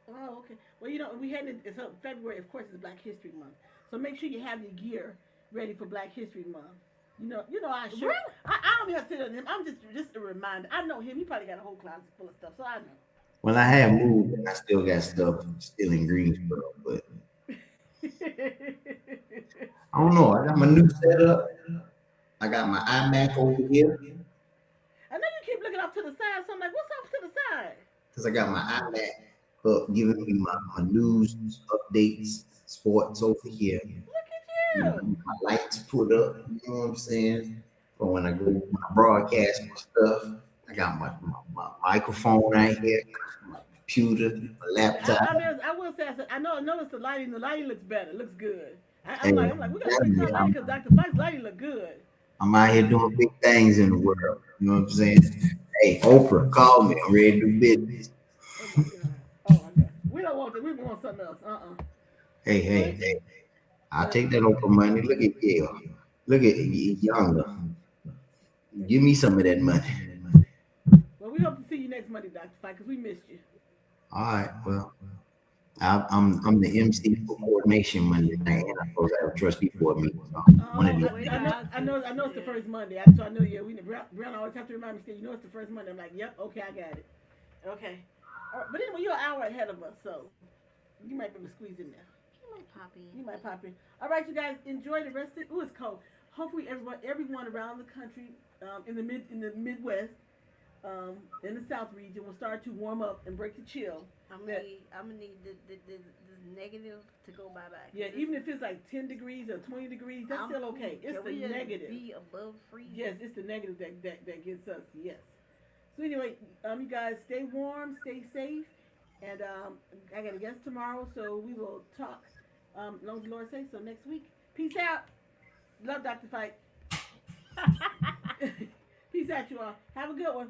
Oh, okay. Well, you know, we had it. So February, of course, is Black History Month. So make sure you have your gear ready for Black History Month. You know, I sure. Really? I don't have to tell him. I'm just a reminder. I know him. He probably got a whole closet full of stuff, so I know. Well, I have moved, and I still got stuff still in Greensboro, but I don't know. I got my new setup. I got my iMac over here. I know you keep looking off to the side, so I'm like, what's off to the side? Because I got my iMac up, giving me my news, updates, sports over here. Look at you. My lights put up, you know what I'm saying? But when I go broadcast my stuff, I got my microphone right here, my computer, my laptop. I will say, I noticed the lighting. The lighting looks better. Looks good. I'm like, we got to fix our lighting because Dr. Fike's lighting look good. I'm out here doing big things in the world. You know what I'm saying? Hey, Oprah, call me. I'm ready to do business. Oh my God. We don't want that. We want something else. Hey. I'll take that Oprah money. Look at Gail. Look at Younger. Give me some of that money. Well, we hope to see you next Monday, Dr. Fight, because we missed you. All right. Well, I'm the MC for coordination Monday night, and I'm supposed to have a trustee board meeting. So one of these. I know it's the first Monday. So I know, yeah, Brown always have to remind me, say, you know it's the first Monday. I'm like, yep, okay, I got it. Okay. All right, but anyway, you're an hour ahead of us, so you might be able to squeeze in there. You might pop in. All right, you guys, enjoy the rest of it. Ooh, it's cold. Hopefully everyone around the country, in the Midwest, in the South region, will start to warm up and break the chill. I'm gonna need the negative to go bye. Yeah, even if it's like 10 degrees or 20 degrees, that's still okay. It's the negative. Be above freezing. Yes, it's the negative that gets us. Yes. So anyway, you guys stay warm, stay safe, and I got a guest tomorrow, so we will talk. As long as the Lord says so next week. Peace out. Love Dr. Fight. Peace out, you all. Have a good one.